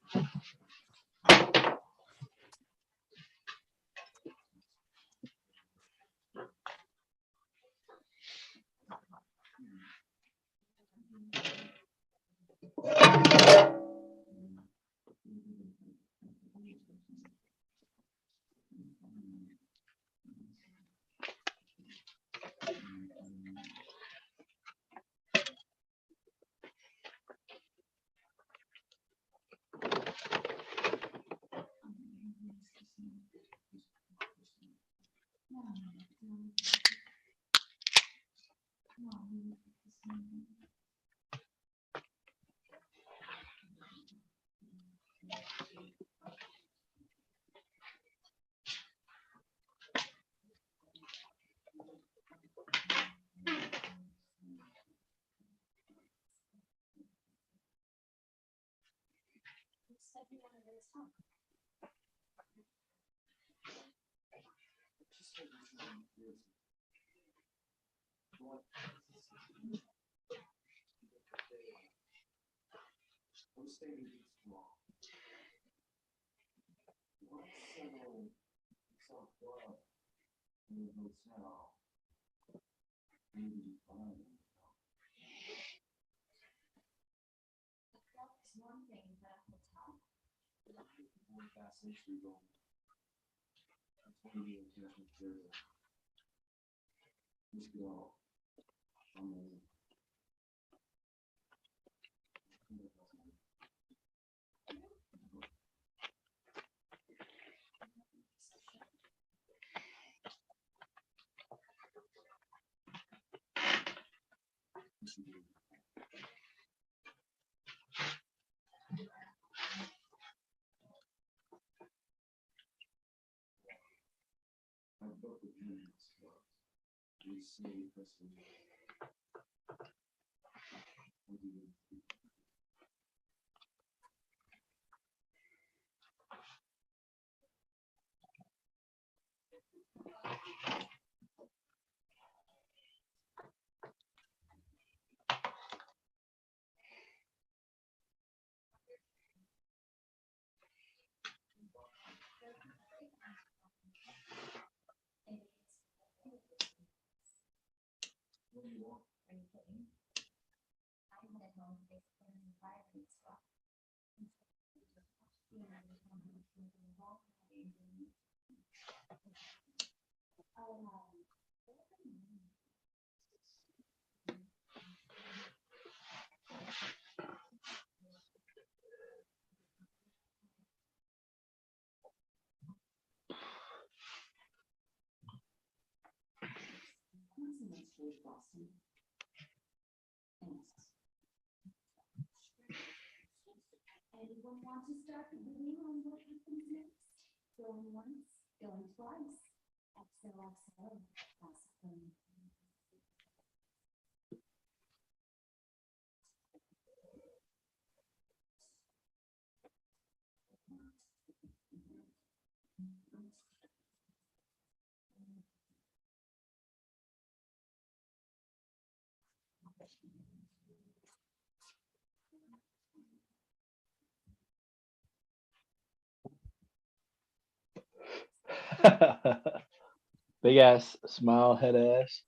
A: Big ass smile, head ass.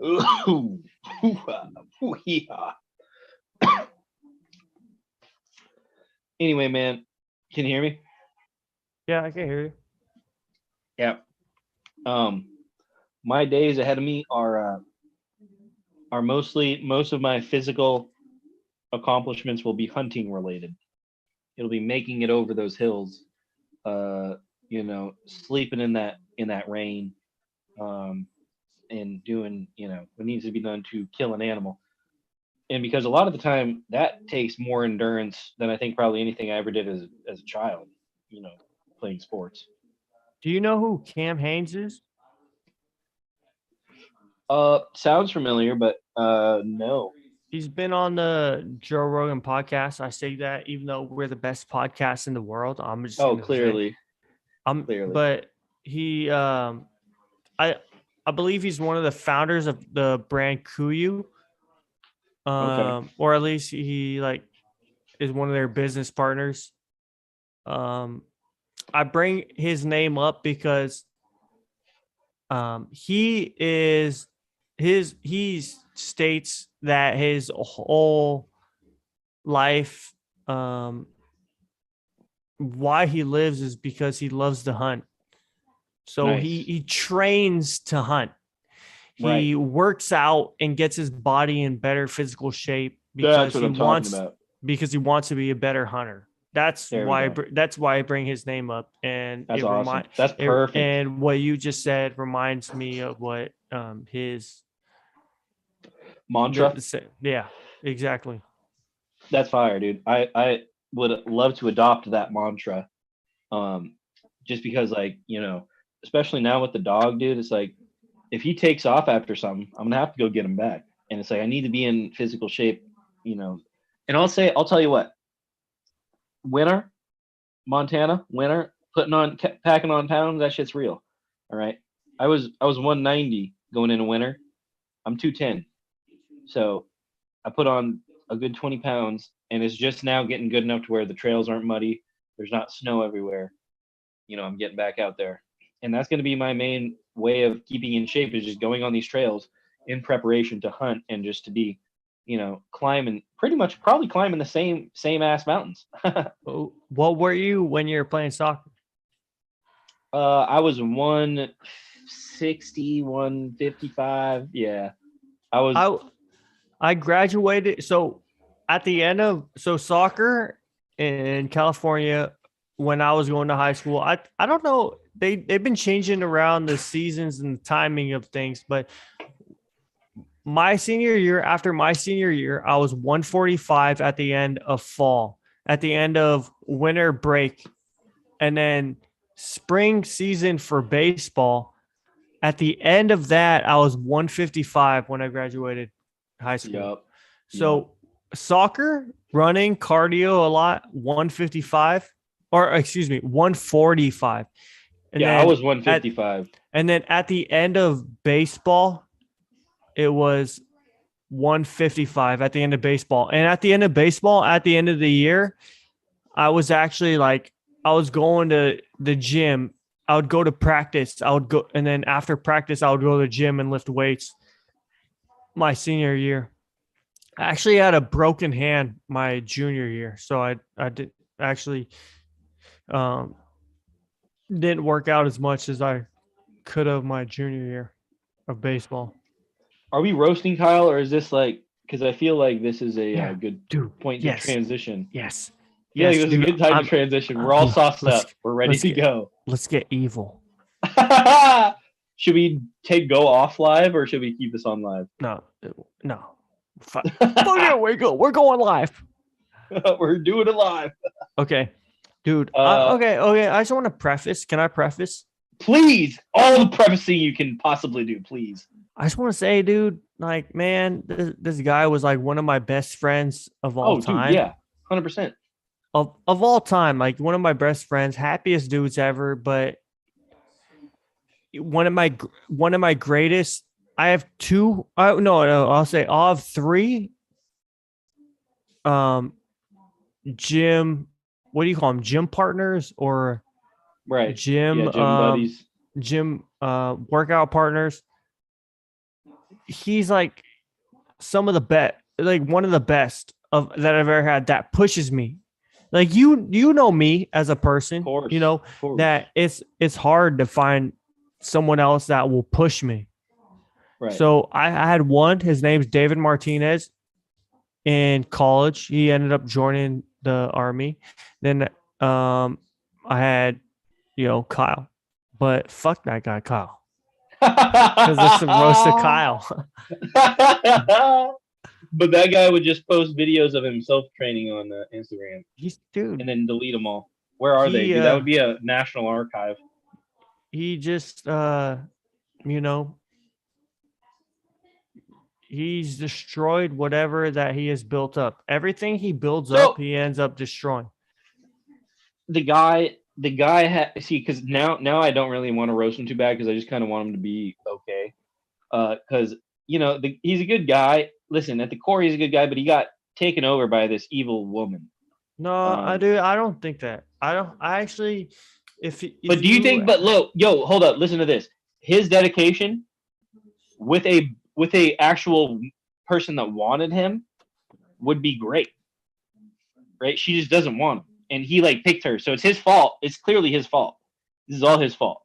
A: Ooh, hoo-ha, hoo-hee-ha. Anyway, man, can you hear me?
B: Yeah, I can hear you.
A: Yeah. Um, my days ahead of me are mostly most of my physical accomplishments will be hunting related. It'll be making it over those hills, sleeping in that rain, um, and doing what needs to be done to kill an animal. And because a lot of the time that takes more endurance than I think probably anything I ever did as a child, you know, playing sports.
B: Do you know who Cam Haynes is?
A: Sounds familiar, but no.
B: He's been on the Joe Rogan podcast. I say that even though we're the best podcast in the world, I'm just
A: Oh,
B: gonna say
A: clearly, clearly.
B: but he I I believe he's one of the founders of the brand Kuyu.
A: Okay.
B: Or at least he like is one of their business partners. Um, I bring his name up because he is he states that his whole life, why he lives is because he loves to hunt. So
A: Nice.
B: he trains to hunt.
A: Right.
B: He works out and gets his body in better physical shape
A: That's what I'm talking about.
B: because he wants to be a better hunter. That's
A: There we
B: why
A: go.
B: that's why I bring his name up, and
A: That's awesome. That's
B: it,
A: perfect.
B: and what you just said reminds me of what his
A: Mantra.
B: yeah, exactly.
A: That's fire, dude. I would love to adopt that mantra. Um, just because, like, especially now with the dog, dude, it's like if he takes off after something, I'm gonna have to go get him back. And it's like I need to be in physical shape, you know. And I'll tell you what, winter, Montana, winter, packing on pounds, that shit's real. All right. I was 190 going into winter. I'm 210. So I put on a good 20 pounds, and it's just now getting good enough to where the trails aren't muddy. There's not snow everywhere. I'm getting back out there. And that's going to be my main way of keeping in shape is just going on these trails in preparation to hunt and just to be, climbing pretty much probably climbing the same ass mountains.
B: What were you when you were playing soccer?
A: I was 160, 155. Yeah. I was
B: I I graduated. So at the end of soccer in California when I was going to high school, I don't know, they've been changing around the seasons and the timing of things, but after my senior year, I was 145 at the end of fall, at the end of winter break, and then spring season for baseball. At the end of that, I was 155 when I graduated high school.
A: Yup.
B: So soccer, running, cardio a lot, 155, or excuse me, 145. And
A: Yeah, I
B: then
A: was 155.
B: at the end of baseball, it was 155 at the end of baseball. And at the end of baseball, at the end of the year, I was actually like, I was going to the gym. I would go to practice. I would go, and then after practice, I would go to the gym and lift weights my senior year. I actually had a broken hand my junior year. So I did actually um, didn't work out as much as I could have my junior year of baseball.
A: Are we roasting Kyle, or is this like? Because I feel like this is a good
B: dude.
A: point to
B: Yes.
A: transition.
B: Yes.
A: I feel like this is
B: dude,
A: a good time to transition. We're all sauced
B: let's-
A: up. We're ready
B: let's
A: to
B: get-
A: go.
B: Let's get evil.
A: Should we go off live, or should we keep this on live?
B: No. Fuck it, we're going live.
A: We're doing it live.
B: Okay. Dude.
A: Uh,
B: okay. I just want to preface. Can I preface?
A: Please, all the prefacing you can possibly do, please.
B: I just want to say, dude, like, man, this guy was like one of my best friends of all time.
A: Dude, yeah, 100%.
B: Of all time, like one of my best friends, happiest dudes ever. But one of my greatest. I have two. No, I'll say I'll have three. Gym. What do you call them? Gym partners or
A: Right?
B: gym?
A: Yeah, gym buddies.
B: Gym workout partners. He's like some of the best, like one of the best of that I've ever had. That pushes me. Like you know me as a person.
A: Of course,
B: that it's hard to find someone else that will push me.
A: Right.
B: So I had one. His name's David Martinez. In college, he ended up joining the army. Then I had Kyle, but fuck that guy Kyle, because it's a roast of Kyle.
A: But that guy would just post videos of himself training on Instagram.
B: Dude,
A: and then delete them all. Where are they? Dude, that would be a national archive.
B: He just he's destroyed whatever that he has built up. Everything he builds up, he ends up destroying.
A: The guy see, because now I don't really want to roast him too bad because I just kind of want him to be okay. Because he's a good guy. Listen, at the core, he's a good guy, but he got taken over by this evil woman.
B: No, I do. I don't think that. I don't. I actually,
A: But do you think? But look, yo, hold up. Listen to this. His dedication with a actual person that wanted him would be great, right? She just doesn't want him, and he like picked her, so it's his fault. It's clearly his fault. This is all his fault.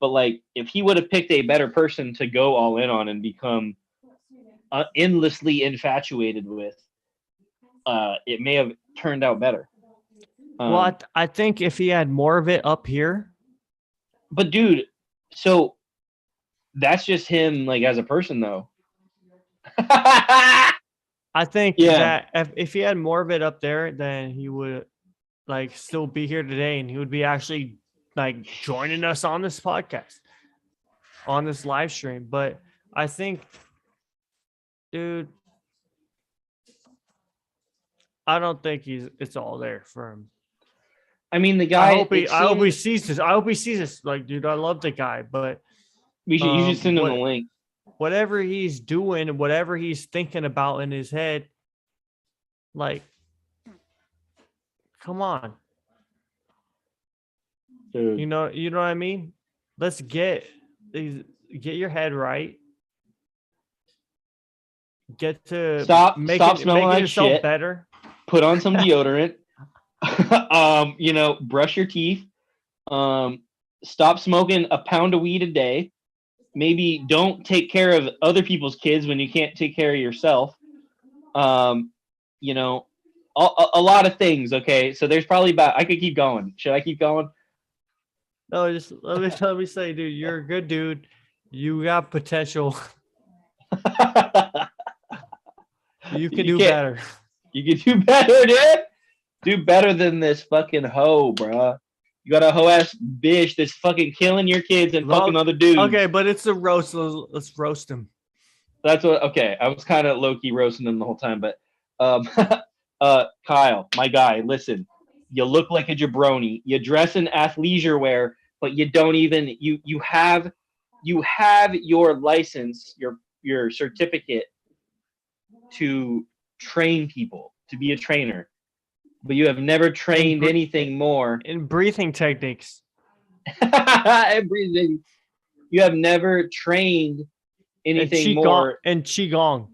A: But like, if he would have picked a better person to go all in on and become endlessly infatuated with, it may have turned out better.
B: Well, I think if he had more of it up here.
A: But dude, so that's just him, like, as a person, though.
B: I think
A: Yeah.
B: that if he had more of it up there, then he would like still be here today, and he would be actually like joining us on this podcast, on this live stream. But I think, dude, I don't think it's all there for him.
A: I mean, the guy.
B: I hope he sees this. I hope he sees this. Like, dude, I love the guy, but
A: you should send him the link.
B: Whatever he's doing, whatever he's thinking about in his head, like, come on.
A: Dude.
B: You know what I mean? Let's get your head right. Get to
A: stop
B: making
A: smelling like
B: yourself
A: shit.
B: Better.
A: Put on some deodorant. Brush your teeth. Stop smoking a pound of weed a day. Maybe don't take care of other people's kids when you can't take care of yourself. A lot of things. Okay, so there's probably I could keep going. Should I keep going?
B: No, just let me say, dude, you're a good dude. You got potential. You can do better.
A: You can do better, dude. Do better than this fucking hoe, bruh. You got a hoe ass bitch that's fucking killing your kids and fucking other dudes.
B: Okay, but it's a roast. Let's roast him.
A: That's what. Okay, I was kind of low key roasting him the whole time, but Kyle, my guy, listen. You look like a jabroni. You dress in athleisure wear, but you don't even you have your license, your certificate to train people, to be a trainer. But you have never trained anything more
B: in breathing techniques.
A: You have never trained anything more
B: in qigong.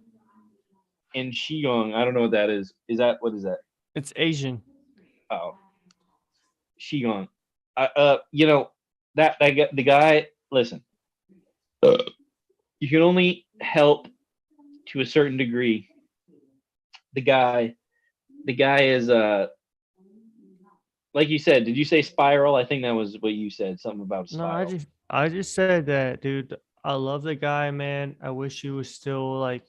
A: In qigong, I don't know what that is. What is that?
B: It's Asian.
A: Oh, qigong. The guy. Listen, you can only help to a certain degree. The guy is like you said. Did you say spiral? I think that was what you said. Something about spiral.
B: No, I just said that, dude. I love the guy, man. I wish he was still like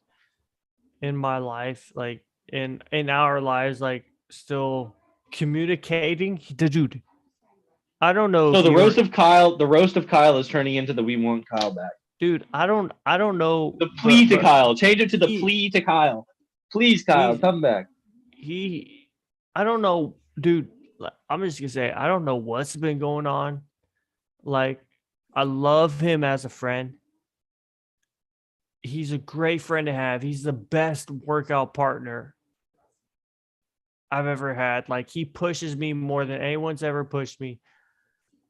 B: in my life, like in our lives, like still communicating. Dude, I don't know.
A: So the roast of Kyle is turning into the we want Kyle back.
B: Dude, I don't know.
A: The plea to Kyle. Change it to the plea to Kyle. Please, Kyle, come back.
B: I don't know, dude. I'm just gonna say, I don't know what's been going on. Like, I love him as a friend. He's a great friend to have. He's the best workout partner I've ever had. Like, he pushes me more than anyone's ever pushed me.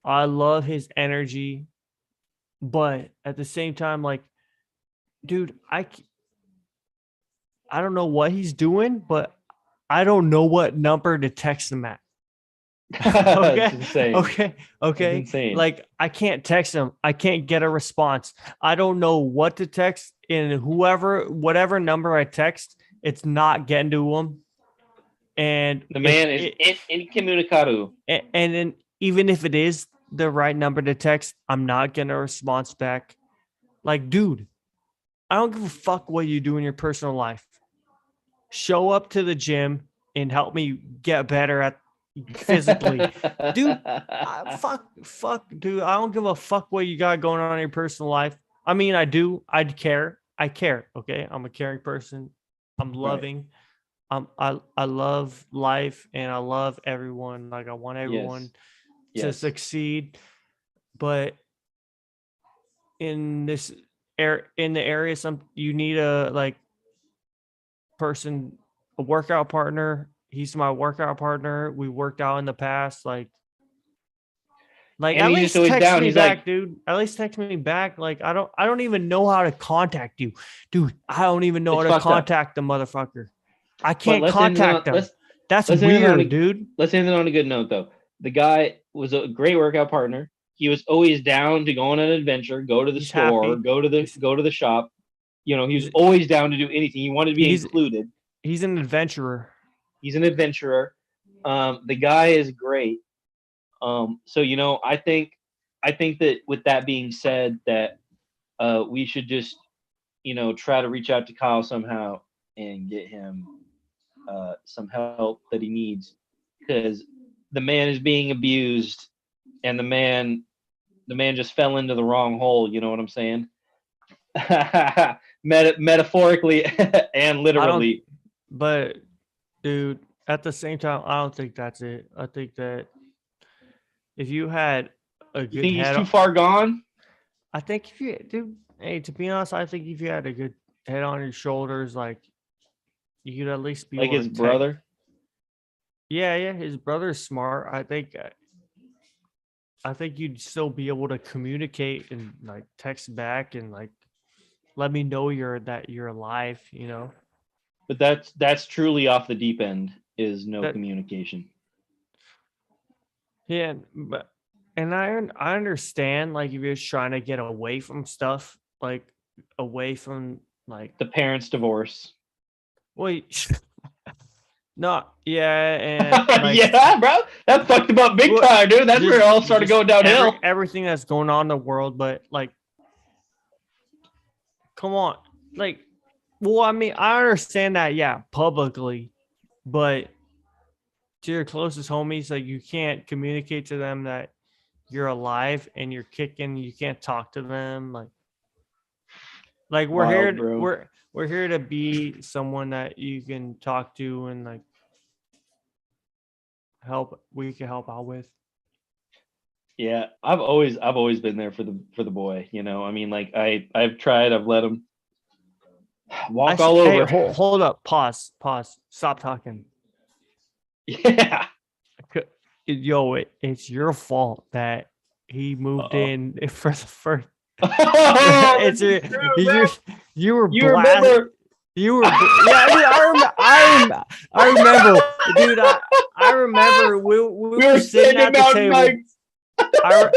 B: I love his energy. But at the same time, like, dude, I don't know what he's doing, but I don't know what number to text him at. Okay. Okay.
A: Insane.
B: Like, I can't text him. I can't get a response. I don't know what to text, and whatever number I text, it's not getting to him. And
A: the man is incommunicado.
B: And then even if it is the right number to text, I'm not getting a response back. Like, dude, I don't give a fuck what you do in your personal life. Show up to the gym and help me get better at physically. Dude, fuck, dude. I don't give a fuck what you got going on in your personal life. I mean, I do. I care. Okay. I'm a caring person. I'm loving. Right. I love life and I love everyone. Like, I want everyone to succeed. But in this in the area, you need a like person, a workout partner. He's my workout partner. We worked out in the past. Like
A: And
B: at
A: he's just
B: least
A: always
B: text
A: down.
B: me
A: He's
B: back,
A: like,
B: dude. At least text me back. Like I don't even know how to contact you, dude. I don't even know
A: it's
B: how to
A: fucked up.
B: contact the motherfucker. I
A: But
B: can't contact him. That's
A: let's end it on
B: weird, dude.
A: let's end it on a good note though. The guy was a great workout partner. He was always down to go on an adventure, go to the
B: He's
A: store,
B: happy.
A: go to the shop. You know, he was
B: He's
A: always down to do anything. He wanted to be
B: he's
A: included.
B: he's an adventurer.
A: He's an adventurer. The guy is great. So you know, I think that with that being said, that we should just, you know, try to reach out to Kyle somehow and get him some help that he needs, because the man is being abused, and the man just fell into the wrong hole. You know what I'm saying? Metaphorically and literally.
B: But dude, at the same time, I don't think that's it. I think that if you had a
A: You
B: good
A: think he's
B: head,
A: too far gone?
B: I think if you, dude, hey, to be honest, I think if you had a good head on your shoulders, like you could at least be
A: Like
B: able
A: his
B: to
A: brother?
B: Yeah, his brother's smart. I think you'd still be able to communicate and like text back and like let me know that you're alive, you know.
A: But that's truly off the deep end, is no
B: That
A: communication.
B: Yeah, but and I understand like if you're just trying to get away from stuff, like away from like
A: The parents' divorce.
B: wait, no, yeah, and like
A: Yeah, bro. That fucked him up big
B: well,
A: time, dude. That's where it all started going downhill.
B: everything that's going on in the world, but like, come on, like, well, I mean, I understand that, yeah, publicly, but to your closest homies, like, you can't communicate to them that you're alive and you're kicking. You can't talk to them, like we're
A: Wild,
B: here,
A: bro.
B: we're here to be someone that you can talk to and like we can help out with.
A: Yeah, I've always been there for the boy, you know. I mean, like I've tried, I've let him walk all
B: Hey,
A: over.
B: hold up, pause, stop talking.
A: Yeah.
B: Yo, it's your fault that he moved
A: Uh-oh.
B: in for the first.
A: Oh,
B: It's
A: true,
B: you were
A: you
B: blasted.
A: remember?
B: You were, yeah, dude, I remember, dude. I remember we were sitting at the table.
A: Bikes.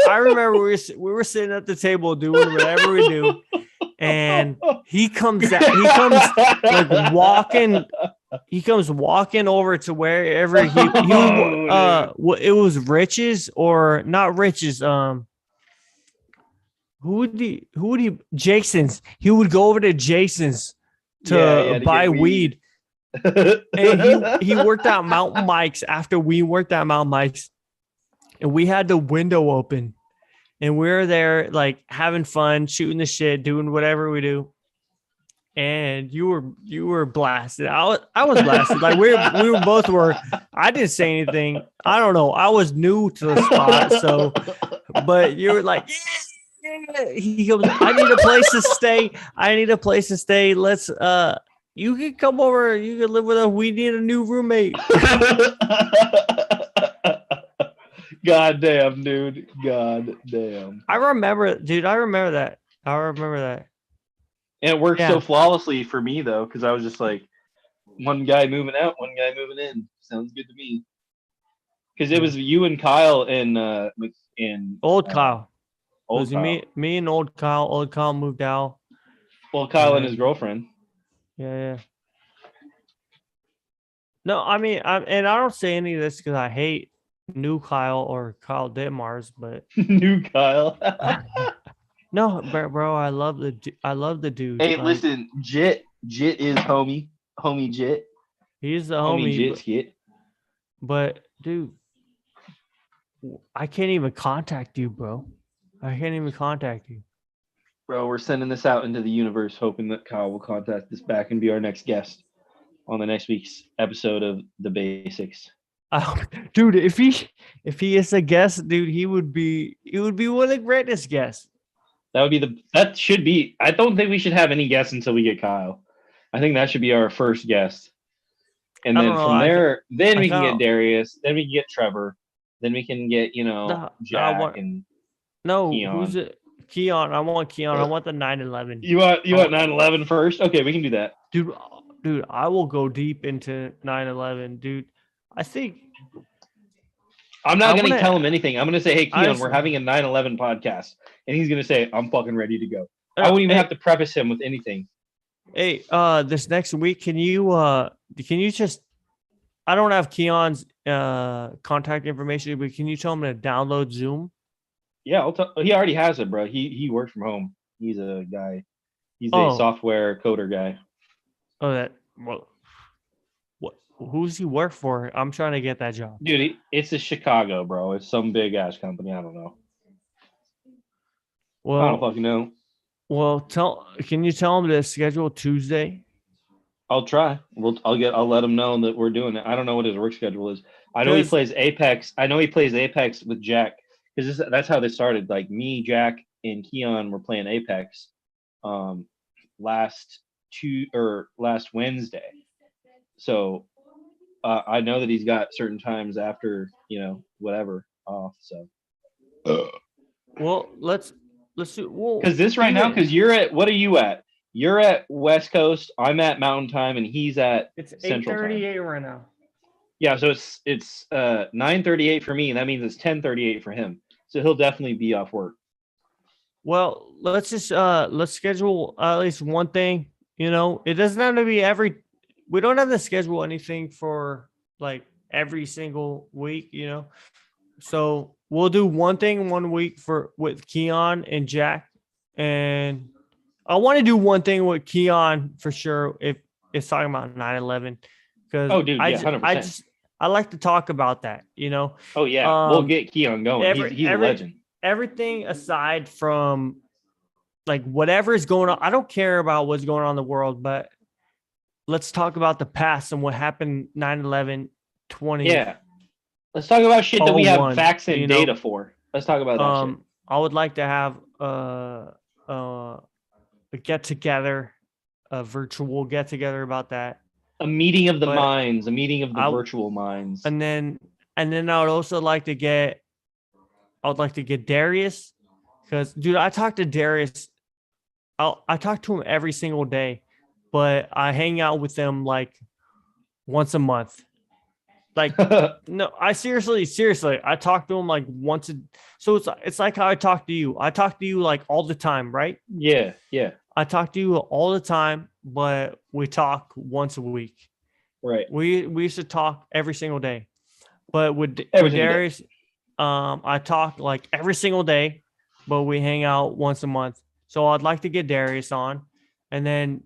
B: I remember we were sitting at the table doing whatever we do, and he comes like walking. He comes walking over to wherever he it was Riches or not Riches. Who would he Jason's. He would go over to Jason's to buy weed. And he worked out Mountain Mike's after we worked out Mountain Mike's, and we had the window open, and we were there like having fun, shooting the shit, doing whatever we do. And you were blasted. I was blasted. Like we both were. I didn't say anything. I don't know. I was new to the spot, so. But you were like, yeah. He goes, I need a place to stay. Let's you can come over. You can live with us. We need a new roommate.
A: God damn, dude. God damn.
B: I remember, dude. I remember that.
A: And it worked so flawlessly for me though, because I was just like, one guy moving out, one guy moving in. Sounds good to me. Because it was you and Kyle and
B: old Kyle.
A: Old Kyle.
B: Me and old Kyle. Old Kyle moved out.
A: Well, Kyle and his girlfriend.
B: Yeah. No, I mean, I don't say any of this because I hate new Kyle or Kyle Ditmars, but
A: new Kyle.
B: No, bro, I love the dude.
A: Hey, like, listen, Jit is homie Jit.
B: He's the homie.
A: Jit Skit.
B: But dude, I can't even contact you, bro.
A: Bro, we're sending this out into the universe, hoping that Kyle will contact us back and be our next guest on the next week's episode of The Basics.
B: Dude, if he is a guest, dude, he would be one of the greatest guests.
A: That would be that should be. I don't think we should have any guests until we get Kyle. I think that should be our first guest. And
B: I don't
A: then
B: know.
A: from there, then
B: I
A: we can get
B: kinda-
A: Darius. Then we can get Trevor. Then we can get,
B: No, I
A: Jack
B: want
A: and
B: no. Who's
A: Keon.
B: it? Keon. I want Keon. I want the 911.
A: You want
B: I want-
A: 911 first? Okay, we can do that.
B: Dude. I will go deep into 911, dude. I think
A: I'm not
B: I'm
A: going to
B: gonna-
A: tell him anything. I'm going to say, hey, Keon, we're
B: Honestly-
A: having a 911 podcast. And he's going to say, I'm fucking ready to go. I wouldn't even have to preface him with anything.
B: Hey, this next week, can you just? I don't have Keon's contact information, but can you tell him to download Zoom?
A: Yeah, I'll tell. He already has it, bro. He works from home. He's a guy. He's
B: Oh.
A: a software coder guy.
B: Oh, what? Who's he work for? I'm trying to get that job.
A: Dude, it's a Chicago, bro. It's some big ass company. I don't know. I don't
B: Well,
A: fucking know.
B: can you tell him to schedule Tuesday?
A: I'll try. I'll let him know that we're doing it. I don't know what his work schedule is. I know he
B: 'Cause-
A: plays Apex. I know he plays Apex with Jack because that's how this started. Like me, Jack, and Keon were playing Apex last Wednesday. So I know that he's got certain times after whatever off. So
B: Well, let's do. Well,
A: because this right now,
B: even-
A: because what are you at? You're at West Coast. I'm at Mountain Time, and he's at
B: it's
A: Central Time.
B: 8:38 right now.
A: Yeah, so it's 9:38 for me, and that means it's 10:38 for him. So he'll definitely be off work.
B: Well, let's schedule at least one thing. It doesn't have to be we don't have to schedule anything for like every single week, So we'll do one thing 1 week with Keon and Jack. And I want to do one thing with Keon for sure if it's talking about 9/11. Because
A: Oh, dude, yeah, 100%.
B: I like to talk about that,
A: Oh yeah, we'll
B: Um,
A: get Keon going. He's a legend.
B: Everything aside from like whatever is going on. I don't care about what's going on in the world, but let's talk about the past and what happened 9/11, 20.
A: Yeah. Let's talk about shit that we have
B: 01,
A: facts and data for. Let's talk about that shit.
B: I would like to have a get together, a virtual get together about that.
A: A meeting of the
B: but
A: minds, a meeting of the
B: I-
A: virtual minds.
B: And then I would also like to get Darius, because dude, I talk to Darius. I talk to him every single day, but I hang out with him like once a month. Like no, I seriously, I talk to him like once. So it's like how I talk to you. I talk to you like all the time, right?
A: yeah.
B: I talk to you all the time, but we talk once a week.
A: Right.
B: We used to talk every single day, but with
A: Every single day.
B: Darius, I talk like every single day, but we hang out once a month. So I'd like to get Darius on, and then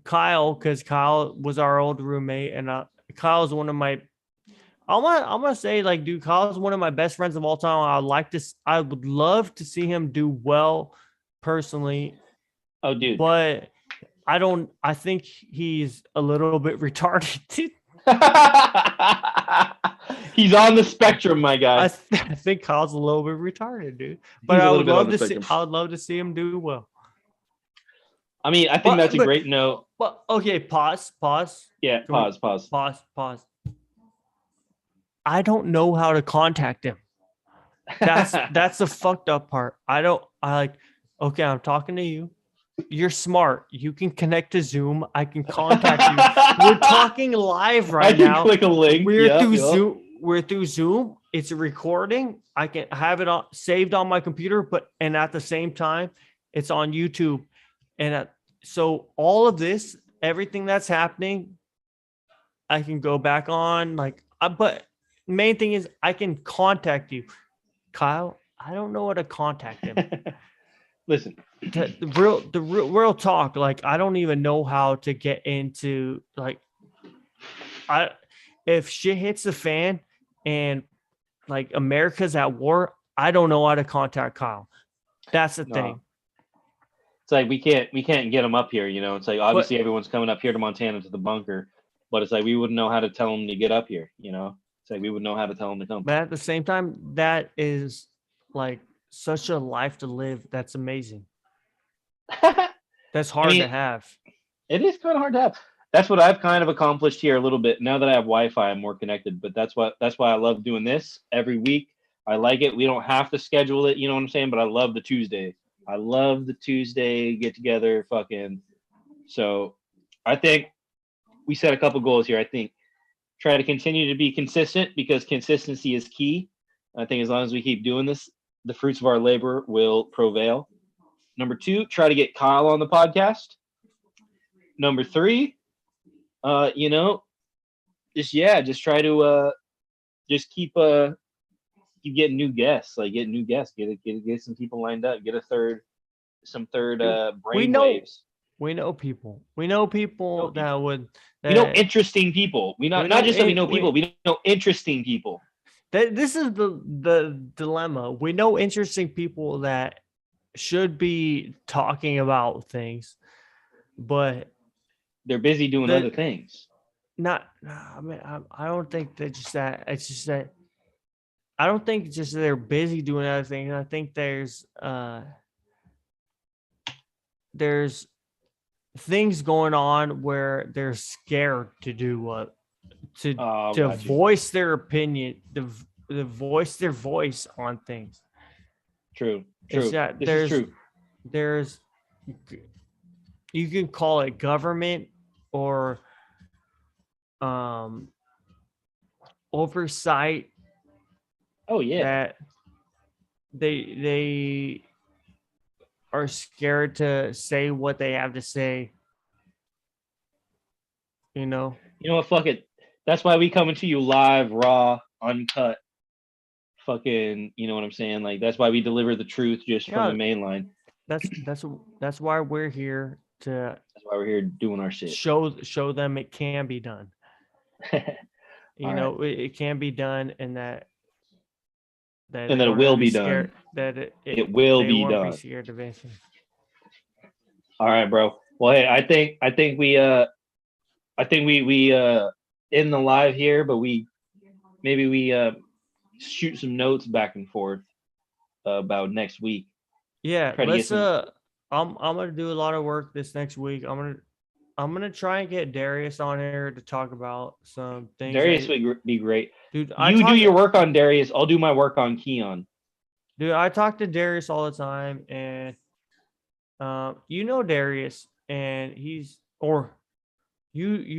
B: Kyle, because Kyle was our old roommate, and Kyle's one of my. I'm gonna say like, dude, Kyle's one of my best friends of all time. I would love to see him do well, personally,
A: Oh, dude.
B: but I think he's a little bit retarded.
A: He's on the spectrum, my guy.
B: I think Kyle's a little bit retarded, dude. But
A: He's a
B: I
A: little
B: would
A: bit on
B: love
A: the
B: to see.
A: spectrum.
B: I would love to see him do well.
A: I mean, I think that's a
B: but-
A: great note.
B: But okay, pause.
A: Yeah,
B: Can we-
A: pause.
B: I don't know how to contact him. That's the fucked up part. Okay, I'm talking to you. You're smart. You can connect to Zoom. I can contact you. We're talking live
A: I
B: right
A: can
B: now.
A: click a link.
B: We're
A: Yep,
B: through
A: yep.
B: Zoom. We're through Zoom. It's a recording. I can have it saved on my computer, and at the same time, it's on YouTube. And so all of this, everything that's happening, I can go back on. But main thing is I can contact you, Kyle. I don't know how to contact him.
A: Listen,
B: The real talk. Like I don't even know how to get into if shit hits the fan and like America's at war, I don't know how to contact Kyle. That's the
A: No.
B: thing.
A: it's like we can't get him up here. It's like obviously everyone's coming up here to Montana to the bunker, but it's like we wouldn't know how to tell him to get up here. It's like we would know how to tell him to come.
B: But at the same time, that is like such a life to live. That's amazing.
A: I
B: That's hard
A: mean,
B: to have.
A: it is kind of hard to have. That's what I've kind of accomplished here a little bit. Now that I have Wi-Fi, I'm more connected. But that's why I love doing this every week. I like it. We don't have to schedule it, you know what I'm saying? But I love the Tuesday. I love the Tuesday get together, fucking. So I think we set a couple goals here. I think try to continue to be consistent because consistency is key. I think as long as we keep doing this, the fruits of our labor will prevail. Number 2, try to get Kyle on the podcast. Number 3, you know, just try to just keep getting new guests, get some people lined up, get some third
B: We
A: brain
B: know
A: waves.
B: we know people. We know people that would
A: We know
B: that
A: interesting people. We
B: we
A: not
B: know
A: just that we
B: in-
A: know people, we know interesting people.
B: that this is the dilemma. We know interesting people that should be talking about things, but
A: They're busy doing
B: The-
A: other things.
B: not. I mean, I don't think that just that. It's just that I don't think just they're busy doing other things. I think there's things going on where they're scared to do what to
A: Oh,
B: to
A: got you.
B: voice their opinion, to voice their voice on things.
A: True.
B: It's
A: True.
B: that
A: This is true.
B: there's you can call it government or um oversight
A: Oh yeah.
B: that they are scared to say what they have to say. You know,
A: You know what? Fuck it. That's why we coming to you live, raw, uncut. Fucking, you know what I'm saying? Like that's why we deliver the truth just
B: Yeah.
A: from the main line.
B: that's why we're here to
A: That's why we're here doing our shit.
B: show them it can be done. You
A: All
B: know, it can be done, and that
A: And
B: they
A: that it
B: don't
A: will
B: have to
A: be
B: scared,
A: done.
B: that
A: It will
B: they
A: be
B: won't
A: done.
B: be scared of anything.
A: All right, bro. Well, hey, I think we end the live here, but we shoot some notes back and forth about next week.
B: Yeah,
A: Try to get
B: let's
A: some-
B: I'm gonna do a lot of work this next week. I'm gonna try and get Darius on here to talk about some things.
A: Darius would be great.
B: Dude,
A: You do your work on Darius. I'll do my work on Keon.
B: Dude, I talk to Darius all the time, and you know Darius, and you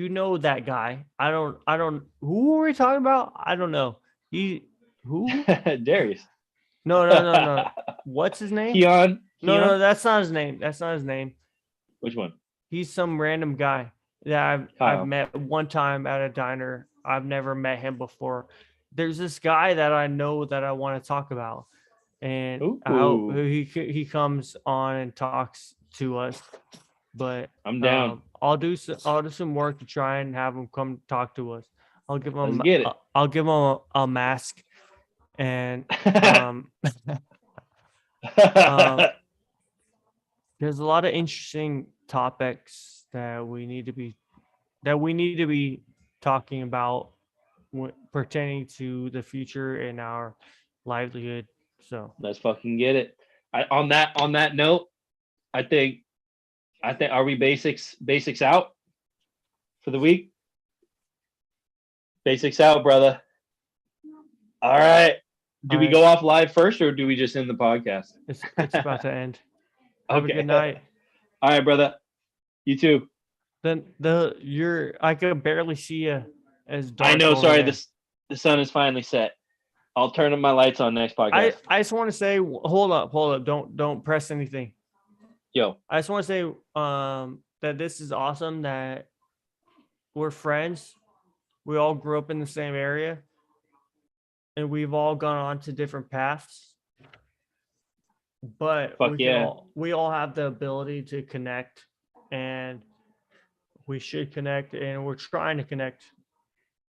B: know that guy. I don't. Who are we talking about? I don't know. Who?
A: Darius.
B: No. What's his name?
A: Keon.
B: No, that's not his name. That's not his name.
A: Which one?
B: He's some random guy that
A: Kyle.
B: I've met one time at a diner. I've never met him before. There's this guy that I know that I want to talk about, and I hope
A: Ooh.
B: he comes on and talks to us. But
A: I'm down.
B: I'll do some work to try and have him come talk to us. I'll give him
A: Let's get it.
B: I'll give him a mask, and there's a lot of interesting topics that we need to be talking about pertaining to the future and our livelihood. So
A: Let's fucking get it. On that note, I think are we basics out for the week? Basics out, brother. All right. Do we
B: All
A: go off live first or do we just end the podcast?
B: it's about to end. Have a good night.
A: All right, brother. You too.
B: Then I could barely see you as dark.
A: I know.
B: over
A: Sorry,
B: there.
A: the sun is finally set. I'll turn my lights on next podcast.
B: I just want to say, hold up. Don't press anything.
A: Yo,
B: I just want to say that this is awesome that we're friends. We all grew up in the same area, and we've all gone on to different paths. But
A: Fuck yeah.
B: we all have the ability to connect, and we should connect, and we're trying to connect.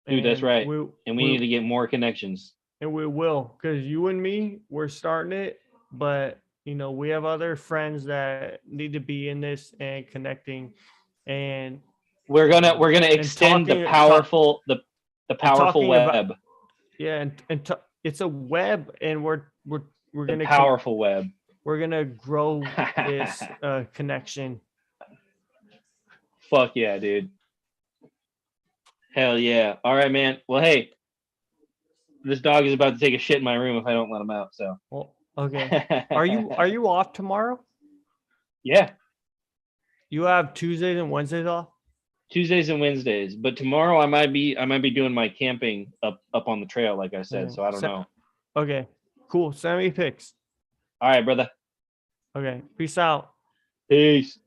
A: Dude, that's
B: And
A: right. And we need to get more connections.
B: And we will, because you and me, we're starting it, but we have other friends that need to be in this and connecting, and
A: We're gonna extend the powerful the powerful
B: talking
A: web.
B: it's a web, and we're we're
A: The
B: gonna
A: powerful web.
B: we're gonna grow this connection.
A: Fuck yeah, dude. Hell yeah. All right, man. Well, hey, this dog is about to take a shit in my room if I don't let him out. So.
B: Well, okay. Are you off tomorrow?
A: Yeah,
B: You have Tuesdays and Wednesdays off?
A: Tuesdays and Wednesdays. But tomorrow I might be doing my camping up on the trail, like I said.
B: Okay.
A: So I don't know.
B: Okay. Cool. Send me pics.
A: All right, brother.
B: Okay. Peace out.
A: Peace.